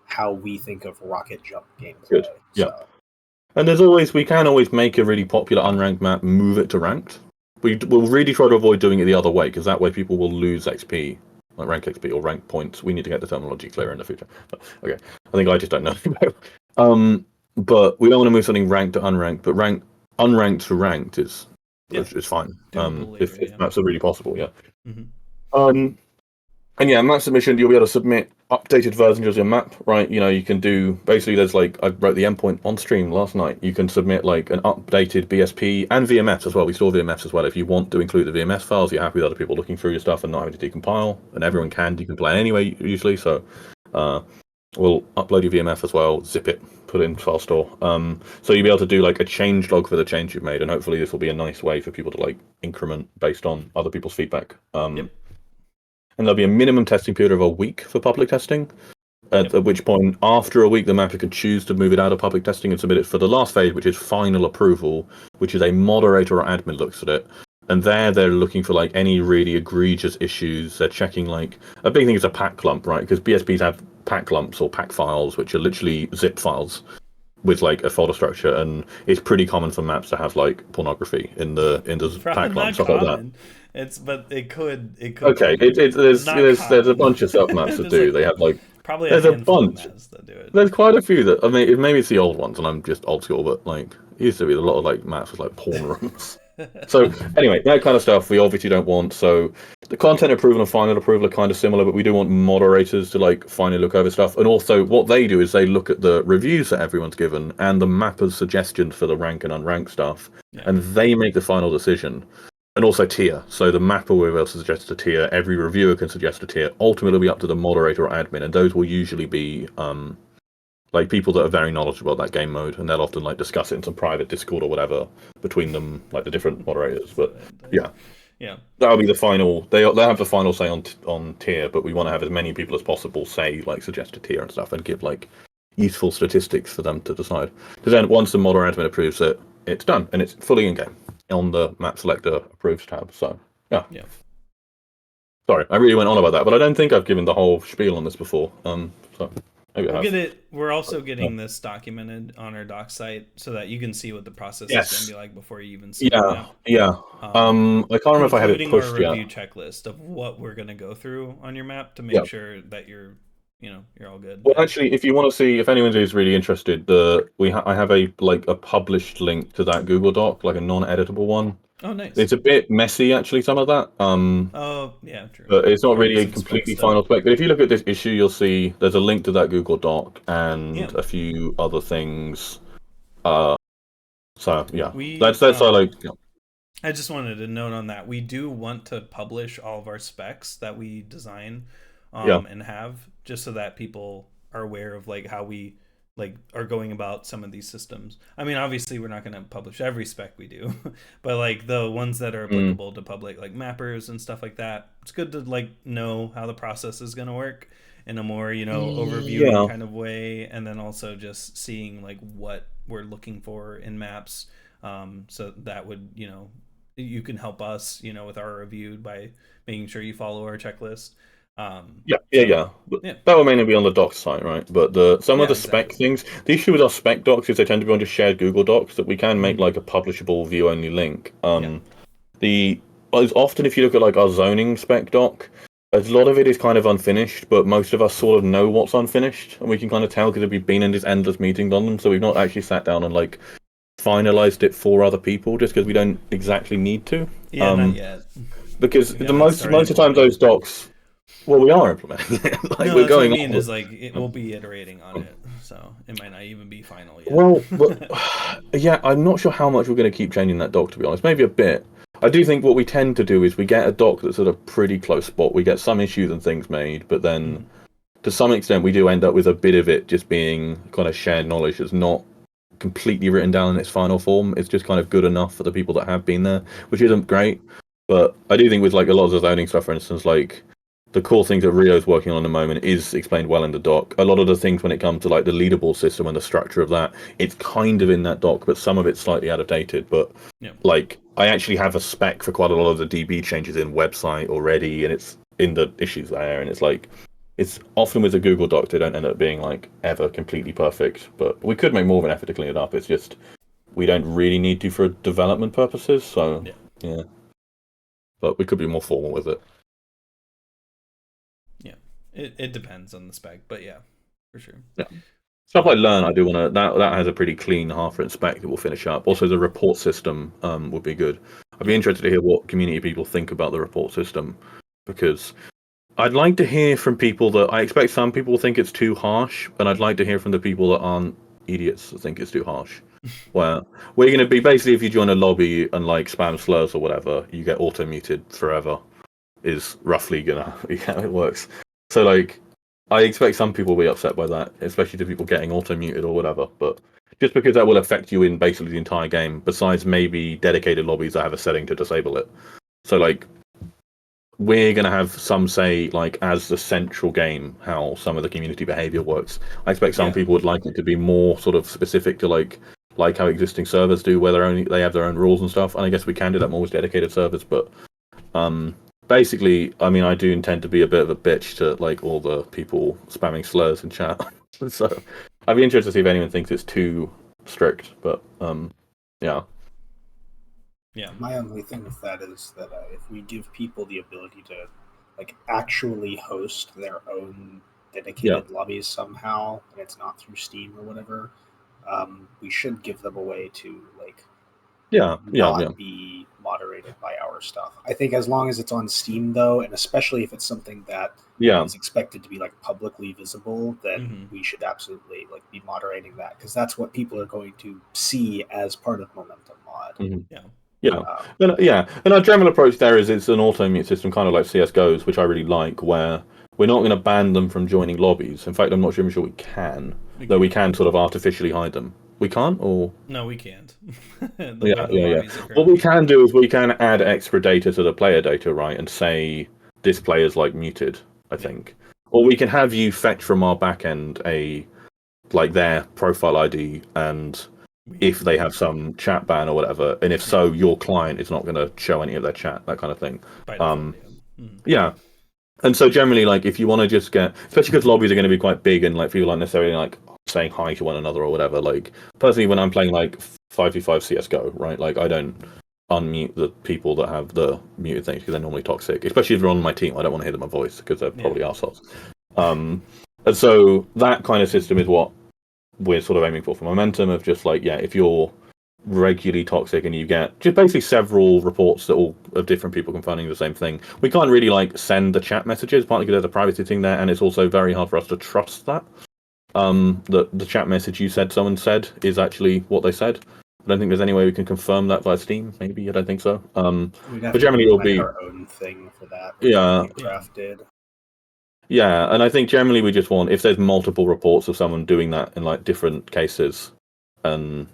D: how we think of Rocket Jump gameplay.
B: Good. Yeah. And we can always make a really popular unranked map, move it to ranked. We'll really try to avoid doing it the other way, because that way people will lose XP. Like rank XP or rank points. We need to get the terminology clearer in the future. But, okay, I think I just don't know. But we don't want to move something ranked to unranked. But unranked to ranked is fine. If maps are really possible, Mm-hmm. And map submission, you'll be able to submit updated versions of your map, right? You can do basically. There's I wrote the endpoint on stream last night. You can submit an updated BSP and VMS as well. We store VMS as well. If you want to include the VMS files, you're happy with other people looking through your stuff and not having to decompile. And everyone can decompile anyway usually. So we'll upload your VMF as well, zip it, put it in file store. So you'll be able to do a change log for the change you've made, and hopefully this will be a nice way for people to increment based on other people's feedback. And there'll be a minimum testing period of a week for public testing, at which point, after a week, the mapper can choose to move it out of public testing and submit it for the last phase, which is final approval, which is a moderator or admin looks at it. And they're looking for any really egregious issues. They're checking a big thing is a pack clump, right? Because BSPs have pack clumps or pack files, which are literally zip files with a folder structure, and it's pretty common for maps to have pornography in the pack clump, stuff like that.
A: It could.
B: Okay, there's a bunch of stuff maps that do. They have
A: probably
B: there's a bunch
A: that do it.
B: There's quite a few that maybe it's the old ones, and I'm just old school, but it used to be a lot of maps with porn rooms. So anyway, that kind of stuff we obviously don't want. So the content approval and final approval are kind of similar, but we do want moderators to like finally look over stuff. And also what they do is they look at the reviews that everyone's given and the mapper's suggestions for the rank and unranked stuff, and they make the final decision. And also tier. So the mapper will be able to suggest a tier. Every reviewer can suggest a tier. Ultimately, it'll be up to the moderator or admin, and those will usually be like people that are very knowledgeable about that game mode, and they'll often like discuss it in some private Discord or whatever between them, like the different moderators. But yeah, that'll be the final. They'll have the final say on tier, but we want to have as many people as possible say like suggest a tier and stuff, and give like useful statistics for them to decide. Because then once the mod or admin approves it, it's done and it's fully in game on the map selector approves tab. So yeah. Sorry, I really went on about that, but I don't think I've given the whole spiel on this before. So.
A: We'll get it. We're also getting this documented on our doc site so that you can see what the process is going to be like before you even see it.
B: I can't remember if I have it pushed
A: yet. Our review checklist of what we're going to go through on your map to make sure that you're all good.
B: Well, actually, if you want to see, if anyone is really interested, I have a published link to that Google Doc, like a non-editable one.
A: Oh, nice.
B: It's a bit messy, actually, some of that.
A: Oh, yeah, true.
B: But it's not really a completely final spec. But if you look at this issue, you'll see there's a link to that Google Doc and a few other things. So yeah, that's like. Yeah.
A: I just wanted to note on that we do want to publish all of our specs that we design, and have, just so that people are aware of like how we are going about some of these systems. I mean, obviously we're not going to publish every spec we do, but like the ones that are applicable to public, like mappers and stuff like that, it's good to like know how the process is going to work in a more overview kind of way, and then also just seeing like what we're looking for in maps, so that would you can help us with our review by making sure you follow our checklist.
B: That will mainly be on the docs site, right? But some of the spec things, the issue with our spec docs is they tend to be on just shared Google Docs that we can make like a publishable view only link. Often if you look at like our zoning spec doc, a lot of it is kind of unfinished, but most of us sort of know what's unfinished, and we can kind of tell because we've been in these endless meetings on them, so we've not actually sat down and like finalized it for other people just because we don't exactly need to.
A: Not yet.
B: Because most of the time those docs. Well, we are implementing it.
A: We're going. What I mean is we'll be iterating on it, so it might not even be final yet.
B: Well, I'm not sure how much we're going to keep changing that doc. To be honest, maybe a bit. I do think what we tend to do is we get a doc that's at a pretty close spot. We get some issues and things made, but then to some extent we do end up with a bit of it just being kind of shared knowledge that's not completely written down in its final form. It's just kind of good enough for the people that have been there, which isn't great. But I do think with like a lot of the zoning stuff, for instance, like the core things that Rio's working on at the moment is explained well in the doc. A lot of the things when it comes to like the leaderboard system and the structure of that, it's kind of in that doc, but some of it's slightly out of dated. But like I actually have a spec for quite a lot of the DB changes in website already, and it's in the issues there. And it's like, it's often with the Google Doc, they don't end up being like ever completely perfect, but we could make more of an effort to clean it up. It's just, we don't really need to for development purposes. So yeah, but we could be more formal with it.
A: It depends on the spec, but yeah, for sure.
B: Yeah. Stuff like Learn, I do want to. That has a pretty clean half-written spec that we'll finish up. Also, the report system would be good. I'd be interested to hear what community people think about the report system, because I'd like to hear from people that I expect some people think it's too harsh, and I'd like to hear from the people that aren't idiots that think it's too harsh. Where we're going to be basically, if you join a lobby and like spam slurs or whatever, you get auto muted forever. Is roughly gonna be how it works. So, like, I expect some people will be upset by that, especially the people getting auto-muted or whatever, but just because that will affect you in basically the entire game, besides maybe dedicated lobbies that have a setting to disable it. So, like, we're going to have some say, like, as the central game, how some of the community behavior works. I expect some people would like it to be more sort of specific to, like how existing servers do, where they have their own rules and stuff, and I guess we can do that more with dedicated servers, but basically, I mean, I do intend to be a bit of a bitch to like all the people spamming slurs in chat. So I'd be interested to see if anyone thinks it's too strict. But yeah.
D: My only thing with that is that if we give people the ability to like actually host their own dedicated lobbies somehow, and it's not through Steam or whatever, we should give them a way to like not be moderated by our stuff. I think as long as it's on Steam, though, and especially if it's something that is expected to be like publicly visible, then we should absolutely like be moderating that, because that's what people are going to see as part of Momentum Mod.
B: And our general approach there is it's an auto-mute system, kind of like CSGO's, which I really like, where we're not going to ban them from joining lobbies. In fact, I'm not even sure we can, though we can sort of artificially hide them. We can't, or
A: no, we can't.
B: What we can do is we can add extra data to the player data, right, and say this player's like muted, I think, or we can have you fetch from our backend their profile ID, and if they have some chat ban or whatever, and if so, your client is not going to show any of their chat, that kind of thing. And so generally, like, if you want to just get, especially because lobbies are going to be quite big and like people aren't necessarily like saying hi to one another or whatever. Like, personally, when I'm playing like 5v5 CS:GO, right, like I don't unmute the people that have the muted things because they're normally toxic. Especially if they're on my team, I don't want to hear my voice because they're probably arseholes. And so that kind of system is what we're sort of aiming for Momentum, of just like, if you're regularly toxic and you get just basically several reports that all of different people confirming the same thing, we can't really like send the chat messages, partly because there's a privacy thing there, and it's also very hard for us to trust that the chat message someone said is actually what they said. I don't think there's any way we can confirm that via Steam. Maybe I don't think so. But generally it'll be
D: our own thing for that. Drafted.
B: Yeah, and I think generally we just want, if there's multiple reports of someone doing that in like different cases, and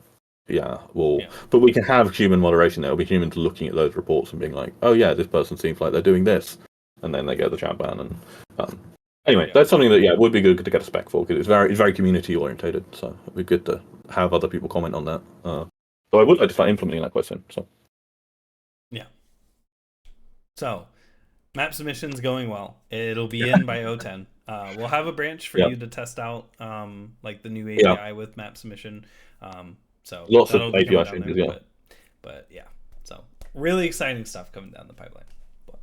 B: but we can have human moderation there. It'll be humans looking at those reports and being like, oh yeah, this person seems like they're doing this, and then they get the chat ban. And anyway, that's something that would be good to get a spec for, because it's very community orientated. So it'd be good to have other people comment on that. So I would like to start implementing that question.
A: So map submission's going well. It'll be in by 010. We'll have a branch for you to test out, like the new API with map submission. So
B: lots of API changes,
A: but so really exciting stuff coming down the pipeline. But,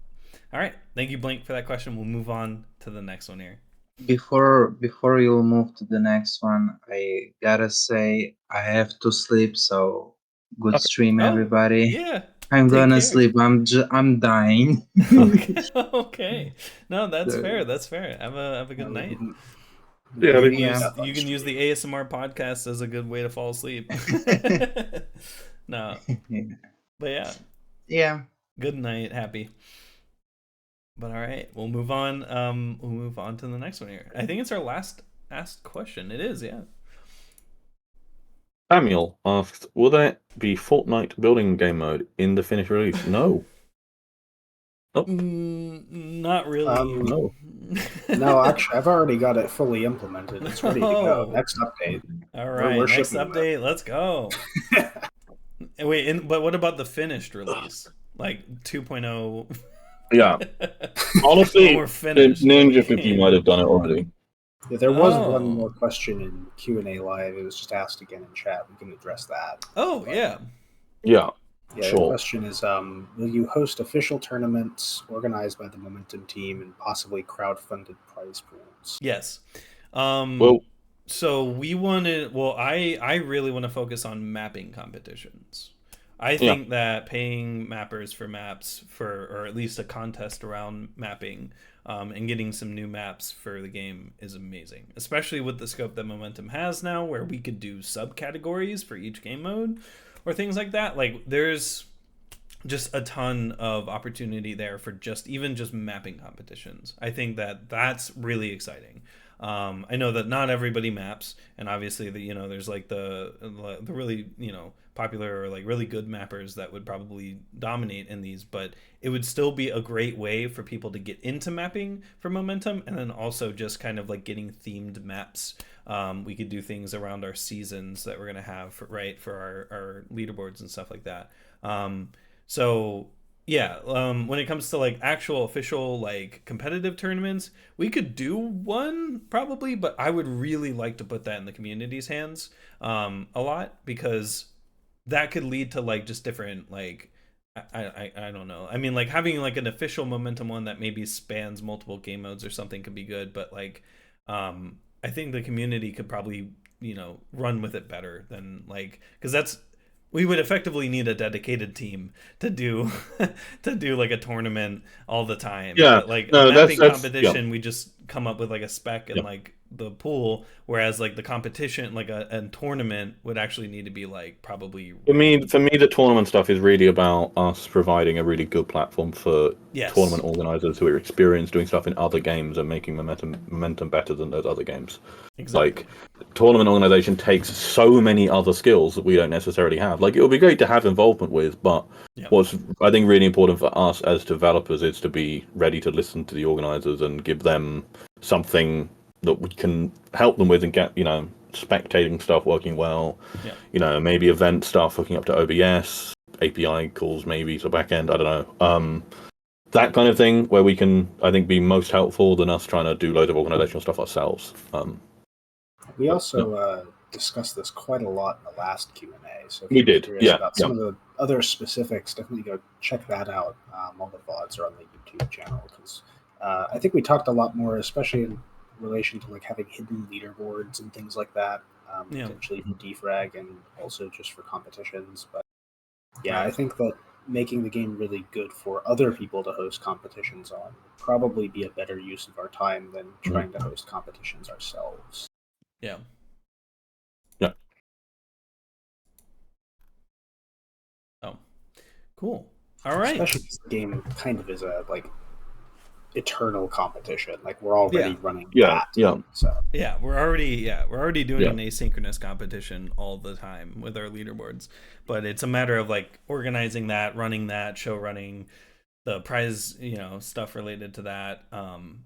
A: all right, thank you, Blink, for that question. We'll move on to the next one here.
C: Before you move to the next one, I gotta say I have to sleep. So good stream, everybody.
A: Yeah,
C: I'm gonna sleep. I'm dying.
A: Okay. No, that's fair. That's fair. Have a good night.
B: You
A: can use the ASMR podcast as a good way to fall asleep. No. But good night, happy. But all right, we'll move on. We'll move on to the next one here. I think it's our last asked question. It is,
B: Samuel asked, will there be Fortnite building game mode in the finished release? No.
A: Not really.
D: No, actually, I've already got it fully implemented. It's ready to go. Next update.
A: All right, next update. Let's go. Wait, but what about the finished release? Like 2.0?
B: Yeah. Honestly, Ninja 50 might have done it already.
D: Yeah, there was one more question in Q&A live. It was just asked again in chat. We can address that.
B: Yeah.
D: The question is, will you host official tournaments organized by the Momentum team and possibly crowd-funded prize pools?
A: Yes. So we wanted, I really want to focus on mapping competitions. I think that paying mappers for maps, or at least a contest around mapping, and getting some new maps for the game is amazing, especially with the scope that Momentum has now, where we could do subcategories for each game mode or things like that. Like, there's just a ton of opportunity there for even just mapping competitions. I think that that's really exciting. I know that not everybody maps, and obviously there's like the really popular or like really good mappers that would probably dominate in these, but it would still be a great way for people to get into mapping for Momentum, and then also just kind of like getting themed maps. We could do things around our seasons that we're gonna have for our leaderboards and stuff like that. When it comes to like actual official like competitive tournaments, we could do one probably, but I would really like to put that in the community's hands a lot, because that could lead to like just different like I don't know. I mean, like having like an official Momentum one that maybe spans multiple game modes or something could be good, but like I think the community could probably run with it better than like, because we would effectively need a dedicated team to do like a tournament all the time.
B: Yeah,
A: but like
B: no,
A: a mapping
B: that's
A: competition, we just come up with like a spec and like the pool, whereas like the competition, like a tournament would actually need to be like probably
B: for me the tournament stuff is really about us providing a really good platform for tournament organizers who are experienced doing stuff in other games and making momentum better than those other games.
A: Exactly.
B: Like, tournament organization takes so many other skills that we don't necessarily have. Like, it would be great to have involvement with, but what's I think really important for us as developers is to be ready to listen to the organizers and give them something that we can help them with and get, spectating stuff working well. Maybe event stuff hooking up to OBS, API calls maybe to backend, I don't know. That kind of thing where we can, I think, be most helpful than us trying to do loads of organizational stuff ourselves.
D: We also discussed this quite a lot in the last Q&A. So if
B: we
D: you're
B: did,
D: curious about some of the other specifics, definitely go check that out. All the VODs are on the YouTube channel, because I think we talked a lot more, especially in relation to like having hidden leaderboards and things like that, potentially for defrag and also just for competitions. But I think that making the game really good for other people to host competitions on would probably be a better use of our time than trying to host competitions ourselves.
A: Yeah. Oh, cool. All right.
D: Especially because the game kind of is a like eternal competition. Like, we're already running that. So
A: we're already doing an asynchronous competition all the time with our leaderboards, but it's a matter of like organizing that, running that, show running, the prize, stuff related to that.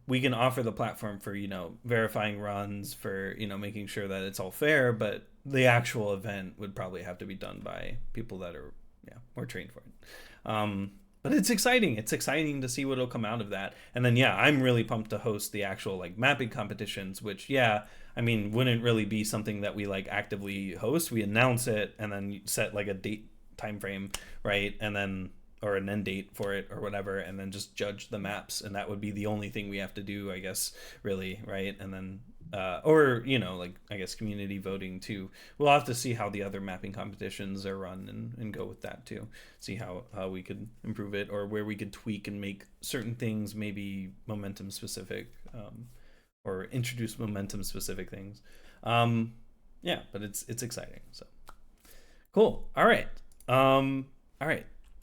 A: We can offer the platform for, verifying runs, for, making sure that it's all fair, but the actual event would probably have to be done by people that are more trained for it. But it's exciting. It's exciting to see what'll come out of that. And then, I'm really pumped to host the actual like mapping competitions, which, wouldn't really be something that we like actively host. We announce it and then set like a date time frame, right? And then, or an end date for it or whatever, and then just judge the maps. And that would be the only thing we have to do, I guess, really, right? And then, I guess community voting too. We'll have to see how the other mapping competitions are run and go with that too. See how we could improve it, or where we could tweak and make certain things maybe momentum specific, or introduce momentum specific things. But it's exciting. So cool. All right.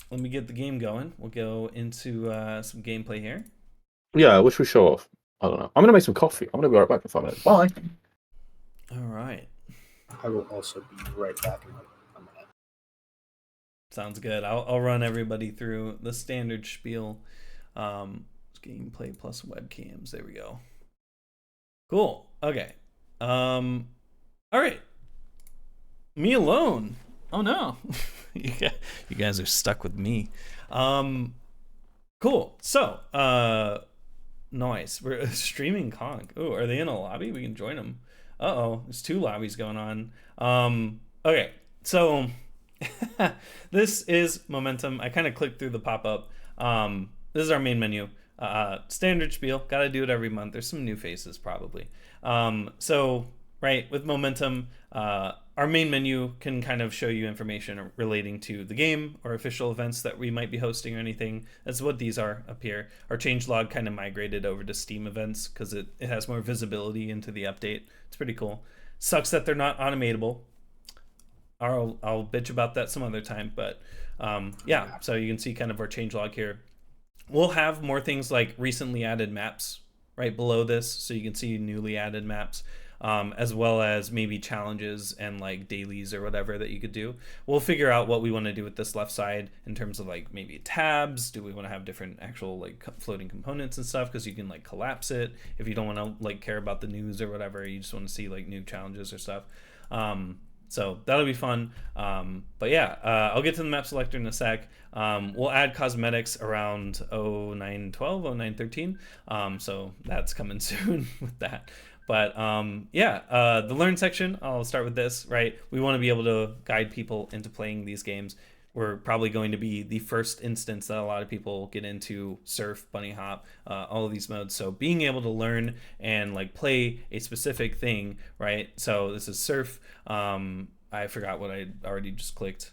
A: Let me get the game going. We'll go into some gameplay here.
B: Yeah, which we show off. I don't know. I'm going to make some coffee. I'm going to be right back in 5 minutes. Bye.
A: All right.
D: I will also be right back in a minute.
A: Sounds good. I'll run everybody through the standard spiel. Gameplay plus webcams. There we go. Cool. Okay. All right. Me alone. Oh no. You guys are stuck with me. Cool. So, nice. We're streaming Conc. Oh, are they in a lobby? We can join them. There's 2 lobbies going on. Okay. So this is Momentum. I kind of clicked through the pop-up. This is our main menu. Standard spiel. Got to do it every month. There's some new faces probably. So, right, with Momentum, our main menu can kind of show you information relating to the game or official events that we might be hosting or anything. That's what these are up here. Our changelog kind of migrated over to Steam events because it has more visibility into the update. It's pretty cool. Sucks that they're not automatable. I'll bitch about that some other time, but so you can see kind of our changelog here. We'll have more things like recently added maps right below this, so you can see newly added maps. As well as maybe challenges and like dailies or whatever that you could do. We'll figure out what we want to do with this left side in terms of like maybe tabs. Do we want to have different actual like floating components and stuff? Because you can like collapse it if you don't want to like care about the news or whatever. You just want to see like new challenges or stuff. So that'll be fun. I'll get to the map selector in a sec. We'll add cosmetics around 0912, 0913. So that's coming soon with that. But the learn section, I'll start with this, right? We want to be able to guide people into playing these games. We're probably going to be the first instance that a lot of people get into surf, bunny hop, all of these modes. So being able to learn and like play a specific thing, right? So this is surf. I forgot what I already just clicked.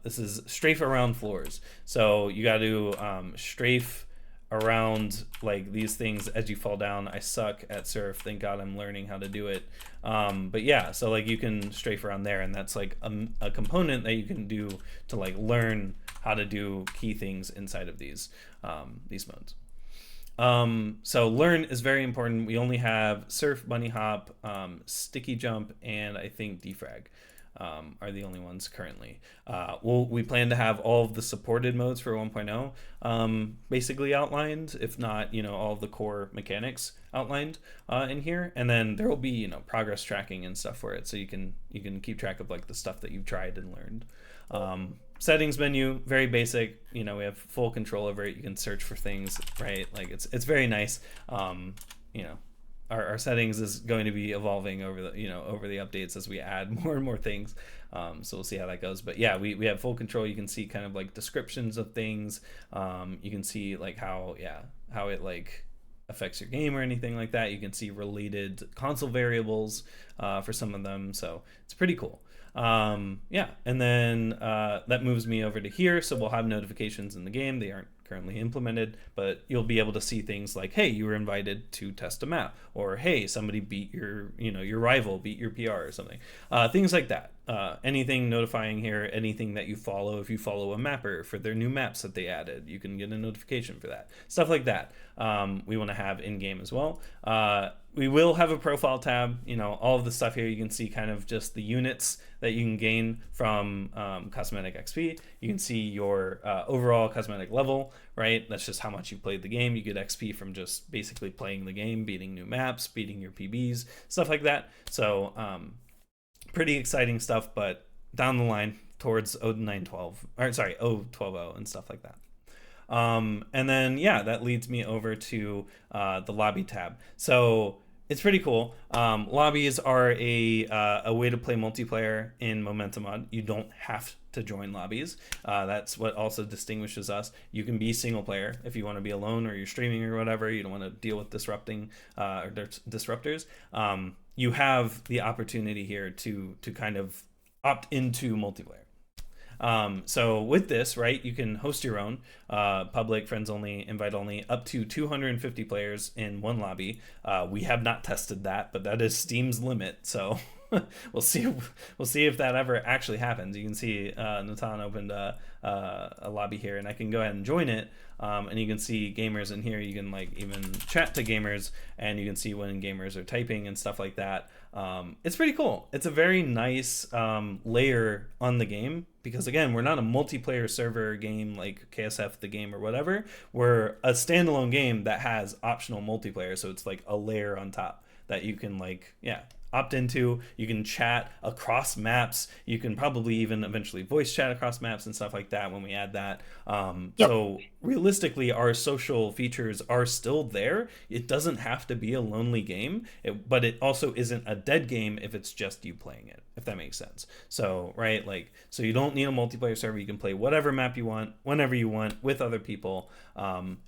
A: this is strafe around floors. So you got to strafe around like these things as you fall down. I suck at surf. Thank God I'm learning how to do it. But yeah, so like you can strafe around there, and that's like a component that you can do to like learn how to do key things inside of these modes. So learn is very important. We only have surf, bunny hop, sticky jump, and I think defrag. Are the only ones currently. We plan to have all of the supported modes for 1.0 basically outlined, if not, all of the core mechanics outlined in here, and then there will be, progress tracking and stuff for it, so you can keep track of like the stuff that you've tried and learned. Settings menu, very basic. We have full control over it. You can search for things, right? Like it's very nice. Our settings is going to be evolving over the updates as we add more and more things. So we'll see how that goes. But yeah, we have full control. You can see kind of like descriptions of things. You can see like how it like affects your game or anything like that. You can see related console variables for some of them. So it's pretty cool. Yeah, and then that moves me over to here. So we'll have notifications in the game. They aren't currently implemented, but you'll be able to see things like, hey, you were invited to test a map, or hey, somebody beat your rival, beat your PR or something. Things like that. Anything notifying here, anything that you follow. If you follow a mapper for their new maps that they added, you can get a notification for that. Stuff like that. We want to have in game as well. We will have a profile tab. All of the stuff here, you can see kind of just the units that you can gain from cosmetic XP. You can see your overall cosmetic level, right? That's just how much you played the game. You get XP from just basically playing the game, beating new maps, beating your PBs, stuff like that. So pretty exciting stuff, but down the line towards 0.12 and stuff like that. And then yeah, that leads me over to the lobby tab. So it's pretty cool. Lobbies are a way to play multiplayer in Mod. You don't have to join lobbies. That's what also distinguishes us. You can be single player if you want to be alone, or you're streaming or whatever. You don't want to deal with disrupting or disruptors. You have the opportunity here to kind of opt into multiplayer. So with this, right, you can host your own public, friends only, invite only, up to 250 players in one lobby. We have not tested that, but that is Steam's limit. So we'll see if that ever actually happens. You can see Natan opened a lobby here, and I can go ahead and join it. And you can see gamers in here. You can like even chat to gamers, and you can see when gamers are typing and stuff like that. It's pretty cool. It's a very nice layer on the game, because again, we're not a multiplayer server game like KSF the game or whatever. We're a standalone game that has optional multiplayer, so it's like a layer on top that you can opt into. You can chat across maps. You can probably even eventually voice chat across maps and stuff like that when we add that. So realistically, our social features are still there. It doesn't have to be a lonely game, but it also isn't a dead game if it's just you playing it, if that makes sense. So, right, so you don't need a multiplayer server. You can play whatever map you want, whenever you want, with other people.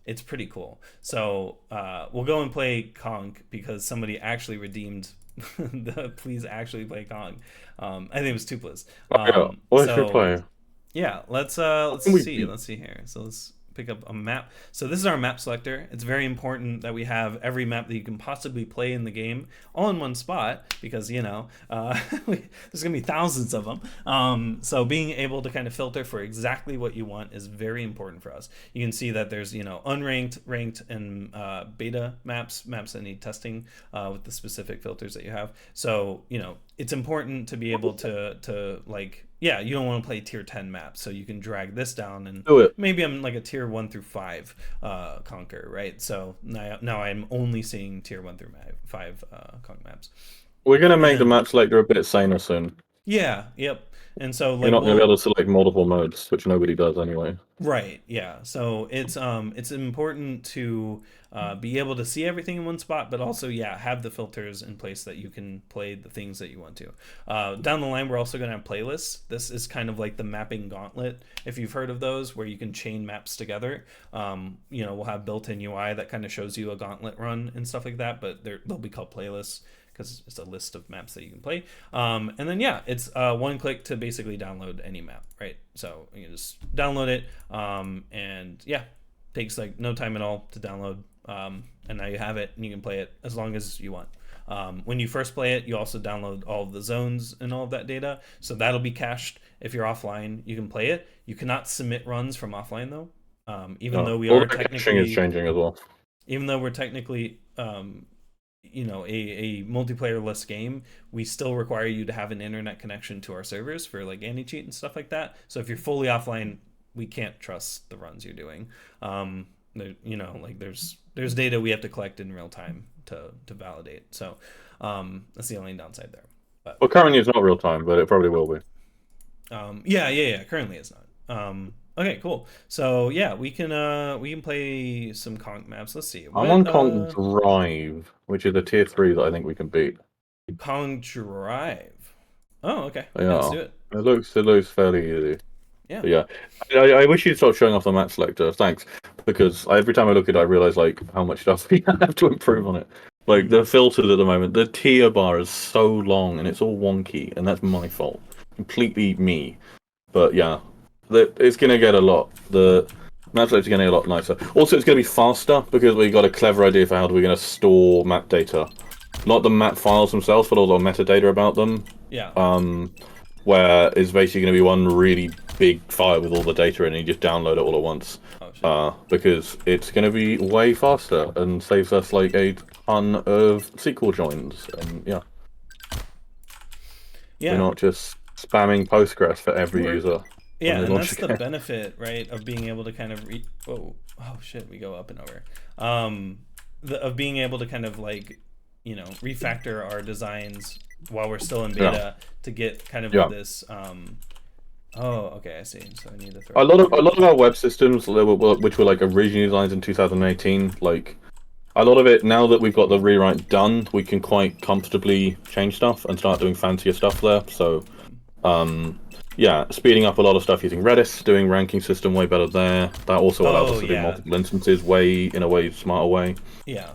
A: It's pretty cool. So we'll go and play Conc, because somebody actually redeemed the please actually play Conc. I think it was Tuplas.
B: What's your player?
A: Yeah, let's see. Let's see here. So let's pick up a map. So this is our map selector. It's very important that we have every map that you can possibly play in the game all in one spot, because there's gonna be thousands of them. So being able to kind of filter for exactly what you want is very important for us. You can see that there's unranked, ranked, and beta maps that need testing with the specific filters that you have. So it's important to be able to you don't want to play tier 10 maps, so you can drag this down and maybe I'm like a tier 1 through 5 conquer, right? So now I'm only seeing tier 1 through 5 conk maps.
B: We're gonna make the map selector a bit saner soon.
A: Yeah, yep. And so
B: you're not gonna be able to select multiple modes, which nobody does anyway.
A: Right, yeah. So it's important to be able to see everything in one spot, but also have the filters in place that you can play the things that you want to. Down the line, we're also going to have playlists. This is kind of like the mapping gauntlet, if you've heard of those, where you can chain maps together. We'll have built-in UI that kind of shows you a gauntlet run and stuff like that, but they'll be called playlists, because it's a list of maps that you can play. And then yeah, it's one click to basically download any map, right? So you can just download it, and yeah, takes like no time at all to download, and now you have it and you can play it as long as you want. When you first play it, you also download all of the zones and all of that data, so that'll be cached. If you're offline, you can play it. You cannot submit runs from offline though, even though we
B: all
A: are
B: the caching
A: technically
B: is changing as well.
A: Even though we're technically you know, a multiplayer-less game, we still require you to have an internet connection to our servers for like anti-cheat and stuff like that. So if you're fully offline, we can't trust the runs you're doing. You know, like there's data we have to collect in real time to validate. So that's the only downside there. But
B: well, currently it's not real time, but it probably will be.
A: yeah. Currently it's not. Okay, cool. So yeah, we can play some Conc maps. Let's see.
B: I'm on Conc Drive, which is a tier 3 that I think we can beat.
A: Conc Drive. Oh, okay.
B: Yeah,
A: let's do it.
B: It looks fairly easy.
A: Yeah.
B: But yeah. I wish you'd stop showing off the map selector. Thanks, because every time I look at it, I realize like how much stuff we have to improve on it. Like the filters at the moment, the tier bar is so long and it's all wonky, and that's my fault, completely me. But yeah. It's going to get a lot. The map selector is going to get a lot nicer. Also, it's going to be faster because we got a clever idea for how we're going to store map data. Not the map files themselves, but all the metadata about them.
A: Yeah.
B: Where it's basically going to be one really big file with all the data in, and you just download it all at once.
A: Oh, shit.
B: Because it's going to be way faster and saves us like a ton of SQL joins. And yeah. We're not just spamming Postgres for every user.
A: Yeah, and that's the benefit, right, of being able to kind of oh shit, we go up and over. Of being able to kind of like, you know, refactor our designs while we're still in beta to get kind of this. Oh, okay, I see. So I need to throw
B: a lot of our web systems, which were like originally designed in 2018, like a lot of it now that we've got the rewrite done, we can quite comfortably change stuff and start doing fancier stuff there. So, yeah, speeding up a lot of stuff using Redis, doing ranking system way better there. That also allows us to do multiple instances in a way smarter way.
A: Yeah.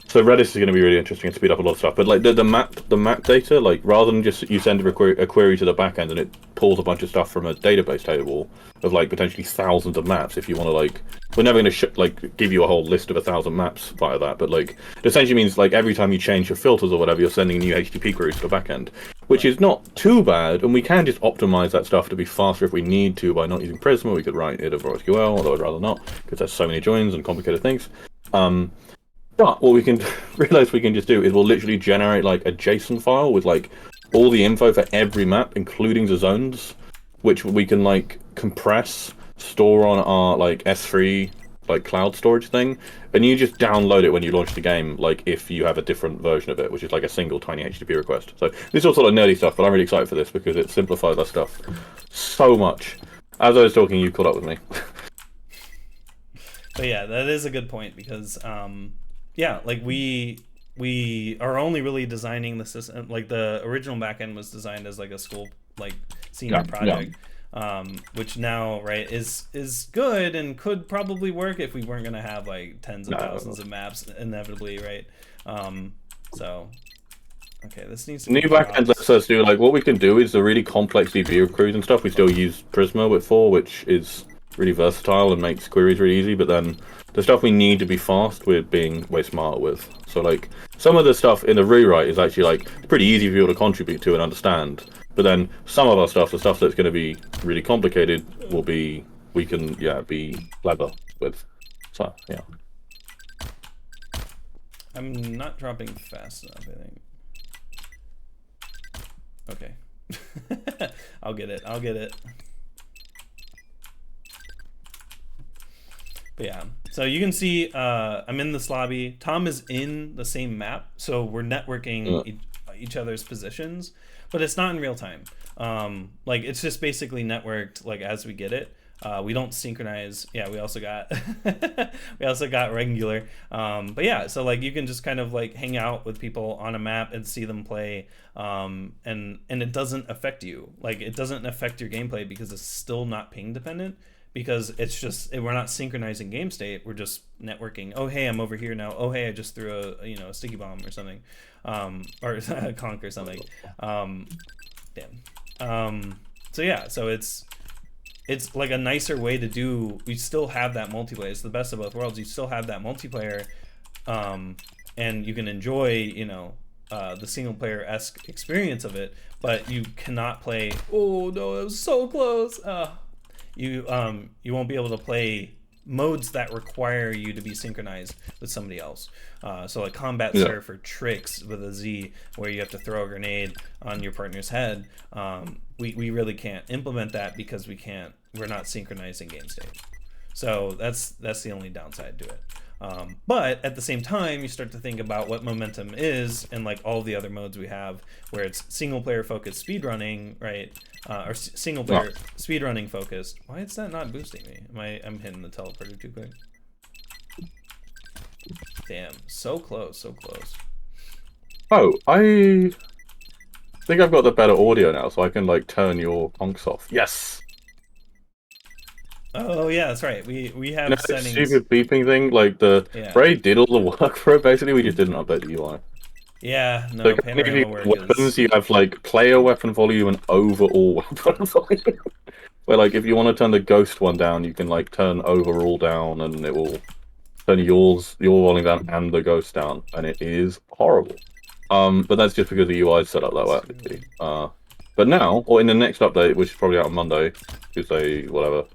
B: So Redis is going to be really interesting and speed up a lot of stuff. But like the map data, like rather than just you send a query to the backend and it pulls a bunch of stuff from a database table of like potentially thousands of maps. If you want to like, we're never going to give you a whole list of 1,000 maps via that. But like it essentially means like every time you change your filters or whatever, you're sending new HTTP queries to the backend, which is not too bad. And we can just optimize that stuff to be faster if we need to by not using Prisma. We could write it over SQL, although I'd rather not because there's so many joins and complicated things. But what we can realize we can just do is we'll literally generate like a JSON file with like all the info for every map, including the zones, which we can like compress, store on our like S3 like cloud storage thing, and you just download it when you launch the game, like if you have a different version of it, which is like a single tiny HTTP request. So this is all sort of nerdy stuff, but I'm really excited for this because it simplifies our stuff so much. As I was talking, you caught up with me.
A: But yeah, that is a good point because yeah, like we are only really designing the system. Like the original backend was designed as like a school like senior project, which now is good and could probably work if we weren't gonna have like tens of thousands of maps inevitably, right? So okay, this needs to
B: new backend lets us do like what we can do is the really complex DB queries and stuff. We still use Prisma for, which is really versatile and makes queries really easy, but then the stuff we need to be fast, we're being way smarter with. So like some of the stuff in the rewrite is actually like pretty easy for people to contribute to and understand, but then some of our stuff, the stuff that's going to be really complicated, will be we can be clever with. So yeah,
A: I'm not dropping fast enough, I think. Okay. I'll get it. But yeah, so you can see I'm in this lobby. Tom is in the same map, so we're networking each other's positions, but it's not in real time. Like it's just basically networked like as we get it. We don't synchronize. Yeah, we also got regular. But yeah, so like you can just kind of like hang out with people on a map and see them play, and it doesn't affect you. Like it doesn't affect your gameplay because it's still not ping dependent. because it's just we're not synchronizing game state. We're just networking. Oh hey, I'm over here now. Oh hey, I just threw a sticky bomb or something, or a conch or something. So yeah, so it's like a nicer way to do. We still have that multiplayer. It's the best of both worlds. You still have that multiplayer, and you can enjoy the single player-esque experience of it, but you cannot play. Oh no, it was so close. You won't be able to play modes that require you to be synchronized with somebody else. So like combat surf or tricks with a Z, where you have to throw a grenade on your partner's head. We really can't implement that because we're not synchronizing game state. So that's the only downside to it. But at the same time, you start to think about what momentum is, and like all the other modes we have, where it's single player focused speedrunning, right? Or single player speedrunning focused. Why is that not boosting me? I'm hitting the teleporter too quick. Damn, so close, so close.
B: Oh, I think I've got the better audio now, so I can like turn your conchs off. Yes.
A: Oh yeah, that's right. We have settings.
B: Stupid beeping thing, like Bray did all the work for it. Basically, we just didn't update the UI.
A: Yeah, no.
B: Like, weapons, you have like player weapon volume and overall weapon volume. Where like if you want to turn the ghost one down, you can like turn overall down, and it will turn your volume down and the ghost down, and it is horrible. But that's just because the UI is set up that way. But now, or in the next update, which is probably out on Monday, Tuesday, whatever.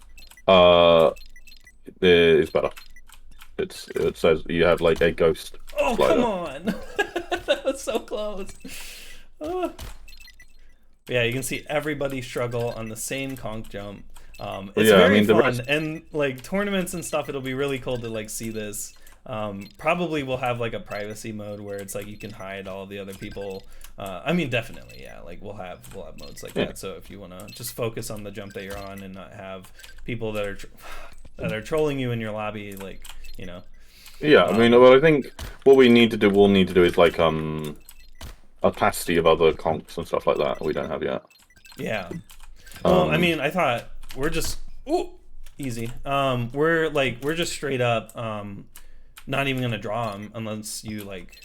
B: It's better. It says you have like a ghost.
A: Oh
B: slider.
A: Come on! That was so close. Yeah, you can see everybody struggle on the same conch jump. It's very fun, and like tournaments and stuff. It'll be really cool to like see this. Probably we'll have like a privacy mode where it's like you can hide all the other people. I mean, definitely, yeah. Like we'll have modes like that. So if you want to just focus on the jump that you're on and not have people that are trolling you in your lobby, like
B: Yeah, I mean, well, I think what we'll need to do is like opacity of other conchs and stuff like that. We don't have yet.
A: Yeah. Well, I mean, I thought we're just easy. We're just straight up not even gonna draw them unless you like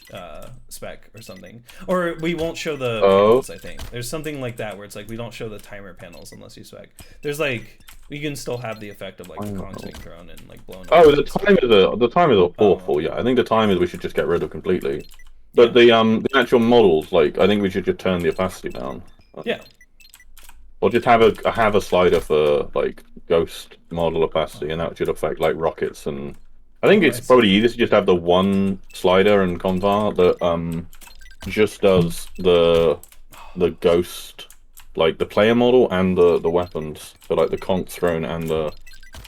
A: spec or something, or we won't show the panels. I think there's something like that where it's like we don't show the timer panels unless you spec. There's like we can still have the effect of like the conchs being thrown and like blown.
B: Oh, the timers are awful. Yeah, I think the timers we should just get rid of completely. But the actual models, like I think we should just turn the opacity down.
A: Yeah.
B: Or just have a slider for like ghost model opacity, and that should affect like rockets and. I think it's probably easier to just have the one slider and convar that just does the ghost, like the player model and the weapons. So like the conch thrown and the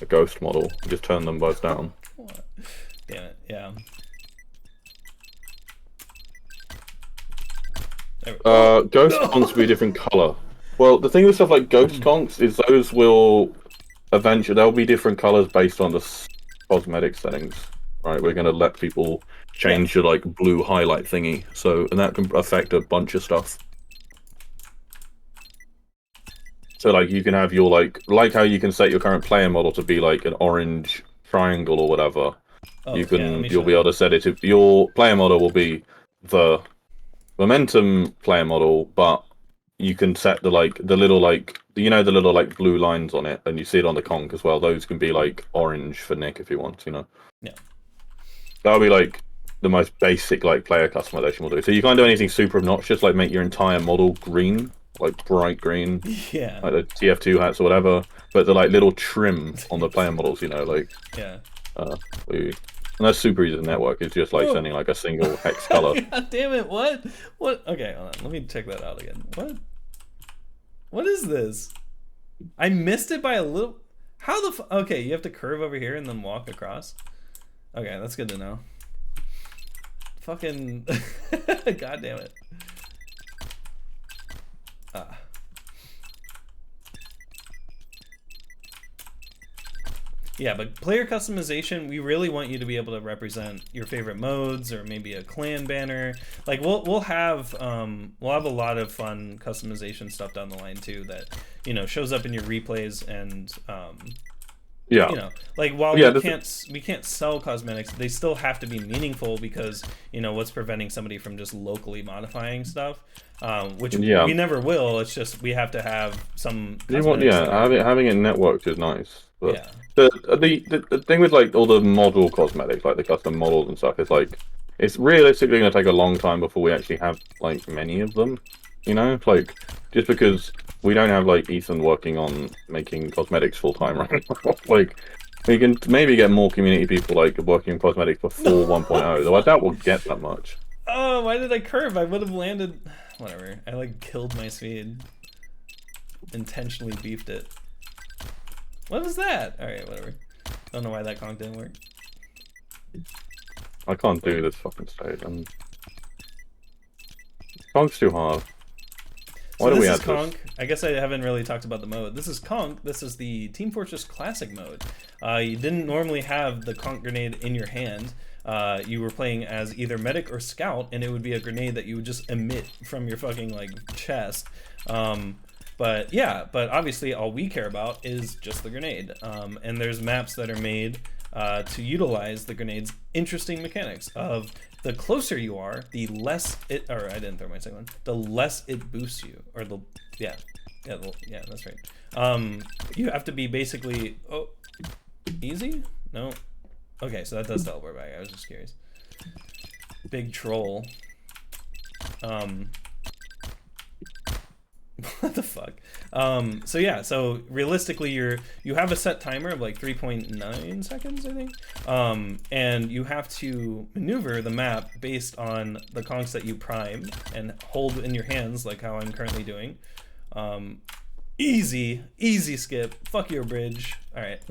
B: ghost model. Just turn them both down.
A: Damn it! Yeah.
B: Ghost conchs will be a different color. Well, the thing with stuff like ghost conchs is those will eventually they'll be different colors based on the cosmetic settings, right? We're going to let people change the like blue highlight thingy, and that can affect a bunch of stuff. So like you can have your like how you can set your current player model to be like an orange triangle or whatever. You'll be able to set it to your player model will be the momentum player model, but you can set the little blue lines on it, and you see it on the conch as well. Those can be like orange for Nick if you want,
A: Yeah.
B: That'll be like the most basic like player customization we'll do. So you can't do anything super obnoxious, like make your entire model green, like bright green.
A: Yeah.
B: Like the TF2 hats or whatever. But the like little trim on the player models, like and that's super easy to network. It's just like sending like a single hex color.
A: God damn it! What? Okay, hold on. Let me check that out again. What is this? I missed it by a little. How the? Okay, you have to curve over here and then walk across. Okay, that's good to know. Fucking. God damn it. Yeah, but player customization, we really want you to be able to represent your favorite modes or maybe a clan banner. Like we'll have a lot of fun customization stuff down the line too that shows up in your replays and
B: Yeah.
A: You know, like while we can't sell cosmetics, they still have to be meaningful because you know what's preventing somebody from just locally modifying stuth, which we never will. It's just we have to have some.
B: Having it networked is nice. But
A: yeah.
B: The thing with like all the model cosmetics, like the custom models and stuff, is like it's realistically going to take a long time before we actually have like many of them. You know, like just because we don't have like Ethan working on making cosmetics full time right now. Like we can maybe get more community people like working on cosmetics before 1.0, though I doubt we'll get that much.
A: Oh, why did I curve? I would have landed. Whatever. I like killed my speed. Intentionally beefed it. What was that? Alright, whatever. Don't know why that conch didn't work.
B: I can't do this fucking stage. Conch's too hard. Why do we add
A: Conc. I guess I haven't really talked about the mode. This is Conc. This is the Team Fortress Classic mode. You didn't normally have the Conch grenade in your hand. You were playing as either medic or scout, and it would be a grenade that you would just emit from your fucking like chest. But yeah, but obviously all we care about is just the grenade. And there's maps that are made to utilize the grenade's interesting mechanics of the closer you are, the less it, or I didn't throw my second one, the less it boosts you, or the, yeah, that's right. You have to be basically, oh, easy? No. Okay, so that does teleport back, I was just curious. Big troll. What the fuck? So yeah, so realistically you have a set timer of like 3.9 seconds, I think. And you have to maneuver the map based on the conchs that you prime and hold in your hands, like how I'm currently doing. Easy skip. Fuck your bridge. Alright.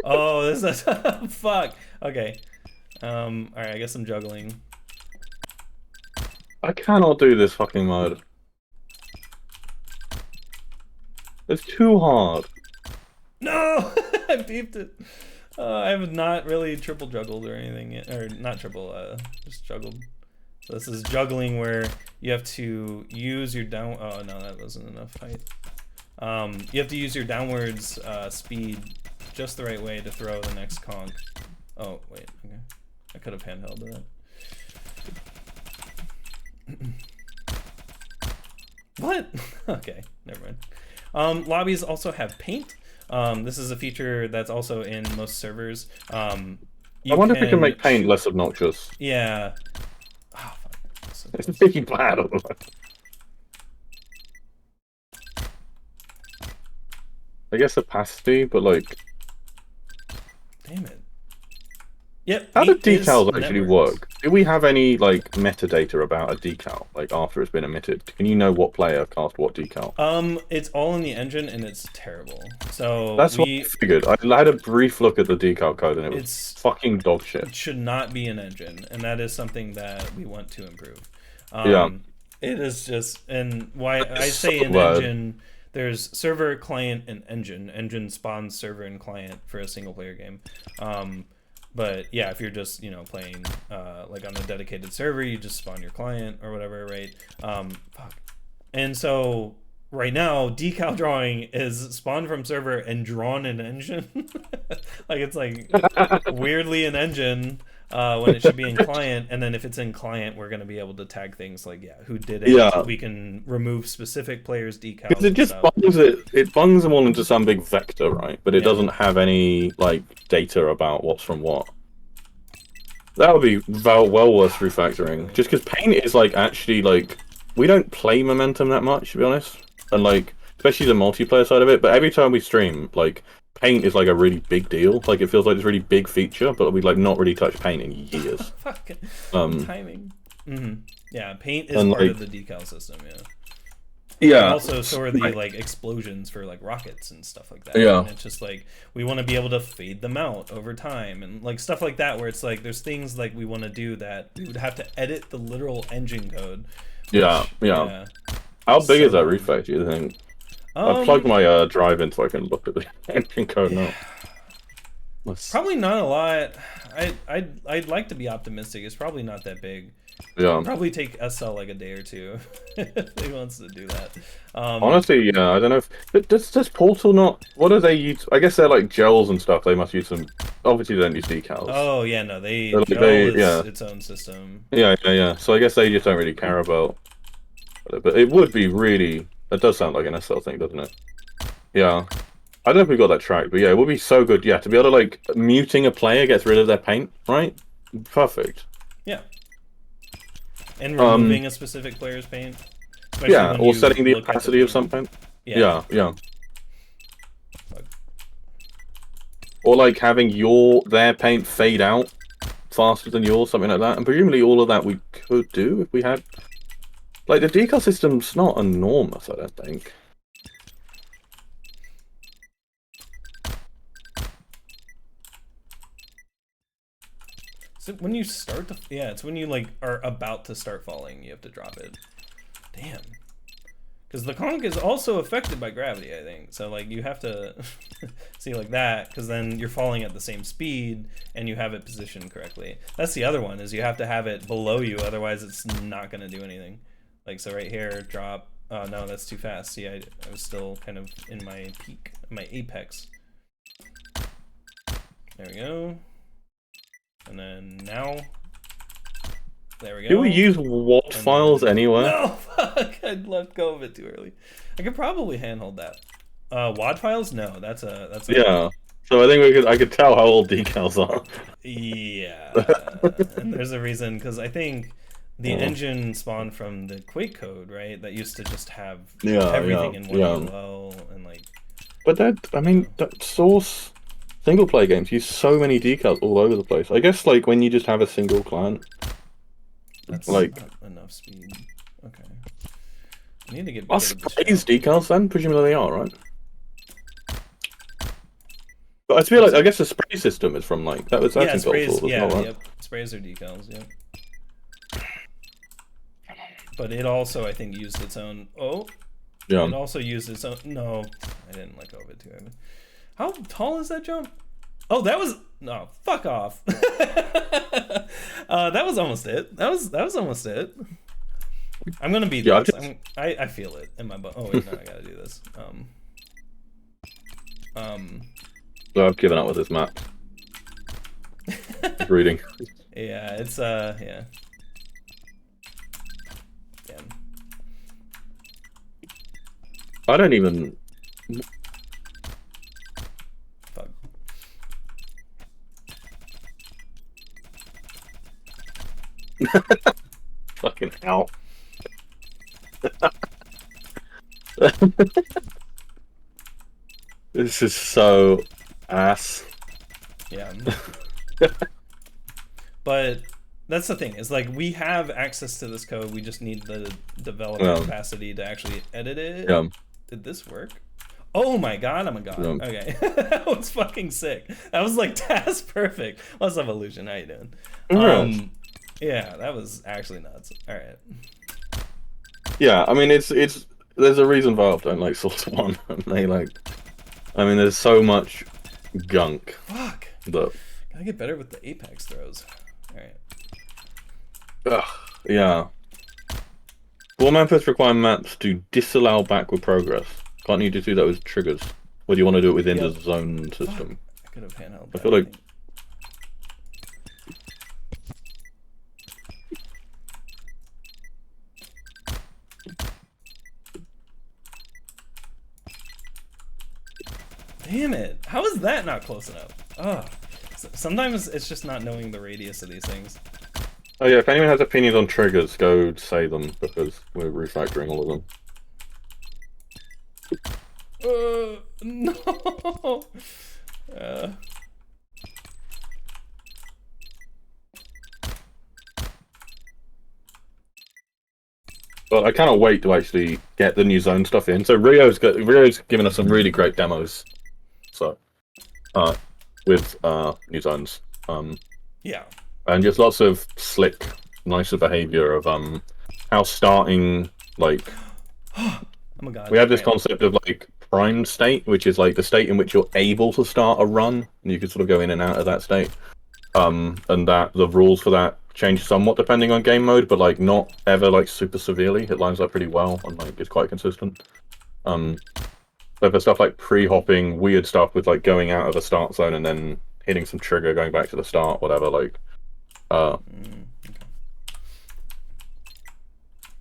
A: Oh, this is fuck. Okay. Alright, I guess I'm juggling.
B: I cannot do this fucking mode. It's too hard.
A: No! I beeped it. I have not really triple juggled or anything yet. Or not triple, just juggled. So this is juggling where you have to use your down... Oh, no, that wasn't enough height. You have to use your downwards speed just the right way to throw the next conch. Oh, wait, okay. I could have handheld that. What? Okay, never mind. Lobbies also have paint. This is a feature that's also in most servers.
B: I wonder if we can make paint less obnoxious.
A: Yeah. Oh, fuck. So
B: it's pretty bad. I guess opacity, but like...
A: Damn it. Yep.
B: How do decals actually work? Do we have any like metadata about a decal, like after it's been emitted? Can you know what player cast what decal?
A: It's all in the engine and it's terrible. So
B: that's what I figured. I had a brief look at the decal code and it was fucking dog shit.
A: It should not be an engine, and that is something that we want to improve.
B: Yeah.
A: It is just, and why I say an engine, there's server, client, and engine. Engine spawns server and client for a single player game. But yeah, if you're just, you know, playing like on a dedicated server, you just spawn your client or whatever, right? Fuck. And so right now, decal drawing is spawned from server and drawn in engine. Like it's like weirdly an engine when it should be in client. And then if it's in client, we're going to be able to tag things like, yeah, who did it. Yeah. We can remove specific players' decals.
B: Because it just bungs it bungs them all into some big vector, right? But it doesn't have any like data about what's from what. That would be well worth refactoring. Just because paint is like actually like we don't play momentum that much, to be honest, and like especially the multiplayer side of it. But every time we stream, like paint is like a really big deal. Like it feels like this really big feature, but we like not really touched paint in years.
A: Fucking timing. Yeah, paint is part of the decal system. Yeah. And also, so are the like explosions for like rockets and stuff like that.
B: Yeah.
A: And it's just like we want to be able to fade them out over time and like stuff like that. Where it's like there's things like we want to do that we would have to edit the literal engine code.
B: Yeah. How big is that refactor, do you think? I plugged my drive in so I can look at the engine code now.
A: Probably not a lot. I'd like to be optimistic. It's probably not that big.
B: Yeah.
A: It'll probably take SL like a day or two if he wants to do that.
B: Honestly, yeah, I don't know if does Portal not. What do they use? I guess they're like gels and stuff. They must use some. Obviously, they don't use decals.
A: Oh yeah, no,
B: Gel
A: is its own system.
B: Yeah. So I guess they just don't really care about. But it would be really. That does sound like an SL thing, doesn't it? Yeah. I don't know if we got that track, but yeah, it would be so good. Yeah, to be able to like muting a player gets rid of their paint, right? Perfect.
A: Yeah. And removing a specific player's paint.
B: Yeah, or setting the opacity of some paint. Yeah. Or like having their paint fade out faster than yours, something like that. And presumably all of that we could do if we had. Like the decal system's not enormous, I don't think.
A: So when you start to, it's when you like are about to start falling, you have to drop it. Damn. Because the conch is also affected by gravity, I think. So like you have to see like that, because then you're falling at the same speed and you have it positioned correctly. That's the other one, is you have to have it below you, otherwise it's not gonna do anything. Like so right here, drop. Oh no, that's too fast. See, I was still kind of in my peak, my apex. There we go. And then now, there we go.
B: Do we use WAD files anywhere?
A: No, fuck! I let go of it too early. I could probably handhold that. WAD files? No, that's a.
B: Yeah. So I think I could tell how old decals are.
A: Yeah. And there's a reason, because I think the engine spawned from the Quake code, right? That used to just have everything in one UL and like.
B: But that source. Single player games use so many decals all over the place. I guess like when you just have a single client.
A: That's
B: like
A: not enough speed. Okay. I need to get.
B: Are sprays decals then? Presumably they are, right? But I feel like I guess the spray system is from like that's in
A: sprays.
B: Portal,
A: Yeah,
B: right?
A: Yep. Sprays are decals. Yep. But it also, I think, used its own. Oh. Yeah. It also used its own. No, I didn't let go of it too heavy. How tall is that jump? Oh, that was no. Fuck off. That was almost it. That was almost it. I'm gonna beat this. I feel it in my butt. Oh wait, no, I gotta do this.
B: So I've given up with this map. Just reading.
A: Yeah, it's yeah. Damn.
B: I don't even.
A: Fuck.
B: Fucking hell. This is so ass.
A: Yeah. But that's the thing, is like we have access to this code, we just need the developer capacity to actually edit it.
B: Yeah.
A: Did this work? Oh my god, I'm a god. Okay. That was fucking sick. That was like task perfect. What's up, Illusion? How you doing? Yeah, that was actually nuts. Alright.
B: Yeah, I mean it's there's a reason Valve don't like Source 1. They like there's so much gunk.
A: Fuck.
B: That...
A: Gotta get better with the apex throws. Alright.
B: Yeah. Will Manifest require maps to disallow backward progress? Can't you just do that with triggers? Or do you want to do it within the zone system?
A: I could have handheld
B: I feel like...
A: Damn it! How is that not close enough? Oh, sometimes it's just not knowing the radius of these things.
B: Oh yeah, if anyone has opinions on triggers, go say them, because we're refactoring all of them.
A: No!
B: But I cannot wait to actually get the new zone stuff in. So Rio's given us some really great demos. So, with new zones.
A: Yeah.
B: And just lots of slick, nicer behavior of how starting like.
A: Oh my god.
B: We have this concept of like primed state, which is like the state in which you're able to start a run, and you can sort of go in and out of that state. and that the rules for that change somewhat depending on game mode, but like not ever like super severely. It lines up pretty well and like it's quite consistent. So for stuff like pre-hopping, weird stuff with like going out of a start zone and then hitting some trigger, going back to the start, whatever. Like,
A: Okay.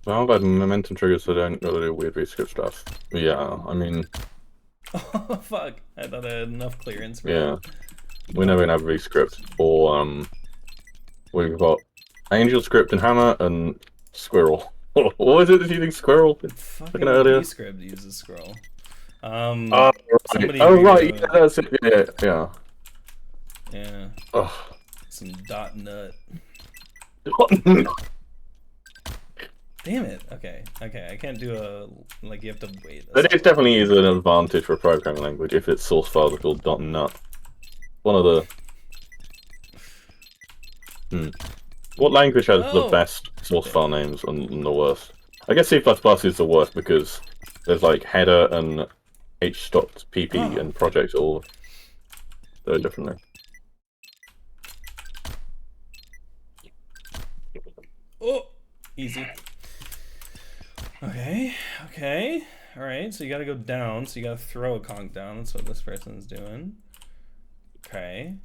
B: well, I've had momentum triggers, so don't really do weird rescript stuff. Yeah, I mean.
A: Oh fuck! I thought I had enough clearance for
B: Yeah,
A: that.
B: we're never gonna have rescript or we've got Angel script and Hammer and Squirrel. What was it that you think Squirrel?
A: Fucking
B: earlier.
A: Descript uses scroll.
B: Right.
A: Somebody
B: right, yeah, that's it. Yeah.
A: Yeah.
B: Oh.
A: Some .nut. Damn it. Okay. I can't do a like. You have to wait.
B: But it definitely is an advantage for a programming language if its source files are called .nut. One of the. What language has the best source file names and the worst? I guess C++ is the worst because there's like header and h.pp and project all very differently.
A: Oh, easy. Okay. All right. So you got to go down. So you got to throw a conch down. That's what this person's doing. Okay.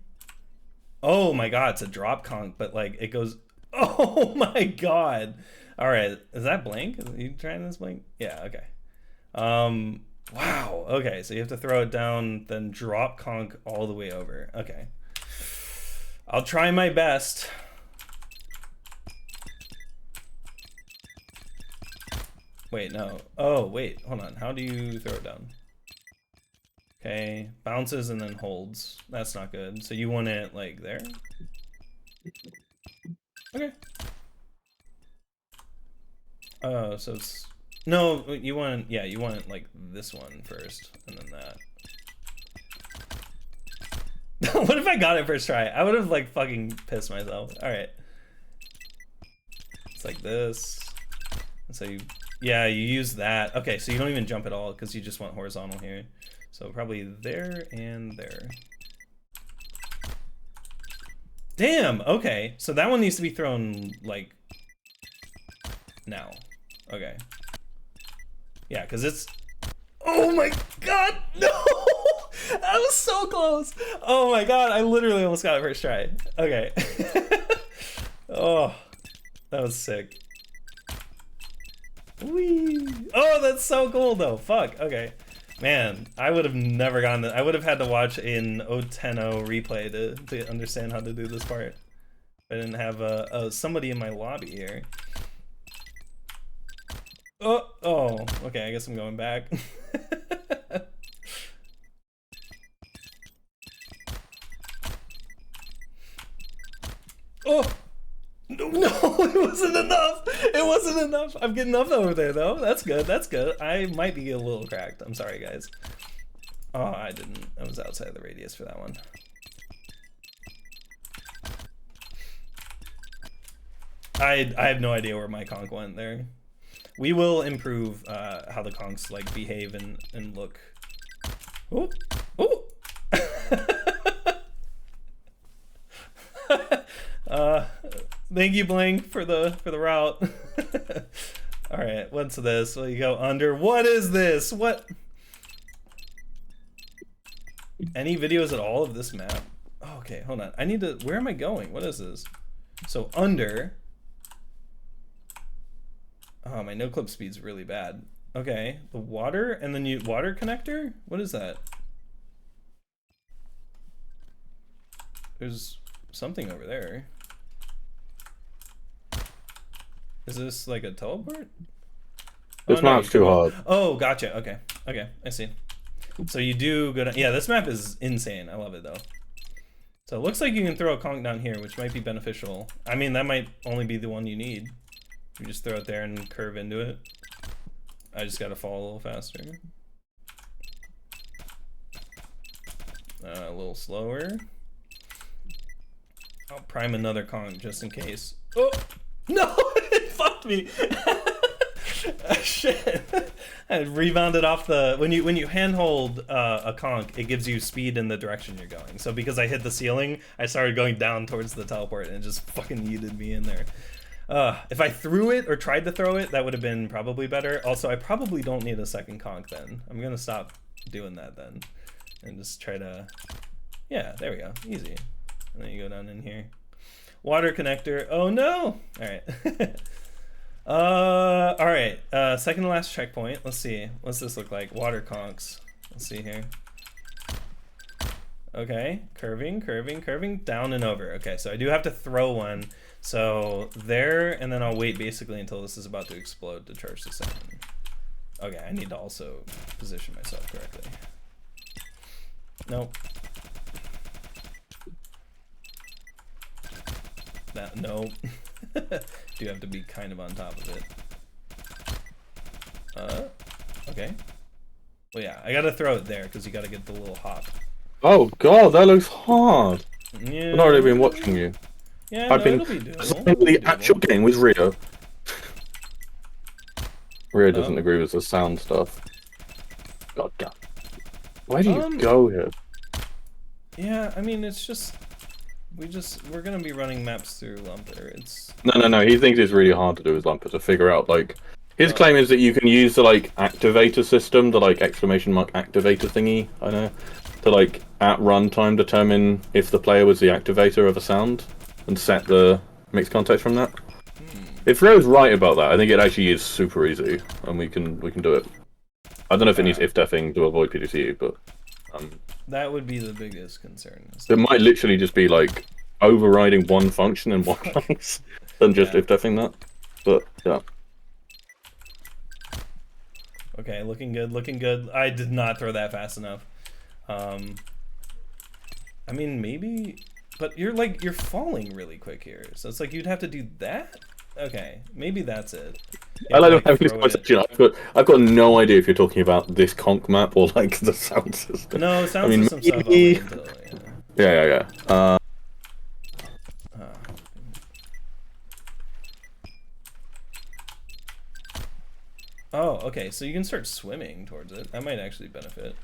A: Oh my god, it's a drop conch, but like it goes. Oh my god. All right. Is that blank? Are you trying this blank? Yeah. Okay. Wow. Okay. So you have to throw it down, then drop conch all the way over. Okay. I'll try my best. Wait, no. Oh, wait. Hold on. How do you throw it down? Okay. Bounces and then holds. That's not good. So you want it like there? Okay. Oh, so it's... No, you want it... Yeah, you want it like this one first, and then that. What if I got it first try? I would have like fucking pissed myself. Alright. It's like this. And so you... Yeah, you use that. Okay, so you don't even jump at all because you just want horizontal here. So probably there and there. Damn, okay. So that one needs to be thrown like now. Okay. Yeah, because it's... Oh my god, no! That was so close! Oh my god, I literally almost got it first try. Okay. Oh, that was sick. Whee! Oh, that's so cool though. Fuck. Okay, man, I would have never gotten that. I would have had to watch an 010 replay to understand how to do this part. I didn't have somebody in my lobby here. Oh, okay. I guess I'm going back. Oh. No, it wasn't enough. It wasn't enough. I'm getting enough over there, though. That's good. That's good. I might be a little cracked. I'm sorry, guys. Oh, I didn't. I was outside the radius for that one. I have no idea where my conch went there. We will improve how the conchs like behave and look. Ooh, ooh. Thank you, Blank, for the route. All right, what's this? Well, you go under. What is this? What? Any videos at all of this map? Oh, okay, hold on. I need to. Where am I going? What is this? So under. Oh, my no clip speed's really bad. Okay, the water and then you water connector. What is that? There's something over there. Is this like a teleport?
B: This map's too hard.
A: Oh, gotcha. Okay. Okay, I see. So you do go down. Yeah, this map is insane. I love it though. So it looks like you can throw a conch down here, which might be beneficial. I mean, that might only be the one you need. You just throw it there and curve into it. I just gotta fall a little faster. A little slower. I'll prime another conch just in case. Oh! No! It fucked me! Shit. I rebounded off the when you handhold a conch, it gives you speed in the direction you're going. So because I hit the ceiling, I started going down towards the teleport and it just fucking yeeted me in there. If I threw it or tried to throw it, that would have been probably better. Also, I probably don't need a second conch then. I'm gonna stop doing that then and just try to, yeah, there we go, easy. And then you go down in here. Water connector. Oh no! All right. All right. Second to last checkpoint. Let's see. What's this look like? Water conchs. Let's see here. Okay, curving, curving, curving, down and over. Okay, so I do have to throw one. So there, and then I'll wait basically until this is about to explode to charge the second. Okay, I need to also position myself correctly. Nope. That, nope. Do have to be kind of on top of it. Okay. Well, yeah, I gotta throw it there because you gotta get the little hop.
B: Oh god, that looks hard.
A: Yeah.
B: I've already been watching you.
A: Yeah,
B: I've been
A: playing
B: the actual game with Rio. Rio doesn't agree with the sound stuff. God damn. Why do you go here?
A: Yeah, I mean it's just we're gonna be running maps through Lumper. It's
B: No. He thinks it's really hard to do with Lumper to figure out like his claim is that you can use the like activator system, the like exclamation mark activator thingy, I know, to like at runtime determine if the player was the activator of a sound and set the mixed context from that. If Rio's right about that, I think it actually is super easy and we can do it. I don't know if it needs if-defing to avoid PDCU, but
A: that would be the biggest concern.
B: It might literally just be like overriding one function in one place than just if-defing that. But yeah.
A: Okay, looking good, looking good. I did not throw that fast enough. I mean maybe, but you're falling really quick here. So it's like you'd have to do that? Okay, maybe that's it.
B: I don't have this conversation. I've got no idea if you're talking about this conch map or like the sound system.
A: No, sound system stuff.
B: Yeah.
A: Oh, okay. So you can start swimming towards it. That might actually benefit.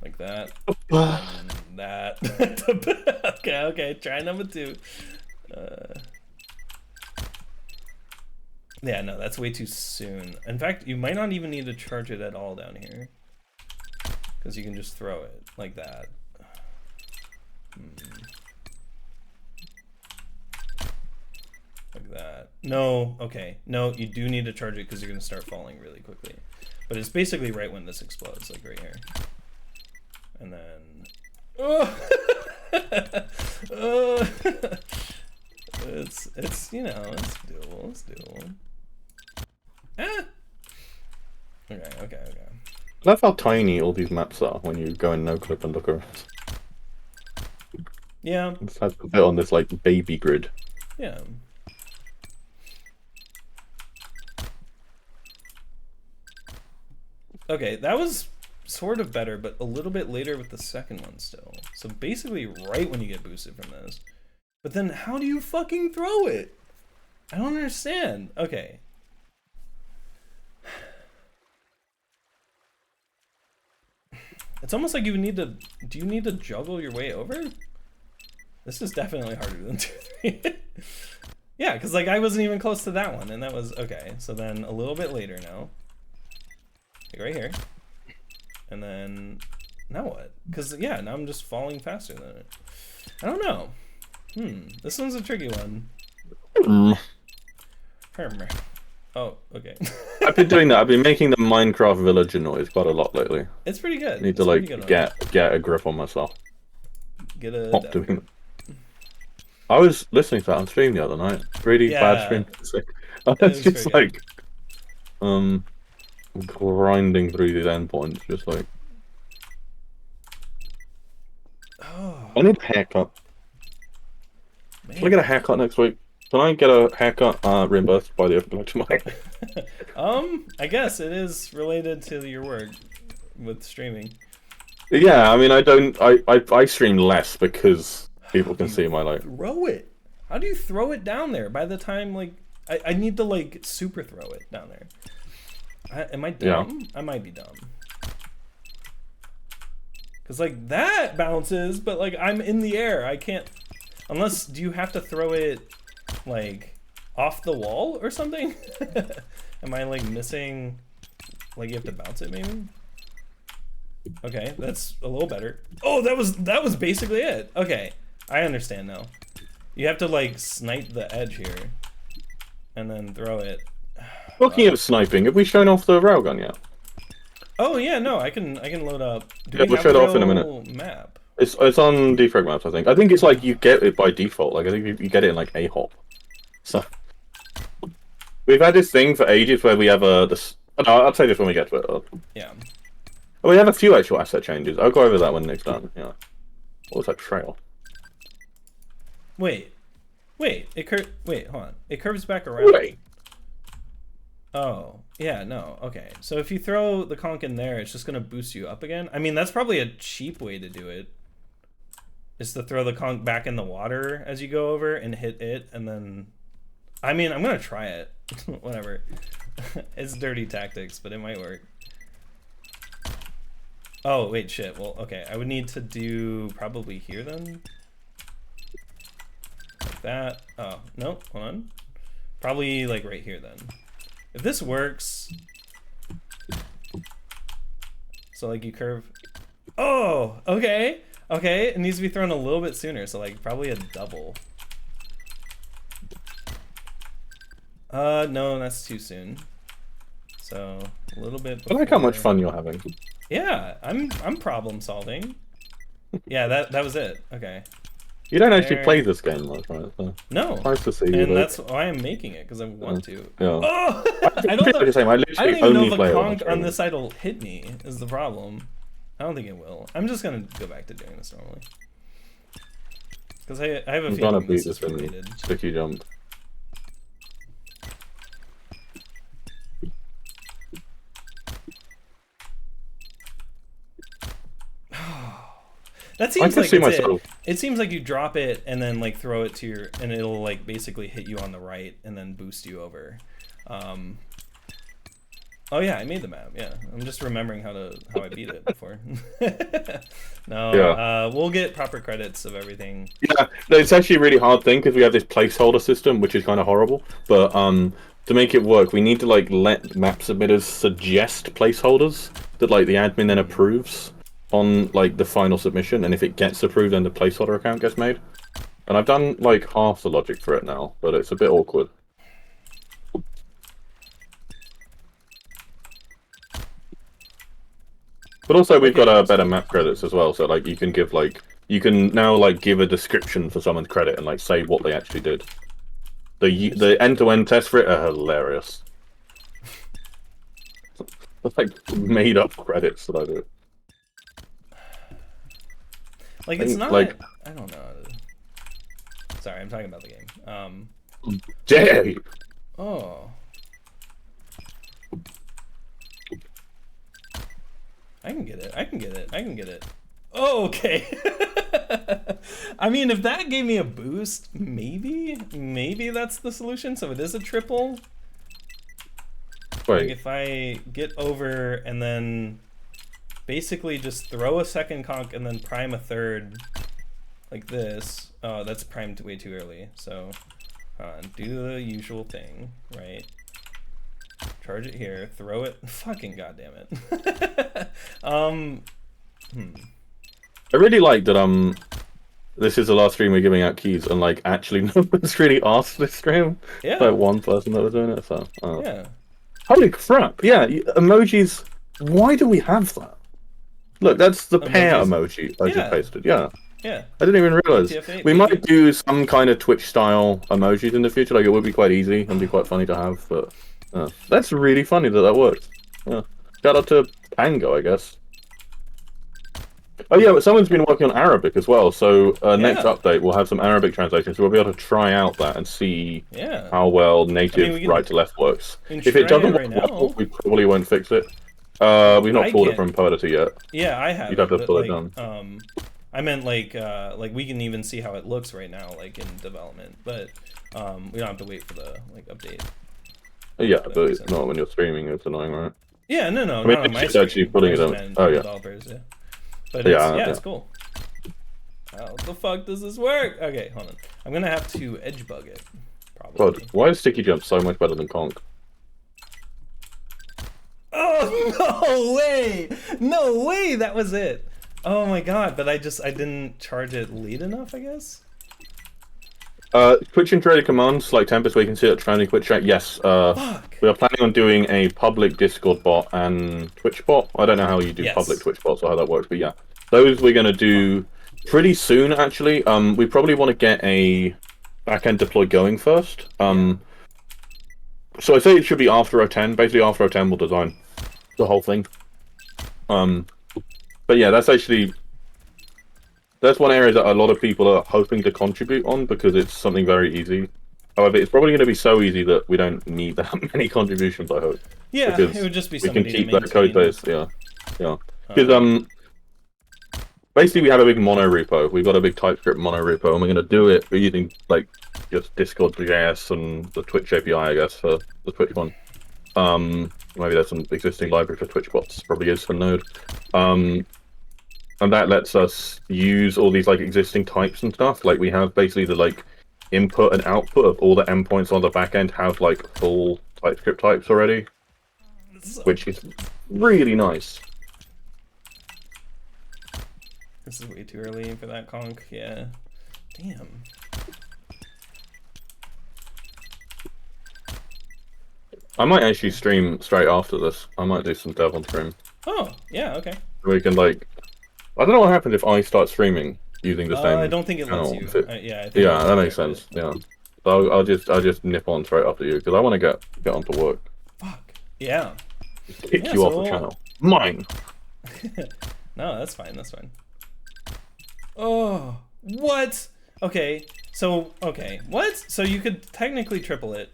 A: Like that. And that. Okay. Try number 2. Yeah, no, that's way too soon. In fact, you might not even need to charge it at all down here. Because you can just throw it like that. Like that. No, okay. No, you do need to charge it because you're going to start falling really quickly. But it's basically right when this explodes, like right here. And then... Oh! It's you know, it's doable, it's doable. Ah! Okay.
B: I love how tiny all these maps are when you go in no-clip and look around.
A: Yeah.
B: It has a bit on this like baby grid.
A: Yeah. Okay, that was sort of better, but a little bit later with the second one still. So basically right when you get boosted from this. But then how do you fucking throw it? I don't understand. Okay. It's almost like you need to... Do you need to juggle your way over? This is definitely harder than 2, 3. Yeah, because like I wasn't even close to that one, and that was... Okay, so then a little bit later now. Like right here. And then... Now what? Because, yeah, now I'm just falling faster than it. I don't know. This one's a tricky one. Oh, okay.
B: I've been doing that. I've been making the Minecraft villager noise quite a lot lately.
A: It's pretty good.
B: I need to like get a grip on myself.
A: Get a.
B: Stop doing that. I was listening to that on stream the other night. Really bad stream. I was just like, grinding through these endpoints, just like.
A: Oh.
B: I need a haircut. Man. Can I get a haircut next week? Can I get a haircut reimbursed by the collection market?
A: I guess it is related to your work with streaming.
B: Yeah, I mean, I stream less because people can see my like.
A: Throw it. How do you throw it down there? By the time like I need to like super throw it down there. Am I dumb? Yeah. I might be dumb. Cause like that bounces, but like I'm in the air. I can't. Unless, do you have to throw it like off the wall or something? Am I like missing? Like you have to bounce it maybe? Okay, that's a little better. Oh, that was basically it. Okay, I understand now. You have to like snipe the edge here, and then throw it.
B: Talking of sniping, have we shown off the railgun yet?
A: Oh yeah, no, I can load up.
B: Yeah, we'll show it off in a minute.
A: Map.
B: It's on defrag maps, I think. I think it's like you get it by default. Like I think you get it in like Ahop. So we've had this thing for ages where we have this. I'll say this when we get to it.
A: Yeah.
B: Oh, we have a few actual asset changes. I'll go over that when Nick's done. Yeah. What was that trail?
A: Wait, wait, wait, hold on. It curves back around.
B: Wait.
A: Oh, yeah, no, okay. So if you throw the conch in there, it's just gonna boost you up again? I mean, that's probably a cheap way to do it. Is to throw the conch back in the water as you go over and hit it, and then... I mean, I'm gonna try it. Whatever. It's dirty tactics, but it might work. Oh, wait, shit. Well, okay. I would need to do probably here then. Like that. Oh, no, hold on. Probably like right here then. If this works. So like you curve. Oh, okay. Okay, it needs to be thrown a little bit sooner. So like probably a double. No, that's too soon. So a little bit before.
B: I like how much fun you're having.
A: Yeah, I'm problem solving. Yeah, that was it. Okay.
B: You don't actually play this game much, right? So
A: no.
B: Nice to see you.
A: And that's why I'm making it, because I want to.
B: Yeah.
A: Oh! I don't even know if the conch on this side will hit me, is the problem. I don't think it will. I'm just going to go back to doing this normally. Because I have a feeling this is related.
B: Sticky jump.
A: That seems like it seems like you drop it and then like throw it to your, and it'll like basically hit you on the right and then boost you over. Oh yeah, I made the map. Yeah, I'm just remembering how I beat it before. No, yeah. We'll get proper credits of everything.
B: Yeah, it's actually a really hard thing because we have this placeholder system, which is kind of horrible. But to make it work, we need to like let map submitters suggest placeholders that like the admin then approves on like the final submission, and if it gets approved, then the placeholder account gets made. And I've done like half the logic for it now, but it's a bit awkward. But also we've got better map credits as well, so like you can give like now like give a description for someone's credit and like say what they actually did. The end-to-end tests for it are hilarious. It's like made up credits that I do.
A: Like it's not like I don't know. Sorry, I'm talking about the game.
B: Jay.
A: Oh. I can get it. I can get it. I can get it. Oh, okay. I mean, if that gave me a boost, maybe that's the solution. So it is a triple.
B: Wait.
A: Like if I get over and then basically just throw a second conch and then prime a third like this. Oh, that's primed way too early. So do the usual thing, right? Charge it here, throw it. Fucking goddamn it.
B: I really like that this is the last stream we're giving out keys, and like actually no one's really asked this stream.
A: Yeah.
B: Like one person that was doing it, so
A: yeah.
B: Holy crap, yeah, emojis, why do we have that? Look, that's the pair emoji I just pasted, yeah.
A: Yeah.
B: I didn't even realize. We might do some kind of Twitch style emojis in the future, like it would be quite easy and be quite funny to have, but that's really funny that worked. Yeah. Shout out to Pango, I guess. Oh yeah, but someone's been working on Arabic as well, so next update we'll have some Arabic translations, so we'll be able to try out that and see how well native right to left works. If it doesn't work well, we probably won't fix it. We've not pulled it from Poetity yet.
A: Yeah, I have.
B: You'd have to pull it down.
A: I meant like we can even see how it looks right now, like in development, but we don't have to wait for the like update.
B: Yeah, but not when you're streaming. It's annoying, right?
A: Yeah, no,
B: I mean,
A: not on my
B: it's actually putting it on. Oh yeah.
A: Developers, yeah. But it's cool. How the fuck does this work? Okay, hold on. I'm gonna have to edge bug it. Probably.
B: God, why is sticky jump so much better than Conc?
A: Oh no way! No way! That was it. Oh my god! But I didn't charge it lead enough, I guess.
B: Twitch integrated commands like Tempest, where you can see it trending Twitch chat. Yes.
A: Fuck.
B: We are planning on doing a public Discord bot and Twitch bot. I don't know how you do public Twitch bots or how that works, but yeah, those we're gonna do pretty soon. Actually, we probably want to get a backend deploy going first. So I say it should be after 010. Basically, after 010 we'll design the whole thing. But yeah, that's one area that a lot of people are hoping to contribute on because it's something very easy. However, it's probably going to be so easy that we don't need that many contributions, I hope.
A: Yeah, it would just be somebody
B: we can keep that code base. Yeah. Because basically we have a big mono repo. We've got a big TypeScript mono repo, and we're going to do it. We're using like just Discord.js and the Twitch API, I guess, for the Twitch one. Maybe there's some existing library for Twitch bots. Probably is for Node. And that lets us use all these like existing types and stuff. Like we have basically the like input and output of all the endpoints on the back end have like full TypeScript types already, which is really nice.
A: This is way too early for that conc. Yeah. Damn.
B: I might actually stream straight after this. I might do some dev on stream.
A: Oh, yeah, okay.
B: We can like, I don't know what happens if I start streaming using the same.
A: I don't think it lets you.
B: I think that makes sense. Yeah, so I'll just nip on straight after you because I want to get onto work.
A: Fuck. Yeah.
B: Kick you off the channel. Mine.
A: No, that's fine. That's fine. Oh, what? Okay. So what? So you could technically triple it,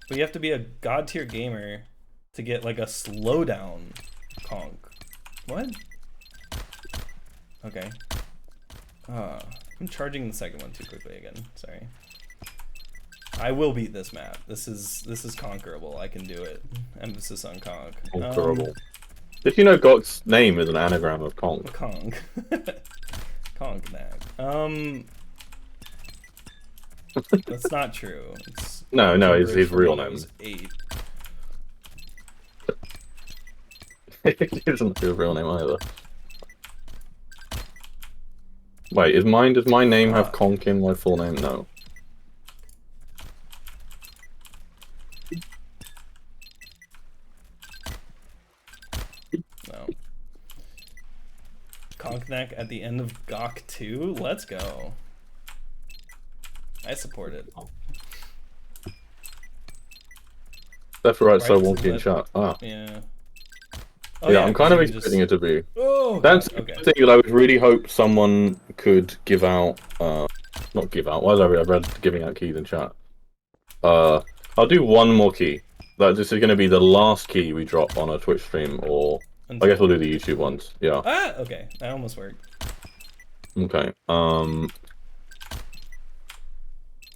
A: but you have to be a god tier gamer to get like a slowdown conc. What? Okay. I'm charging the second one too quickly again. Sorry. I will beat this map. This is conquerable. I can do it. Emphasis on conc.
B: Conquerable. Did you know Gok's name is an anagram of conc?
A: Conc. Conc-nack. That's not true. It's
B: no, his real name.
A: 8.
B: It isn't his real name either. Wait, does my name have Conc in my full name? No.
A: No. Conc-nack at the end of Gok 2? Let's go. I support it.
B: That's right, so wonky in chat. Ah.
A: Yeah.
B: Oh, yeah, I'm kind of expecting it to be.
A: Oh,
B: that's the thing that I would really hope someone could give out. Not give out. Why did I read giving out keys in chat? I'll do one more key. This is going to be the last key we drop on a Twitch stream, or I guess we'll do the YouTube ones. Yeah.
A: Ah, okay. That almost worked.
B: Okay. I'm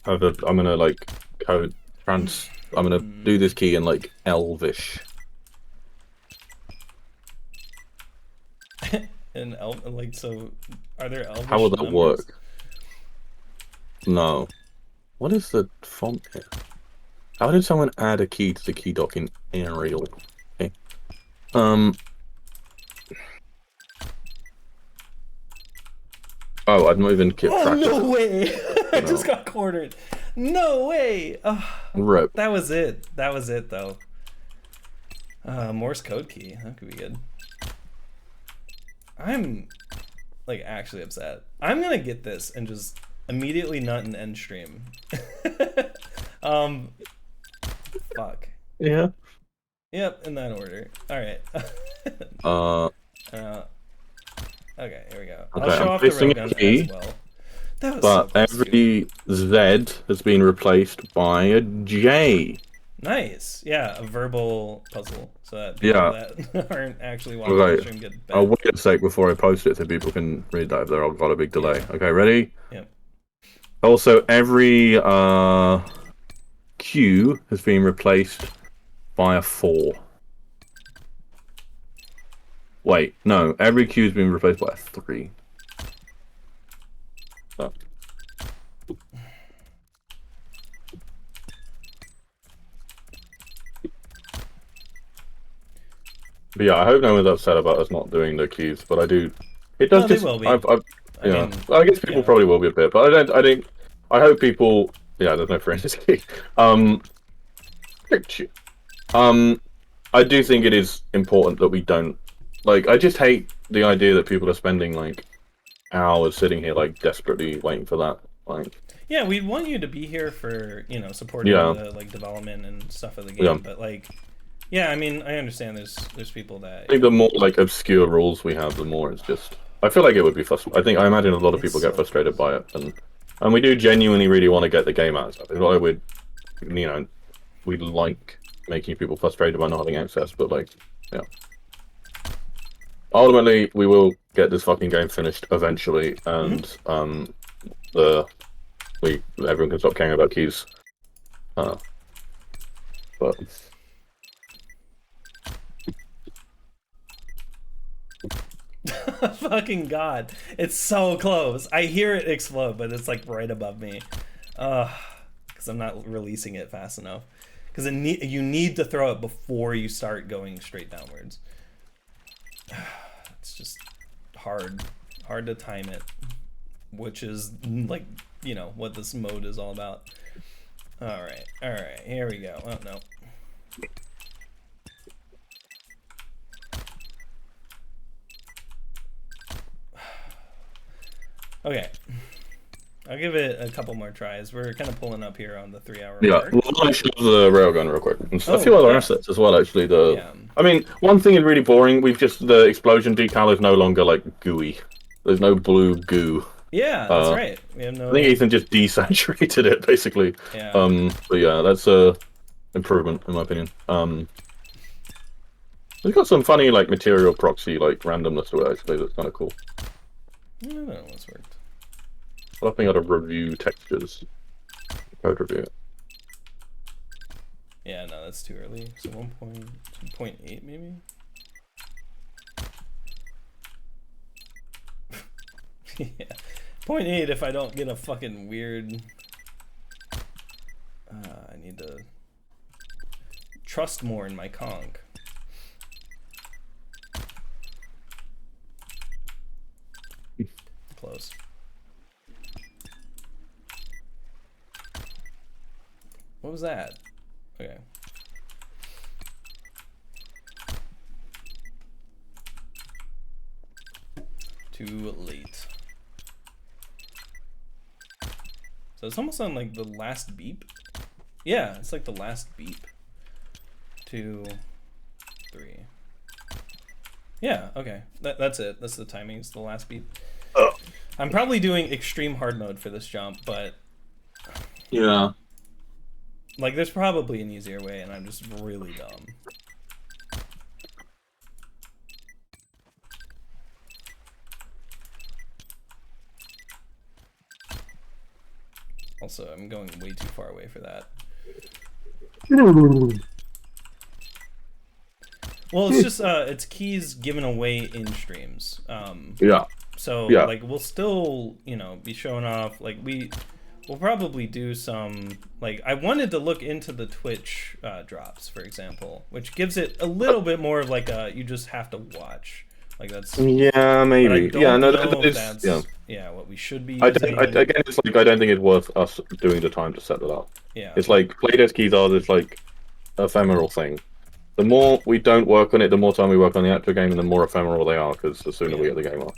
B: gonna like code trans. I'm gonna do this key in like Elvish.
A: And like, so are there Elvish
B: How will that
A: numbers?
B: work? No. What is the font here? How did someone add a key to the key doc in Arial? Okay. Oh, I've not even kept track.
A: Oh, no way! I just got cornered. No way!
B: Rip.
A: That was it. That was it, though. Morse code key. That could be good. I'm like actually upset. I'm gonna get this and just immediately nut and end stream. Fuck.
B: Yeah.
A: Yep, in that order. All right. Okay, here we go.
B: Okay,
A: I'll show off the Railgun as well. That was
B: but
A: so
B: every Z has been replaced by a J.
A: Nice. Yeah, a verbal puzzle so that people that aren't actually watching the stream get better.
B: I'll wait a sec before I post it so people can read that if they've got a big delay. Yeah. Okay, ready?
A: Yep.
B: Also, every Q has been replaced by a 4. Wait, no. Every Q has been replaced by a 3. Oh. But yeah, I hope no one's upset about us not doing the keys, but I do. It does just.
A: They will be.
B: I guess people probably will be a bit, but I hope people. Yeah, there's no Francis key. I do think it is important that we don't. Like, I just hate the idea that people are spending like hours sitting here like desperately waiting for that. Like.
A: Yeah, we want you to be here for supporting the like development and stuff of the game, but like. Yeah, I mean, I understand there's people that... I
B: think the more, like, obscure rules we have, the more it's just... I feel like it would be frustrating. I imagine a lot of people get frustrated by it, and we do genuinely really want to get the game out. It's like we like making people frustrated by not having access, but, like, yeah. Ultimately, we will get this fucking game finished eventually, and, everyone can stop caring about keys. But...
A: Fucking god, it's so close. I hear it explode, but it's like right above me. Because I'm not releasing it fast enough. Because you need to throw it before you start going straight downwards. It's just hard to time it, which is like what this mode is all about. All right, here we go. Oh no. Okay, I'll give it a couple more tries. We're kind of pulling up here on the 3-hour mark.
B: We'll finish the railgun real quick. And a few other assets as well, actually. I mean, one thing is really boring. The explosion decal is no longer, like, gooey. There's no blue goo.
A: Yeah, that's right. We have no...
B: I think Ethan just desaturated it, basically.
A: Yeah.
B: But yeah, that's a improvement, in my opinion. It's got some funny, like, material proxy, like, randomness to it, actually. That's kind of cool.
A: I don't know what's worked.
B: I think I'd review textures. Code review it.
A: Yeah, no, that's too early. So 1.8 maybe? Yeah. 0.8 if I don't get a fucking weird... I need to trust more in my conc. Close. What was that? Okay. Too late. So it's almost on like the last beep. Yeah, it's like the last beep. 2, 3. Yeah, okay. That's it. That's the timing. It's the last beep.
B: Oh.
A: I'm probably doing extreme hard mode for this jump, but...
B: Yeah.
A: Like, there's probably an easier way, and I'm just really dumb. Also, I'm going way too far away for that. Well, it's just, it's keys given away in streams.
B: Yeah.
A: So, like, we'll still, be showing off, like, we'll probably do some, like, I wanted to look into the Twitch drops, for example, which gives it a little bit more of, like, you just have to watch. Like, that's...
B: Yeah, maybe.
A: Yeah, no,
B: that's...
A: Yeah, what we should be
B: using. Again, it's like, I don't think it's worth us doing the time to set that up.
A: Yeah.
B: It's like, playtest keys are this, like, ephemeral thing. The more we don't work on it, the more time we work on the actual game, and the more ephemeral they are, because the sooner we get the game off.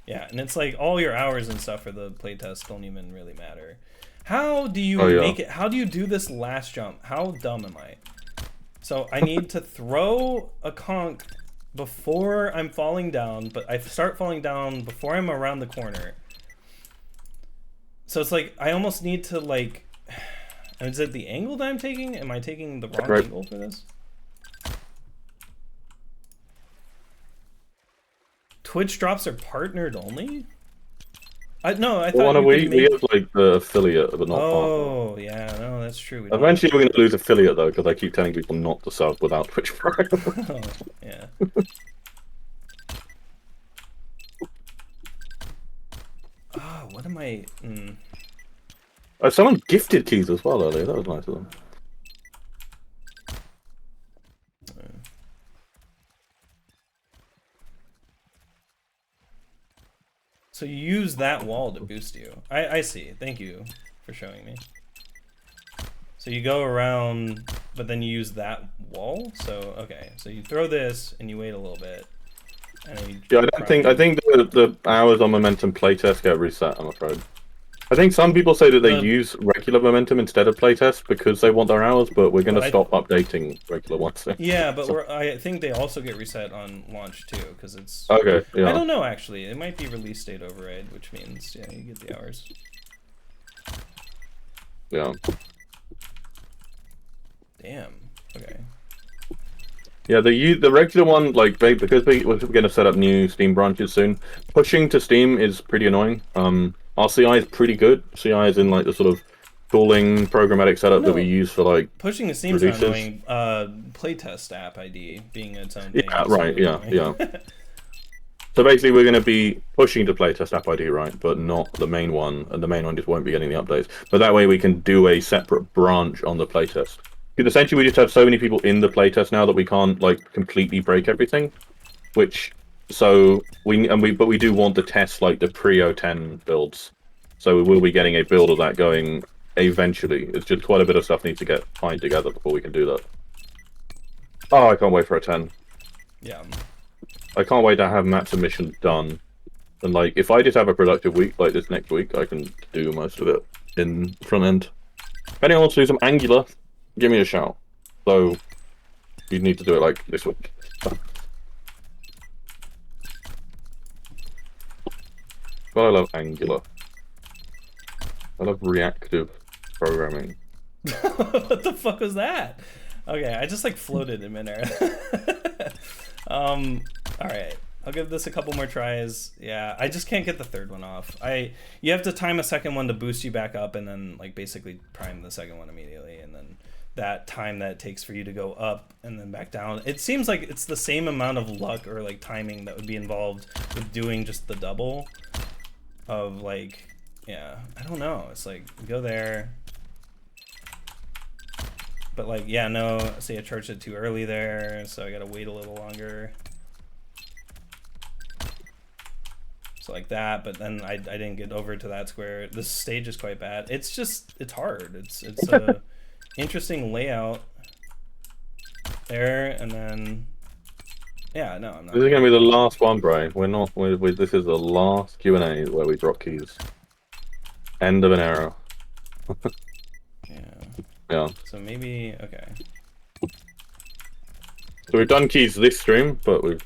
A: Yeah, and it's like all your hours and stuff for the playtest don't even really matter. How do you make it? How do you do this last jump? How dumb am I? So I need to throw a conch before I'm falling down, but I start falling down before I'm around the corner. So it's like I almost need to like And is it the angle that I'm taking? Am I taking the wrong angle for this? Twitch drops are partnered only? No, I thought
B: we have like the affiliate, but not partner.
A: Oh, yeah, no, that's true.
B: Eventually, we're going to lose affiliate though, because I keep telling people not to sub without Twitch Prime.
A: Oh, yeah. Oh, what am I?
B: Someone gifted keys as well earlier. That was nice of them.
A: So you use that wall to boost you. I see. Thank you for showing me. So you go around, but then you use that wall. So okay. So you throw this and you wait a little bit. And then you
B: I think the hours on momentum playtest get reset. I'm afraid. I think some people say that they use regular momentum instead of playtest because they want their hours, but we're going to stop updating regular ones.
A: Yeah, but I think they also get reset on launch too, because it's...
B: Okay, yeah.
A: I don't know, actually. It might be release date override, which means, yeah, you get the hours.
B: Yeah.
A: Damn. Okay.
B: Yeah, the regular one, like, because we're going to set up new Steam branches soon, pushing to Steam is pretty annoying. Our CI is pretty good. CI is in like the sort of tooling programmatic setup that we use for like
A: pushing to Steam's not annoying. Playtest app ID being its own thing.
B: Yeah, right. Yeah. So basically, we're going to be pushing to playtest app ID, right, but not the main one, and the main one just won't be getting the updates. But that way, we can do a separate branch on the playtest. Because essentially, we just have so many people in the playtest now that we can't like completely break everything. But we do want to test like the pre-010 builds, so we will be getting a build of that going eventually. It's just quite a bit of stuff needs to get tied together before we can do that. Oh, I can't wait for a 10.
A: Yeah. I
B: can't wait to have map submission done. And like, if I just have a productive week like this next week, I can do most of it in front end. If anyone wants to do some Angular, give me a shout. So you need to do it like this week. But I love Angular. I love reactive programming.
A: What the fuck was that? Okay, I just like floated in midair. Alright. I'll give this a couple more tries. Yeah, I just can't get the third one off. You have to time a second one to boost you back up and then like basically prime the second one immediately, and then that time that it takes for you to go up and then back down. It seems like it's the same amount of luck or like timing that would be involved with doing just the double of like, yeah, I don't know. It's like go there. But like, yeah, no, say I charged it too early there, so I gotta wait a little longer. So like that, but then I didn't get over to that square. This stage is quite bad. It's hard. It's a interesting layout there, and then yeah, no, I'm not.
B: This is gonna be the last one, Brian. This is the last Q&A where we drop keys. End of an era.
A: Yeah.
B: Yeah.
A: So maybe okay.
B: So we've done keys this stream, but we've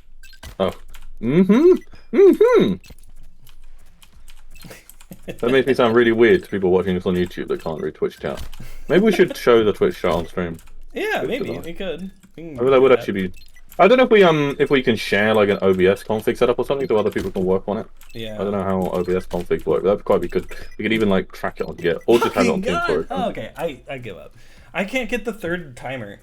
B: That makes me sound really weird to people watching this on YouTube that can't read Twitch chat. Maybe we should show the Twitch chat on stream.
A: Yeah, maybe we could.
B: Maybe that would actually be. I don't know if we can share like an OBS config setup or something so other people can work on it.
A: Yeah.
B: I don't know how OBS configs work. That'd quite be good. We could even like track it on Git or just have it on TeamStorage.
A: Oh, okay, I give up. I can't get the third timer.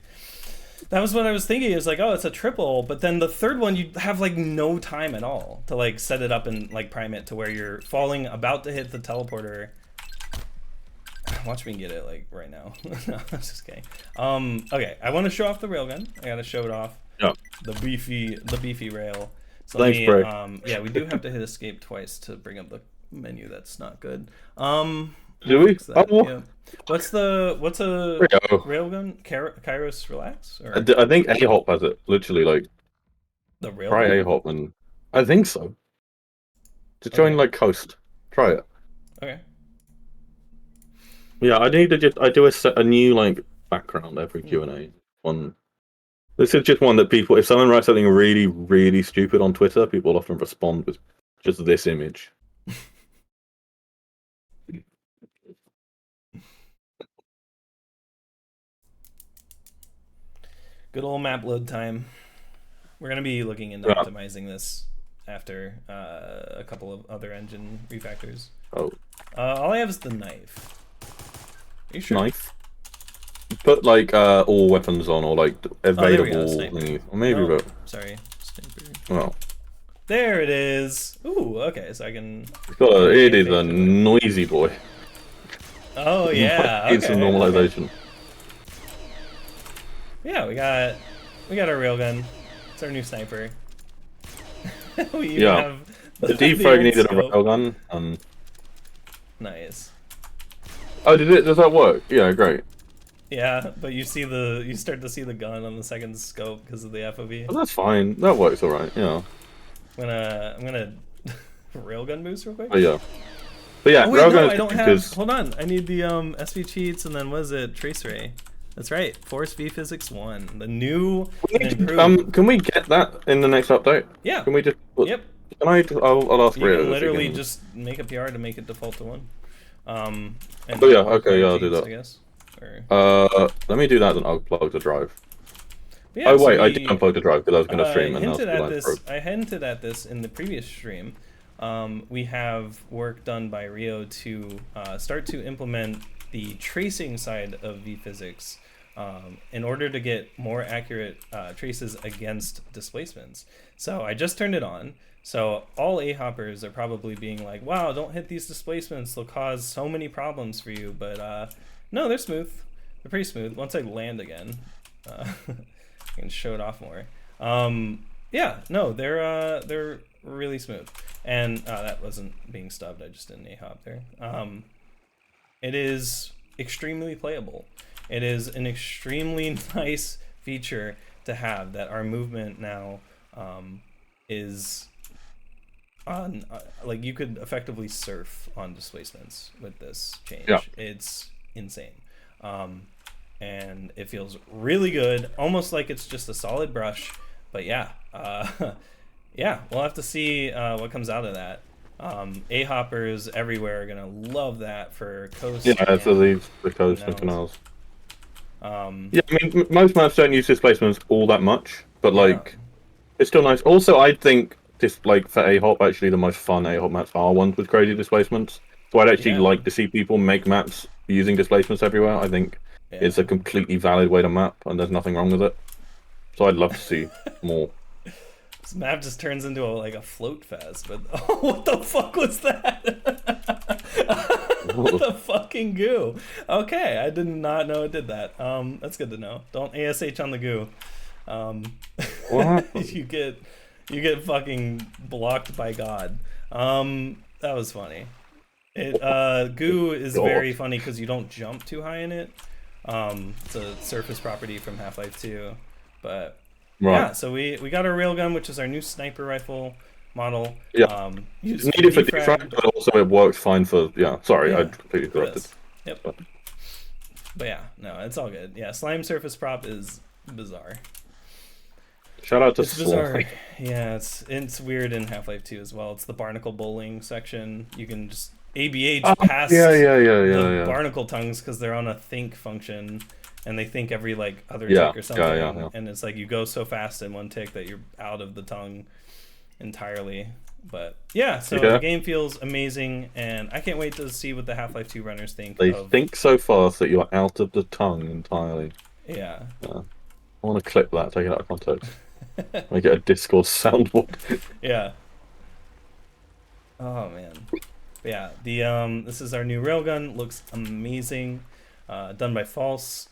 A: That was what I was thinking. It was like, oh, it's a triple, but then the third one you have like no time at all to like set it up and like prime it to where you're falling about to hit the teleporter. Watch me get it like right now. No, I'm just kidding. Okay, I want to show off the railgun. I gotta show it off.
B: Yeah.
A: The beefy rail. So
B: thanks, Bray.
A: Yeah, we do have to hit escape twice to bring up the menu. That's not good.
B: Do we?
A: Yeah. What's a railgun? Kairos Relax? Or?
B: I think Ahop has it. Literally, like
A: the railgun.
B: Try Ahop, and I think so. Just join like Coast. Try it.
A: Okay.
B: Yeah, I need to just do a new like background every Q&A one. This is just one that people, if someone writes something really, really stupid on Twitter, people often respond with just this image.
A: Good old map load time. We're gonna be looking into optimizing this after a couple of other engine refactors.
B: Oh.
A: All I have is the knife. Are you sure?
B: Knife? Put like all weapons on, or like available thingies. Or maybe
A: nope. Sorry. Sniper.
B: Well.
A: There it is. Ooh, okay, so I can...
B: It is a noisy boy.
A: Oh, yeah.
B: It's a normalization.
A: Okay. Yeah, we got our railgun. It's our new sniper. We even have
B: the defrag needed a railgun.
A: Nice.
B: Oh, does that work? Yeah, great.
A: Yeah, but you start to see the gun on the second scope because of the FOV.
B: Oh, that's fine. That works all right. Yeah.
A: I'm gonna railgun boost real quick.
B: Oh yeah. But yeah,
A: oh, wait,
B: railgun
A: no, I don't have. Hold on, I need the SV cheats and then what is it? Trace ray. That's right. Force V Physics 1, the new.
B: Can we get that in the next update?
A: Yeah.
B: Can we just?
A: Yep.
B: Can I'll ask Rio.
A: You can literally just make a PR to make it default to 1.
B: And oh yeah, okay, yeah, I'll do that.
A: I guess. Or...
B: let me do that, then I'll plug the drive.
A: Yeah,
B: oh wait, I did unplug the drive because I was going to stream
A: I hinted at this in the previous stream. We have work done by Rio to start to implement the tracing side of VPhysics in order to get more accurate traces against displacements. So I just turned it on. So all Ahoppers are probably being like, wow, don't hit these displacements. They'll cause so many problems for you. But no, they're smooth. They're pretty smooth. Once I land again, I can show it off more. Yeah, no, they're really smooth. And that wasn't being stubbed. I just did an Ahop there. It is extremely playable. It is an extremely nice feature to have that our movement now is on, like you could effectively surf on displacements with this change.
B: Yeah.
A: It's insane. And it feels really good, almost like it's just a solid brush. But yeah, yeah, we'll have to see what comes out of that. Ahoppers everywhere are gonna love that for coast.
B: Yeah, so the coast and canals. Yeah, I mean, most maps don't use displacements all that much, but like, it's still nice. Also, I think this, like, for Ahop, actually the most fun Ahop maps are ones with crazy displacements. So I'd actually like to see people make maps using displacements everywhere. I think it's a completely valid way to map, and there's nothing wrong with it. So I'd love to see more.
A: This map just turns into like a float fest, but oh, what the fuck was that? What the fucking goo? Okay, I did not know it did that. That's good to know. Don't ASH on the goo.
B: What happened?
A: you get fucking blocked by God. That was funny. Goo is very funny because you don't jump too high in it. It's a surface property from Half-Life 2, but. Right. Yeah, so we got our railgun, which is our new sniper rifle model.
B: Yeah, it's needed for defrag, but also it works fine for, sorry, I completely corrupted.
A: Yep. But yeah, no, it's all good. Yeah, slime surface prop is bizarre.
B: Shout out to
A: It's bizarre. Yeah, it's weird in Half-Life 2 as well. It's the barnacle bowling section. You can just ABH past the barnacle tongues because they're on a think function. And they think every like other tick or something, and it's like you go so fast in one tick that you're out of the tongue entirely. But yeah, so the game feels amazing, and I can't wait to see what the Half-Life 2 runners think.
B: They think so fast that you're out of the tongue entirely.
A: Yeah.
B: I want to clip that, take it out of context, make it a Discord soundboard. Yeah.
A: Oh man. But yeah, the this is our new railgun. Looks amazing. Done by False.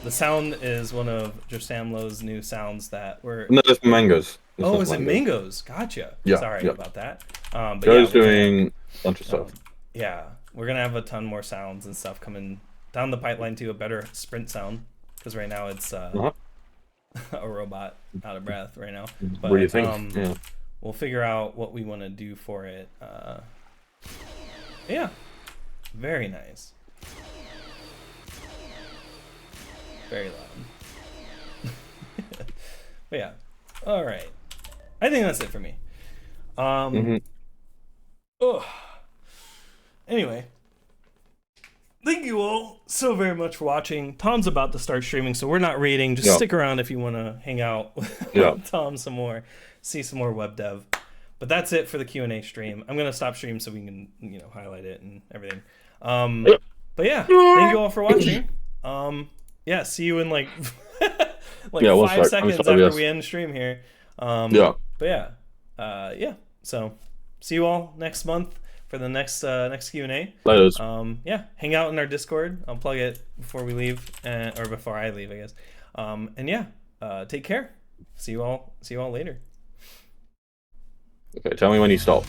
A: The sound is one of Josamlo's new sounds that were...
B: No, it's Mangoes.
A: Is it Mangoes? Gotcha.
B: Yeah,
A: sorry about that. But
B: Joe's doing a bunch of stuff.
A: Yeah, we're going to have a ton more sounds and stuff coming down the pipeline to a better sprint sound. Because right now it's a robot out of breath right now. But,
B: what do you think?
A: We'll figure out what we want to do for it. Yeah, very nice. Very loud. But yeah. All right. I think that's it for me. Anyway. thank you all so very much for watching. Tom's about to start streaming, so we're not reading. Just stick around if you want to hang out with Tom some more, see some more web dev. But that's it for the Q&A stream. I'm gonna stop stream so we can, highlight it and everything. But yeah, thank you all for watching. See you in like 5 seconds after we end the stream here. But so see you all next month for the next Q&A. Hang out in our Discord. I'll plug it before we leave, or before I leave, I guess. Take care. See you all later.
B: Okay, tell me when you stop.